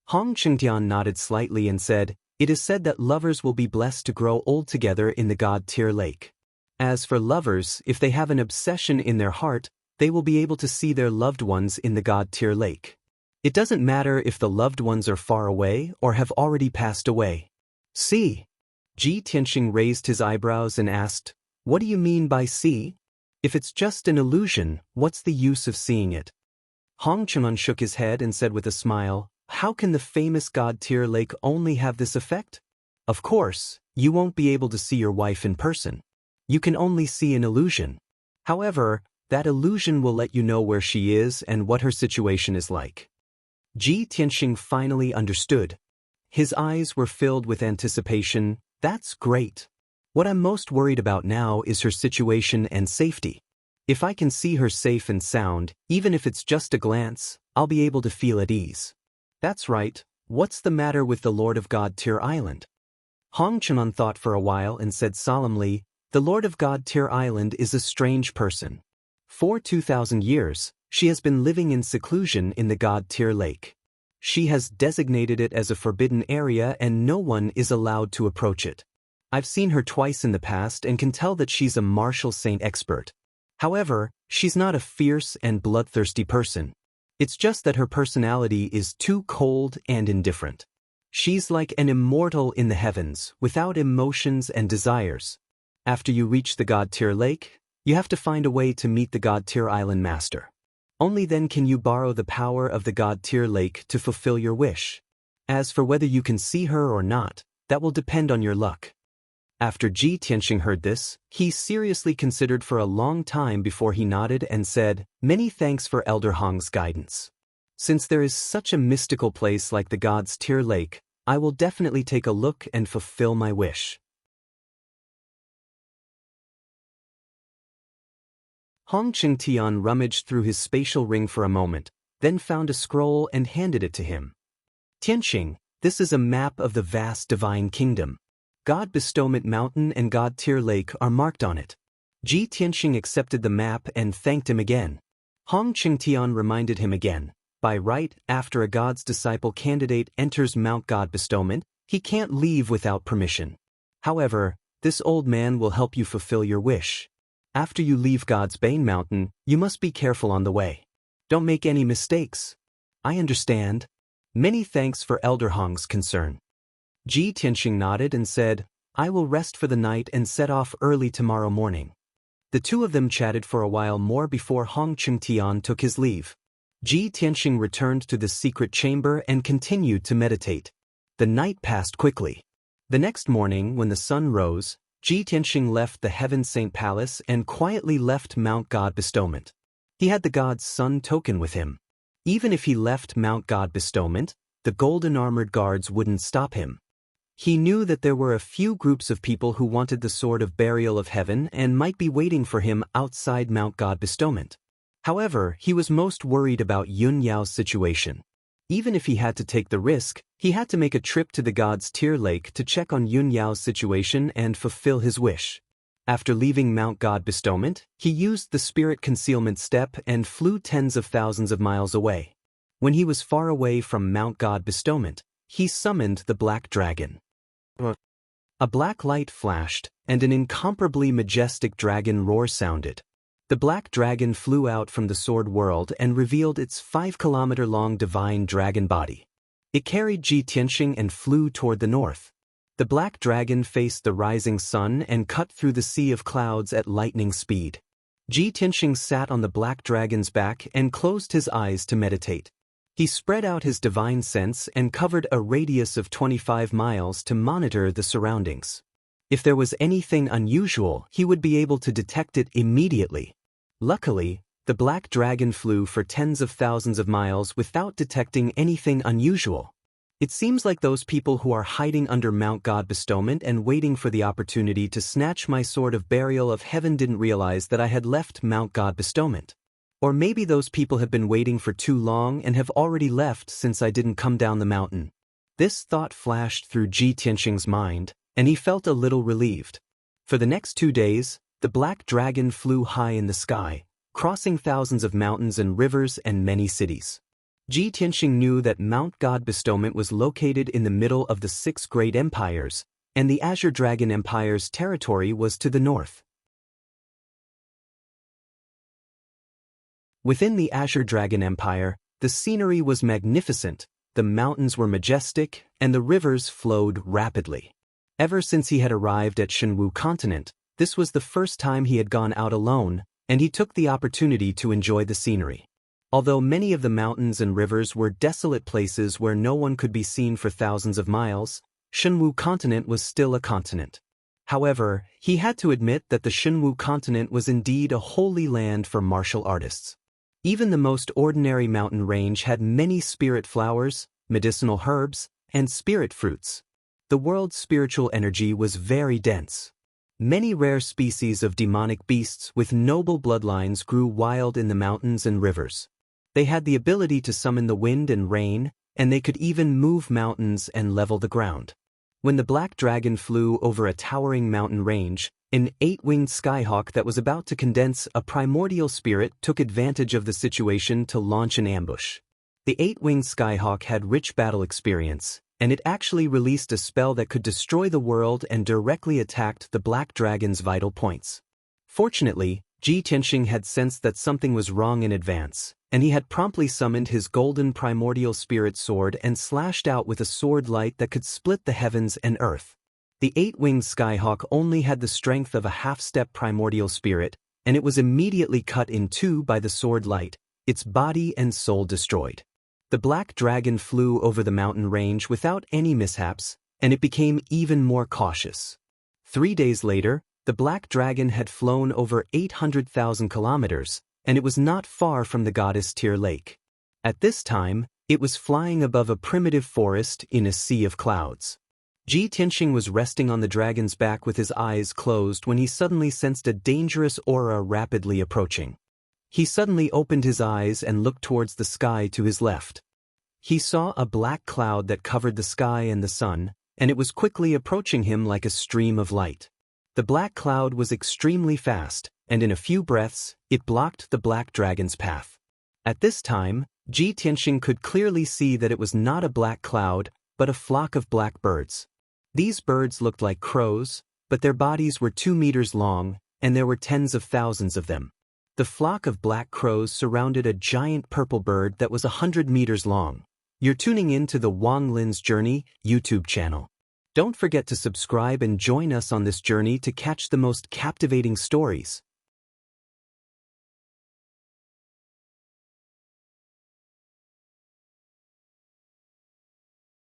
Hong Chengtian nodded slightly and said, "It is said that lovers will be blessed to grow old together in the God Tear Lake. As for lovers, if they have an obsession in their heart, they will be able to see their loved ones in the God Tear Lake. It doesn't matter if the loved ones are far away or have already passed away. See? Ji Tianxing raised his eyebrows and asked, "What do you mean by see? If it's just an illusion, what's the use of seeing it?" Hong Chunan shook his head and said with a smile, "How can the famous God-tier lake only have this effect? Of course, you won't be able to see your wife in person. You can only see an illusion. However, that illusion will let you know where she is and what her situation is like." Ji Tianxing finally understood. His eyes were filled with anticipation. "That's great. What I'm most worried about now is her situation and safety. If I can see her safe and sound, even if it's just a glance, I'll be able to feel at ease." "That's right. What's the matter with the Lord of God-tier Island?" Hong Chunan thought for a while and said solemnly, "The Lord of God-tier Island is a strange person. For 2,000 years, she has been living in seclusion in the God-tier lake. She has designated it as a forbidden area and no one is allowed to approach it. I've seen her twice in the past and can tell that she's a martial saint expert. However, she's not a fierce and bloodthirsty person. It's just that her personality is too cold and indifferent. She's like an immortal in the heavens, without emotions and desires. After you reach the God-tier lake, you have to find a way to meet the God-tier island master. Only then can you borrow the power of the God-tier lake to fulfill your wish. As for whether you can see her or not, that will depend on your luck." After Ji Tianxing heard this, he seriously considered for a long time before he nodded and said, "Many thanks for Elder Hong's guidance. Since there is such a mystical place like the God's Tier Lake, I will definitely take a look and fulfill my wish." Hong Qingtian rummaged through his spatial ring for a moment, then found a scroll and handed it to him. "Tianxing, this is a map of the vast divine kingdom. God Bestowment Mountain and God Tier Lake are marked on it." Ji Tianxing accepted the map and thanked him again. Hong Qingtian reminded him again, by right, after a God's disciple candidate enters Mount God Bestowment, he can't leave without permission. However, this old man will help you fulfill your wish. After you leave God's Bane Mountain, you must be careful on the way. Don't make any mistakes. I understand. Many thanks for Elder Hong's concern. Ji Tianxing nodded and said, "I will rest for the night and set off early tomorrow morning." The two of them chatted for a while more before Hong Qingtian took his leave. Ji Tianxing returned to the secret chamber and continued to meditate. The night passed quickly. The next morning, when the sun rose, Ji Tianxing left the Heaven Saint Palace and quietly left Mount God Bestowment. He had the God's Sun token with him. Even if he left Mount God Bestowment, the golden armored guards wouldn't stop him. He knew that there were a few groups of people who wanted the Sword of Burial of Heaven and might be waiting for him outside Mount God Bestowment. However, he was most worried about Yun Yao's situation. Even if he had to take the risk, he had to make a trip to the God's Tier Lake to check on Yun Yao's situation and fulfill his wish. After leaving Mount God Bestowment, he used the Spirit Concealment Step and flew tens of thousands of miles away. When he was far away from Mount God Bestowment, he summoned the Black Dragon. A black light flashed, and an incomparably majestic dragon roar sounded. The black dragon flew out from the sword world and revealed its 5-kilometer-long divine dragon body. It carried Ji Tianxing and flew toward the north. The black dragon faced the rising sun and cut through the sea of clouds at lightning speed. Ji Tianxing sat on the black dragon's back and closed his eyes to meditate. He spread out his divine sense and covered a radius of 25 miles to monitor the surroundings. If there was anything unusual, he would be able to detect it immediately. Luckily, the black dragon flew for tens of thousands of miles without detecting anything unusual. It seems like those people who are hiding under Mount God Bestowment and waiting for the opportunity to snatch my Sword of Burial of Heaven didn't realize that I had left Mount God Bestowment. Or maybe those people have been waiting for too long and have already left since I didn't come down the mountain. This thought flashed through Ji Tianxing's mind, and he felt a little relieved. For the next 2 days, the black dragon flew high in the sky, crossing thousands of mountains and rivers and many cities. Ji Tianxing knew that Mount God Bestowment was located in the middle of the 6 great empires, and the Azure Dragon Empire's territory was to the north. Within the Azure Dragon Empire, The scenery was magnificent, the mountains were majestic, and the rivers flowed rapidly. Ever since he had arrived at Shenwu continent, this was the first time he had gone out alone, and he took the opportunity to enjoy the scenery. Although many of the mountains and rivers were desolate places where no one could be seen for thousands of miles, Shenwu continent was still a continent. However, he had to admit that the Shenwu continent was indeed a holy land for martial artists. Even the most ordinary mountain range had many spirit flowers, medicinal herbs, and spirit fruits. The world's spiritual energy was very dense. Many rare species of demonic beasts with noble bloodlines grew wild in the mountains and rivers. They had the ability to summon the wind and rain, and they could even move mountains and level the ground. When the black dragon flew over a towering mountain range, an 8-winged skyhawk that was about to condense a primordial spirit took advantage of the situation to launch an ambush. The 8-winged skyhawk had rich battle experience, and it actually released a spell that could destroy the world and directly attacked the black dragon's vital points. Fortunately, Ji Tianxing had sensed that something was wrong in advance, and he had promptly summoned his golden primordial spirit sword and slashed out with a sword light that could split the heavens and earth. The 8-winged skyhawk only had the strength of a half-step primordial spirit, and it was immediately cut in two by the sword light, its body and soul destroyed. The black dragon flew over the mountain range without any mishaps, and it became even more cautious. 3 days later, the black dragon had flown over 800,000 kilometers, and it was not far from the goddess Tier Lake. At this time, it was flying above a primitive forest in a sea of clouds. Ji Tianxing was resting on the dragon's back with his eyes closed when he suddenly sensed a dangerous aura rapidly approaching. He suddenly opened his eyes and looked towards the sky to his left. He saw a black cloud that covered the sky and the sun, and it was quickly approaching him like a stream of light. The black cloud was extremely fast, and in a few breaths, it blocked the black dragon's path. At this time, Ji Tianxing could clearly see that it was not a black cloud, but a flock of black birds. These birds looked like crows, but their bodies were 2 meters long, and there were tens of thousands of them. The flock of black crows surrounded a giant purple bird that was 100 meters long. You're tuning in to the Wang Lin's Journey YouTube channel. Don't forget to subscribe and join us on this journey to catch the most captivating stories.